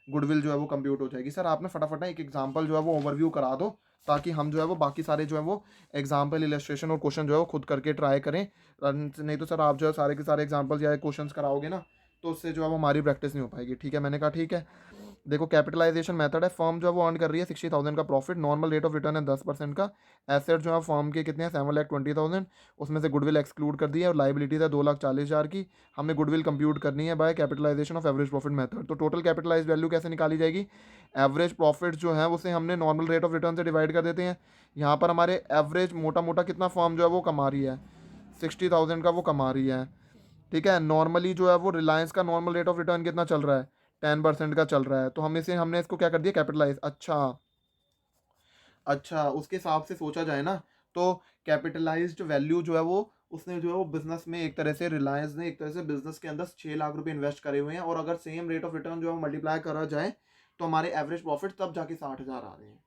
गुडविल जो है वो कंप्यूट हो जाएगी। सर आपने फटाफट ना एक एग्जांपल जो है वो ओवरव्यू करा दो, ताकि हम जो है वो बाकी सारे जो है वो एग्जांपल, इलस्ट्रेशन और क्वेश्चन जो है वो खुद करके ट्राई करें। नहीं तो सर आप जो है सारे के सारे एग्जांपल या क्वेश्चंस कराओगे ना, तो उससे जो है वो हमारी प्रैक्टिस नहीं हो पाएगी। ठीक है, मैंने कहा ठीक है। देखो कैपिटलाइजेशन मेथड है, फर्म जो है वो अर्न कर रही है 60,000 का profit, normal rate of return है 10% का। एसेट जो है फर्म के कितने हैं, 7,20,000, उसमें से गुडविल एक्सक्लूड कर दी है, और लाइबिलिटीज है 2,40,000 की। हमें गुडविल कंप्यूट करनी है by capitalisation of average profit method. तो टोटल कैपिटलाइज वैल्यू कैसे निकाली जाएगी, एवरेज प्रॉफिट जो है उसे हमने नॉर्मल रेट ऑफ रिटर्न से डिवाइड कर देते हैं। यहाँ पर हमारे एवरेज मोटा मोटा कितना फर्म जो है वो कमा रही है, 60,000 का वो कमा रही है। ठीक है, नॉर्मली जो है वो रिलायंस का नॉर्मल रेट ऑफ रिटर्न कितना चल रहा है, 10% का चल रहा है, तो हमने इसको क्या कर दिया, कैपिटलाइज। अच्छा अच्छा, उसके हिसाब से सोचा जाए ना, तो कैपिटलाइज्ड वैल्यू जो है वो उसने जो है वो बिजनेस में एक तरह से, रिलायंस ने एक तरह से बिजनेस के अंदर 6 लाख रुपए इन्वेस्ट करे हुए हैं, और अगर सेम रेट ऑफ रिटर्न जो है मल्टीप्लाई करा जाए तो हमारे एवरेज प्रॉफिट तब जाके 60,000 आ रहे हैं।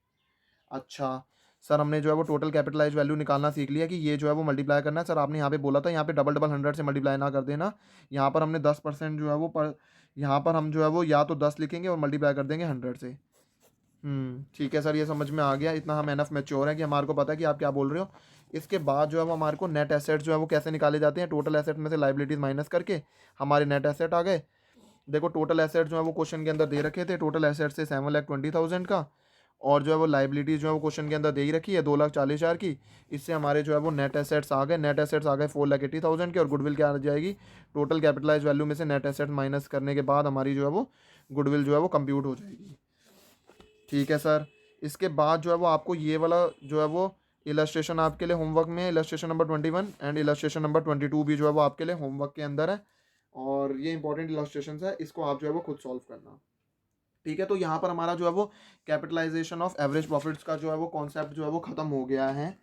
अच्छा सर, हमने जो है वो टोटल कैपिटलाइज वैल्यू निकालना सीख लिया कि ये जो है वो मल्टीप्लाई करना है। सर आपने यहाँ पे बोला था यहाँ पे डबल डबल 100 से मल्टीप्लाई ना कर देना, यहाँ पर हमने 10% जो है वो पर, यहाँ पर हम जो है वो या तो 10 लिखेंगे और मल्टीप्लाई कर देंगे 100 से। ठीक है सर, ये समझ में आ गया। इतना हम एनफ मैच्योर है कि हमारे को पता है कि आप क्या बोल रहे हो। इसके बाद जो है वो हमारे को नेट एसेट जो है वो कैसे निकाले जाते हैं, टोटल एसेट में से लाइबिलिटीज माइनस करके हमारे नेट एसेट आ गए। देखो टोटल एसेट जो है वो क्वेश्चन के अंदर दे रखे थे, टोटल एसेट से 7,20,000 का, और जो है वो लाइबिलिटीज जो है वो क्वेश्चन के अंदर दे ही रखी है 2,40,000 की। इससे हमारे जो है वो नेट एसेट्स आ गए, नेट एसेट्स आ गए 4,80,000 के, और गुडविल क्या आ जाएगी, टोटल कैपिटलाइज वैल्यू में से नेट एसेट माइनस करने के बाद हमारी जो है वो गुडविल जो है वो कंप्यूट हो जाएगी। ठीक है सर, इसके बाद जो है वो आपको ये वाला जो है वो इलस्ट्रेशन आपके लिए होमवर्क में है, illustration number 21 and illustration number 22 भी जो है वो आपके लिए होमवर्क के अंदर है, और ये इंपॉर्टेंट इलस्ट्रेशन है, इसको आप जो है वो खुद सॉल्व करना। ठीक है, तो यहाँ पर हमारा जो है वो कैपिटलाइजेशन ऑफ एवरेज प्रॉफिट्स का जो है वो कॉन्सेप्ट जो है वो ख़त्म हो गया है।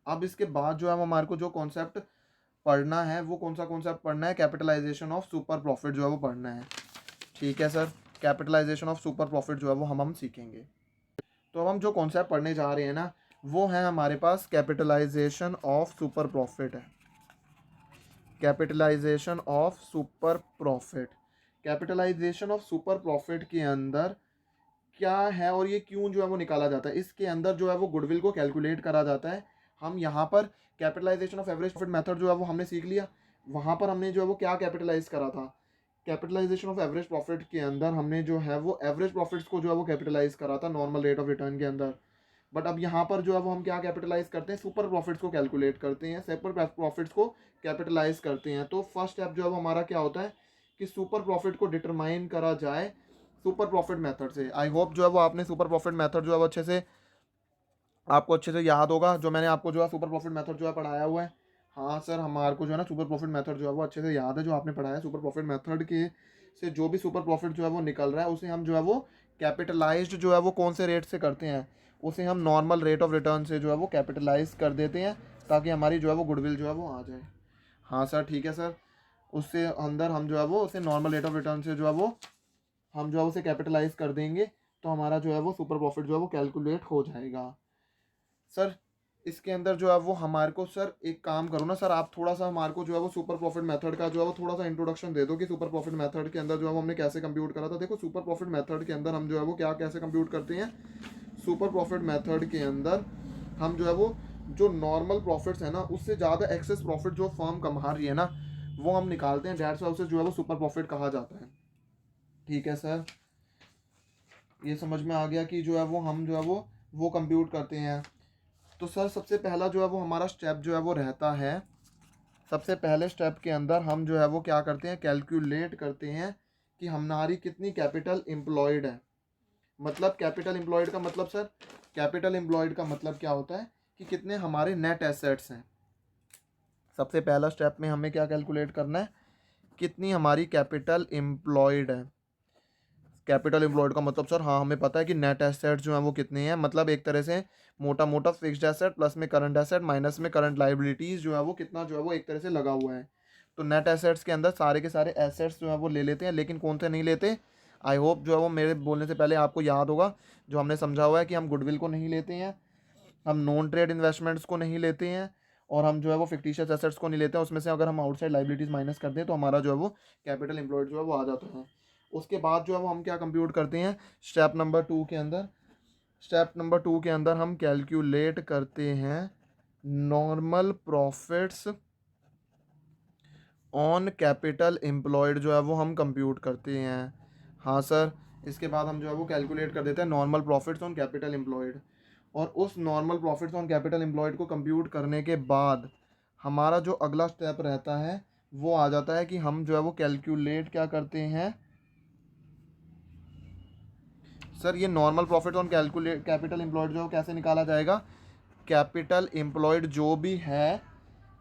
अब इसके बाद जो है वो हमारे को जो कॉन्सेप्ट पढ़ना है वो कौन सा कॉन्सेप्ट पढ़ना है, कैपिटलाइजेशन ऑफ सुपर प्रॉफिट जो है वो पढ़ना है। ठीक है sir, capitalisation of super profit जो है वो हम सीखेंगे। तो अब हम जो कॉन्सेप्ट पढ़ने जा रहे हैं ना, वो है हमारे पास कैपिटलाइजेशन ऑफ सुपर प्रॉफिट है। Capitalisation of super profit, capitalisation of super profit के अंदर क्या है और ये क्यों जो है वो निकाला जाता है। इसके अंदर जो है वो गुडविल को कैलकुलेट करा जाता है। हम यहाँ पर capitalisation of average profit method जो है वो हमने सीख लिया। वहाँ पर हमने जो है वो क्या कैपिटलाइज करा था, कैपिटलाइजेशन ऑफ एवरेज प्रॉफिट के अंदर हमने जो है वो एवरेज प्रॉफिट्स को जो है वो कैपिटलाइज करा था नॉर्मल रेट ऑफ रिटर्न के अंदर। बट अब यहाँ पर जो है वो हम क्या कैपिटलाइज करते हैं, सुपर प्रॉफिट्स को कैलकुलेट करते हैं, सुपर प्रॉफिट्स को कैपिटलाइज करते हैं। तो फर्स्ट स्टेप जो है वो हमारा क्या होता है कि सुपर प्रॉफिट को डिटरमाइन करा जाए सुपर प्रॉफिट मेथड से। आई होप जो है वो आपने सुपर प्रॉफिट मेथड जो है वो अच्छे से, आपको अच्छे से याद होगा, जो मैंने आपको जो है सुपर प्रॉफिट मेथड जो है पढ़ाया हुआ है। हाँ सर, हमारे को जो है ना सुपर प्रॉफिट मेथड जो है वो अच्छे से याद है, जो आपने पढ़ाया है। सुपर प्रॉफिट मेथड के से जो भी सुपर प्रॉफिट जो है वो निकल रहा है उसे हम जो है वो कैपिटलाइज्ड जो है वो कौन से रेट से करते हैं, उसे हम नॉर्मल रेट ऑफ रिटर्न से जो है वो कैपिटलाइज कर देते हैं, ताकि हमारी जो है वो गुडविल जो है वो आ जाए। हाँ सर, ठीक है सर, उससे अंदर हम जो है वो उसे नॉर्मल रेट ऑफ रिटर्न से जो है वो हम जो है उसे कैपिटलाइज कर देंगे, तो हमारा जो है वो सुपर प्रॉफिट जो है वो कैलकुलेट हो जाएगा। सर इसके अंदर जो है वो हमारे को, सर एक काम करो ना सर, आप थोड़ा सा हमारे को जो है वो सुपर प्रॉफिट मेथड का जो है वो थोड़ा सा इंट्रोडक्शन दे दो कि सुपर प्रॉफिट मेथड के अंदर जो है वो हमने कैसे कंप्यूट करा था। देखो सुपर प्रॉफिट मेथड के अंदर हम जो है वो क्या कैसे कंप्यूट करते हैं, सुपर प्रॉफिट मेथड के अंदर हम जो है वो जो नॉर्मल प्रॉफिट्स है ना उससे ज़्यादा एक्सेस प्रॉफिट जो फर्म कमा रही है ना वो हम निकालते हैं, डेट्स उसे जो है वो सुपर प्रॉफिट कहा जाता है। ठीक है सर, ये समझ में आ गया कि जो है वो हम जो है वो कंप्यूट करते हैं। तो सर सबसे पहला जो है वो हमारा स्टेप जो है वो रहता है, सबसे पहले स्टेप के अंदर हम जो है वो क्या करते हैं, कैलकुलेट करते हैं कि हमारी कितनी कैपिटल एम्प्लॉयड है। मतलब कैपिटल एम्प्लॉयड का मतलब सर, कैपिटल एम्प्लॉयड का मतलब क्या होता है कि कितने हमारे नेट एसेट्स हैं। सबसे पहला स्टेप में हमें क्या कैलकुलेट करना है, कितनी हमारी कैपिटल एम्प्लॉयड है। कैपिटल एम्प्लॉयड का मतलब सर, हाँ हमें पता है कि नेट एसेट जो है वो कितने हैं, मतलब एक तरह से मोटा मोटा फिक्स्ड एसेट प्लस में करंट एसेट माइनस में करंट लाइबिलिटीज़ जो है वो कितना जो है वो एक तरह से लगा हुआ है। तो नेट एसेट्स के अंदर सारे के सारे एसेट्स जो है वो ले लेते हैं, लेकिन कौन से नहीं लेते। आई होप जो है वो मेरे बोलने से पहले आपको याद होगा जो हमने समझा हुआ है कि हम गुडविल को नहीं लेते हैं, हम नॉन ट्रेड इन्वेस्टमेंट्स को नहीं लेते हैं, और हम जो है वो फिक्टिशियस एसेट्स को नहीं लेते हैं। उसमें से अगर हम आउटसाइड लाइबिलिटीज़ माइनस कर दें तो हमारा जो है वो कैपिटल एम्प्लॉयड जो है वो आ जाता है। उसके बाद जो है वो हम क्या कंप्यूट करते हैं, स्टेप नंबर 2 के अंदर, स्टेप नंबर 2 के अंदर हम कैलकुलेट करते हैं normal profits on capital employed जो है वो हम कंप्यूट करते हैं। हाँ सर, इसके बाद हम जो है वो कैलकुलेट कर देते हैं normal profits on capital employed, और उस normal profits on capital employed को कंप्यूट करने के बाद हमारा जो अगला स्टेप रहता है वो आ जाता है कि हम जो है वो कैलकुलेट क्या करते हैं सर, ये normal profit on calculate capital employed जो कैसे निकाला जाएगा, कैपिटल एम्प्लॉयड जो भी है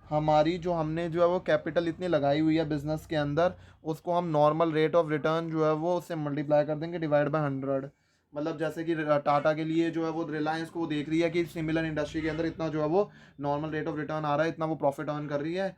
हमारी, जो हमने जो है वो कैपिटल इतनी लगाई हुई है बिजनेस के अंदर, उसको हम नॉर्मल रेट ऑफ रिटर्न जो है वो उससे मल्टीप्लाई कर देंगे डिवाइड बाय 100। मतलब जैसे कि टाटा के लिए जो है वो रिलायंस को देख रही है कि सिमिलर इंडस्ट्री के अंदर इतना जो है वो नॉर्मल रेट ऑफ रिटर्न आ रहा है, इतना वो प्रॉफिट अर्न कर रही है,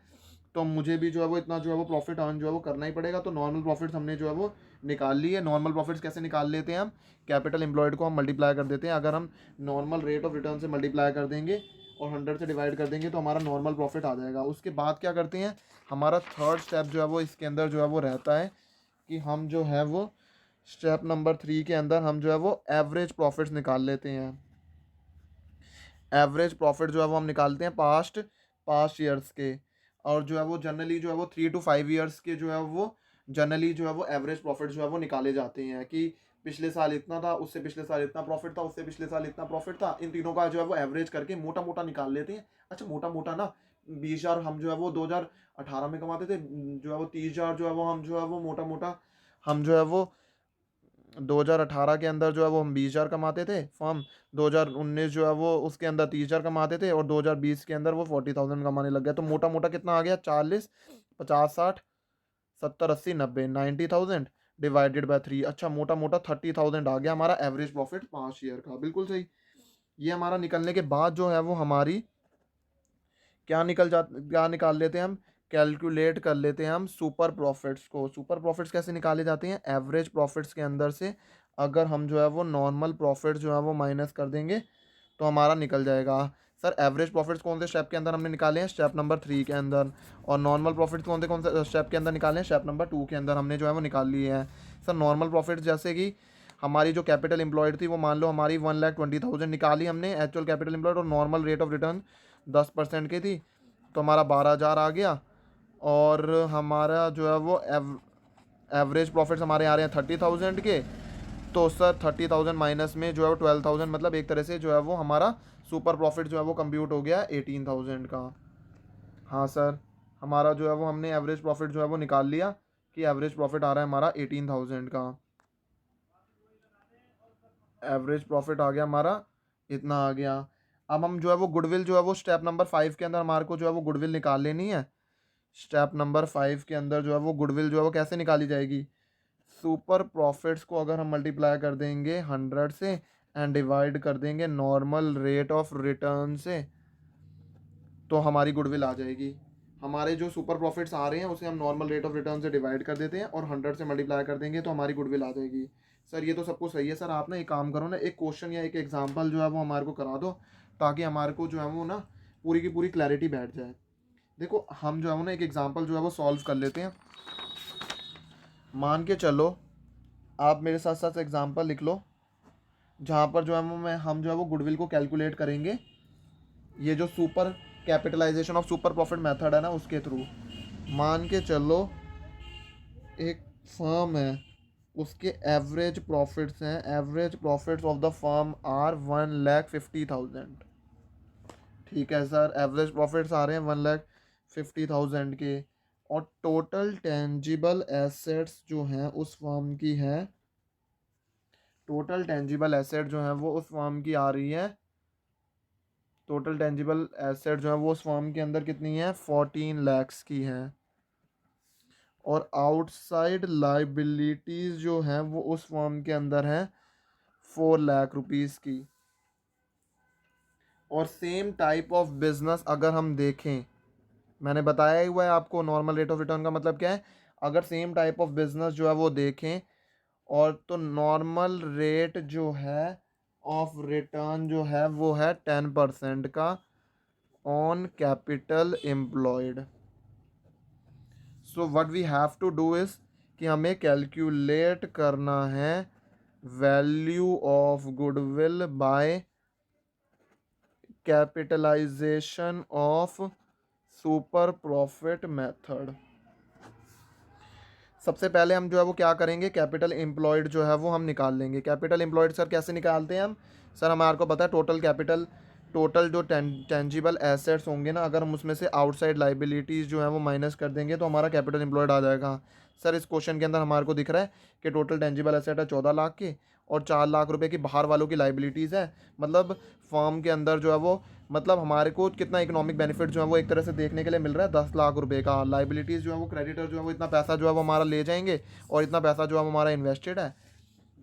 तो मुझे भी जो है वो इतना जो है वो प्रॉफिट अर्न जो है वो करना ही पड़ेगा। तो नॉर्मल प्रॉफिट्स हमने जो है वो निकाल लिए। नॉर्मल प्रॉफिट्स कैसे निकाल लेते हैं हम, कैपिटल एम्प्लॉयड को हम मल्टीप्लाई कर देते हैं। अगर हम नॉर्मल रेट ऑफ रिटर्न से मल्टीप्लाई कर देंगे और 100 से डिवाइड कर देंगे तो हमारा नॉर्मल प्रॉफिट आ जाएगा। उसके बाद क्या करते हैं, हमारा थर्ड स्टेप जो है वो इसके अंदर जो है वो रहता है कि हम जो है वो स्टेप नंबर 3 के अंदर हम जो है वो एवरेज प्रॉफिट्स निकाल लेते हैं। एवरेज प्रॉफिट जो है वो हम निकालते हैं पास्ट ईयर्स के, और जो है वो जनरली जो है वो 3 to 5 ईयर्स के जो है वो जनरली जो है वो एवरेज प्रॉफिट जो है वो निकाले जाते हैं कि पिछले साल इतना था, उससे पिछले साल इतना प्रॉफिट था, उससे पिछले साल इतना प्रॉफिट था। इन तीनों का जो है वो एवरेज करके मोटा मोटा निकाल लेते हैं। अच्छा मोटा मोटा ना 20,000 हम जो है वो 2018 में कमाते थे, जो है वो 30,000 जो है वो हम जो है वो मोटा मोटा हम जो है वो 2018 के अंदर जो है वो हम 20,000 कमाते थे फर्म, 2019 जो है वो उसके अंदर 30,000 कमाते थे, और 2020 के अंदर वो 40,000 कमाने लग गया। तो मोटा मोटा कितना आ गया, 40 50 60 70 80 90 90,000 डिवाइडेड बाय 3। अच्छा मोटा मोटा 30,000 आ गया हमारा एवरेज प्रॉफिट 5 ईयर का। बिल्कुल सही। ये हमारा निकलने के बाद जो है वो हमारी क्या निकाल लेते हैं हम, कैलकुलेट कर लेते हैं हम सुपर प्रॉफिट्स को। सुपर प्रॉफिट्स कैसे निकाले जाते हैं, एवरेज प्रॉफिट्स के अंदर से अगर हम जो है वो नॉर्मल प्रॉफिट जो है वो माइनस कर देंगे तो हमारा निकल जाएगा। सर एवरेज प्रॉफिट्स कौन से स्टेप के अंदर हमने निकाले हैं, स्टेप नंबर 3 के अंदर, और नॉर्मल प्रॉफिट्स कौन से स्टेप के अंदर निकाले हैं, स्टेप नंबर 2 के अंदर हमने जो है वो निकाल लिए हैं। सर नॉर्मल प्रॉफिट्स जैसे कि हमारी जो कैपिटल एम्प्लॉयड थी वो मान लो हमारी 1,20,000 निकाली हमने एचुअल कैपिटल एम्प्लॉयड, और नॉर्मल रेट ऑफ रिटर्न 10% की थी, तो हमारा 12,000 आ गया। और हमारा जो है वो एवरेज प्रॉफिट्स हमारे आ रहे हैं 30,000 के, तो सर 30,000 माइनस में जो है वो 12,000, मतलब एक तरह से जो है वो हमारा सुपर प्रॉफिट जो है वो कंप्यूट हो गया 18,000 का। हाँ सर, हमारा जो है वो हमने एवरेज प्रॉफिट जो है वो निकाल लिया कि एवरेज प्रॉफिट आ रहा है हमारा 18,000 का। एवरेज प्रॉफिट आ गया हमारा, इतना आ गया। अब हम जो है वो गुडविल जो है वो स्टेप नंबर 5 के अंदर हमारे को जो है वो गुडविल निकाल लेनी है। स्टेप नंबर 5 के अंदर जो है वो गुडविल जो है वो कैसे निकाली जाएगी, सुपर प्रॉफिट्स को अगर हम मल्टीप्लाई कर देंगे 100 से एंड डिवाइड कर देंगे नॉर्मल रेट ऑफ रिटर्न से, तो हमारी गुडविल आ जाएगी। हमारे जो सुपर प्रॉफिट्स आ रहे हैं उसे हम नॉर्मल रेट ऑफ रिटर्न से डिवाइड कर देते हैं और 100 से मल्टीप्लाई कर देंगे तो हमारी गुडविल आ जाएगी। सर ये तो सब कुछ सही है। सर आप ना एक काम करो ना, एक क्वेश्चन या एक एग्जांपल जो है वो हमारे को करा दो, ताकि हमारे को जो है वो ना पूरी की पूरी क्लैरिटी बैठ जाए। देखो हम जो है वो ना एक एग्जांपल जो है वो सॉल्व कर लेते हैं। मान के चलो, आप मेरे साथ साथ एग्जांपल लिख लो, जहाँ पर जो है वो हम जो है वो गुडविल को कैलकुलेट करेंगे, ये जो super capitalisation of super profit method है ना उसके थ्रू। मान के चलो एक फर्म है, उसके एवरेज प्रॉफिट्स हैं, average profits of the firm are 1,50,000। ठीक है सर, एवरेज प्रॉफिट्स आ रहे हैं 1,50,000 के, और टोटल टेंजिबल एसेट्स जो हैं उस फर्म की है, टोटल टेंजिबल एसेट जो है वो उस फर्म की आ रही है, टोटल टेंजिबल एसेट जो है वो उस फर्म के अंदर कितनी है, 14 lakhs की है। और आउटसाइड लाइबिलिटीज़ जो हैं वो उस फर्म के अंदर है 4 लाख रुपीज़ की। और सेम टाइप ऑफ बिजनेस अगर हम देखें, मैंने बताया ही हुआ है आपको नॉर्मल रेट ऑफ रिटर्न का मतलब क्या है। अगर सेम टाइप ऑफ बिजनेस जो है वो देखें, और तो नॉर्मल रेट जो है ऑफ रिटर्न जो है वो है 10% का on capital employed. So what we have to do is कि हमें कैलकुलेट करना है value of goodwill by capitalisation of super profit method. सबसे पहले हम जो है वो क्या करेंगे, कैपिटल एम्प्लॉयड जो है वो हम निकाल लेंगे। कैपिटल एम्प्लॉयड सर कैसे निकालते हैं हम, सर हमारे को पता है टोटल कैपिटल, टोटल जो टेंजिबल एसेट्स होंगे ना, अगर हम उसमें से आउटसाइड लाइबिलिटीज़ जो है वो माइनस कर देंगे तो हमारा कैपिटल एम्प्लॉयड आ जाएगा। सर इस क्वेश्चन के अंदर हमारे को दिख रहा है कि टोटल टेंजिबल एसेट है 14 लाख के, और 4 लाख रुपए की बाहर वालों की लाइबिलिटीज़ है। मतलब फर्म के अंदर जो है वो, मतलब हमारे को कितना इकोनॉमिक बेनिफिट जो है वो एक तरह से देखने के लिए मिल रहा है 10 लाख रुपए का। लाइबिलिटीज़ जो है वो क्रेडिटर जो है वो इतना पैसा जो है वो हमारा ले जाएंगे, और इतना पैसा जो है वो हमारा इन्वेस्टेड है।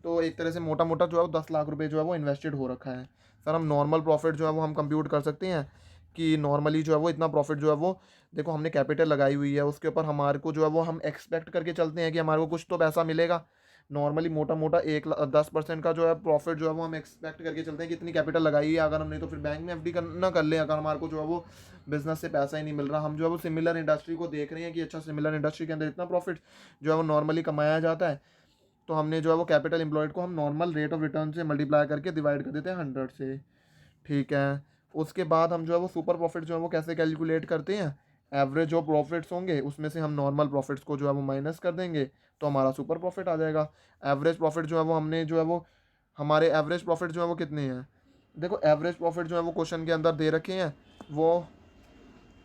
तो एक तरह से मोटा मोटा जो है वो 10 लाख रुपए जो है वो इन्वेस्टेड हो रखा है। सर हम नॉर्मल प्रॉफिट जो है वो हम कंप्यूट कर सकते हैं कि नॉर्मली जो है वो इतना प्रॉफिट जो है वो, देखो हमने कैपिटल लगाई हुई है, उसके ऊपर हमारे को जो है वो हम एक्सपेक्ट करके चलते हैं कि हमारे को कुछ तो पैसा मिलेगा। नॉर्मली मोटा मोटा 10% का जो है प्रॉफिट जो है वो हम एक्सपेक्ट करके चलते हैं कि इतनी कैपिटल लगाई है, अगर हम नहीं तो फिर बैंक में एफडी ना कर ले, अगर हमारे को जो है वो बिजनेस से पैसा ही नहीं मिल रहा। हम जो है वो सिमिलर इंडस्ट्री को देख रहे हैं कि अच्छा सिमिलर इंडस्ट्री के अंदर इतना प्रॉफिट जो है वो नॉर्मली कमाया जाता है, तो हमने जो है वो कैपिटल एम्प्लॉयड को हम नॉर्मल रेट ऑफ रिटर्न से मल्टीप्लाई करके डिवाइड कर देते हैं 100 से। ठीक है, उसके बाद हम जो है वो सुपर प्रॉफिट जो है वो कैसे कैलकुलेट करते हैं, एवरेज जो प्रॉफिट्स होंगे उसमें से हम नॉर्मल प्रॉफिट्स को जो है वो माइनस कर देंगे, तो हमारा सुपर प्रॉफिट आ जाएगा। एवरेज प्रॉफिट जो है वो हमने जो है वो, हमारे एवरेज प्रॉफिट जो है वो कितने हैं, देखो एवरेज प्रॉफिट जो है वो क्वेश्चन के अंदर दे रखे हैं, वो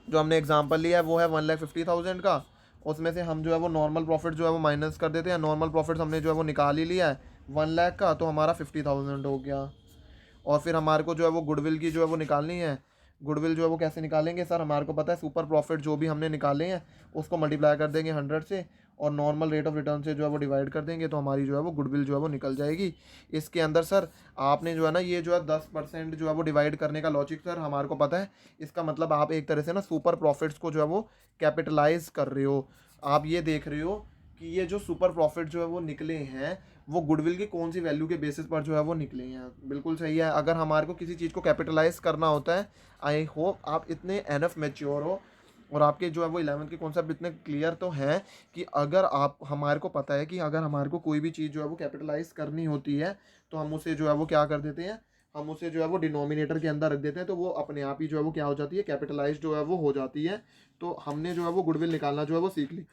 जो हमने एग्जांपल लिया है वो है 1,50,000 का। उसमें से हम जो है वो नॉर्मल प्रॉफिट जो है वो माइनस कर देते हैं। नॉर्मल प्रॉफिट हमने जो है वो निकाल ही लिया है 1 लाख का, तो हमारा 50,000 हो गया। और फिर हमारे को जो है वो गुडविल की जो है वो निकालनी है। गुडविल जो है वो कैसे निकालेंगे सर, हमारे को पता है सुपर प्रॉफिट जो भी हमने निकाले हैं उसको मल्टीप्लाई कर देंगे 100 से, और नॉर्मल रेट ऑफ रिटर्न से जो है वो डिवाइड कर देंगे, तो हमारी जो है वो गुडविल जो है वो निकल जाएगी। इसके अंदर सर आपने जो है ना ये जो है 10% जो है वो डिवाइड करने का लॉजिक सर हमारे को पता है। इसका मतलब आप एक तरह से ना सुपर प्रॉफिट्स को जो है वो कैपिटलाइज कर रहे हो। आप ये देख रहे हो कि ये जो सुपर प्रॉफिट जो है वो निकले हैं वो गुडविल की कौन सी वैल्यू के बेसिस पर जो है वो निकले हैं। बिल्कुल सही है। अगर हमारे को किसी चीज़ को कैपिटलाइज करना होता है, आई होप आप इतने एनफ मैच्योर हो और आपके जो है वो 11th के कॉन्सेप्ट इतने क्लियर तो हैं कि अगर आप, हमारे को पता है कि अगर हमारे को कोई भी चीज़ जो है वो कैपिटलाइज करनी होती है तो हम उसे जो है वो क्या कर देते हैं, हम उसे जो है वो डिनोमिनेटर के अंदर रख देते हैं, तो वो अपने आप ही जो है वो क्या हो जाती है, कैपिटलाइज जो है वो हो जाती है। तो हमने जो है वो गुडविल निकालना जो है वो सीख ली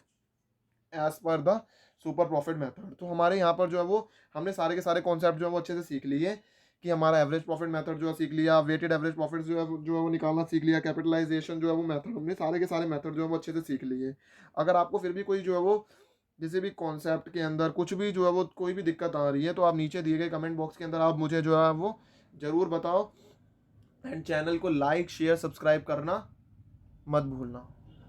as per the super profit method. तो हमारे यहाँ पर जो है वो हमने सारे के सारे कॉन्सेप्ट जो है वो अच्छे से सीख लिए कि हमारा एवरेज प्रॉफिट मेथड जो है सीख लिया, वेटेड एवरेज प्रॉफिट जो है वो निकालना सीख लिया, कैपिटलाइजेशन जो है वो मेथड, हमने सारे के सारे मेथड जो है वो अच्छे से सीख लिए। अगर आपको फिर भी कोई जो है वो किसी भी कॉन्सेप्ट के अंदर कुछ भी जो है वो कोई भी दिक्कत आ रही है, तो आप नीचे दिए गए कमेंट बॉक्स के अंदर आप मुझे जो है वो ज़रूर बताओ। एंड चैनल को लाइक शेयर सब्सक्राइब करना मत भूलना।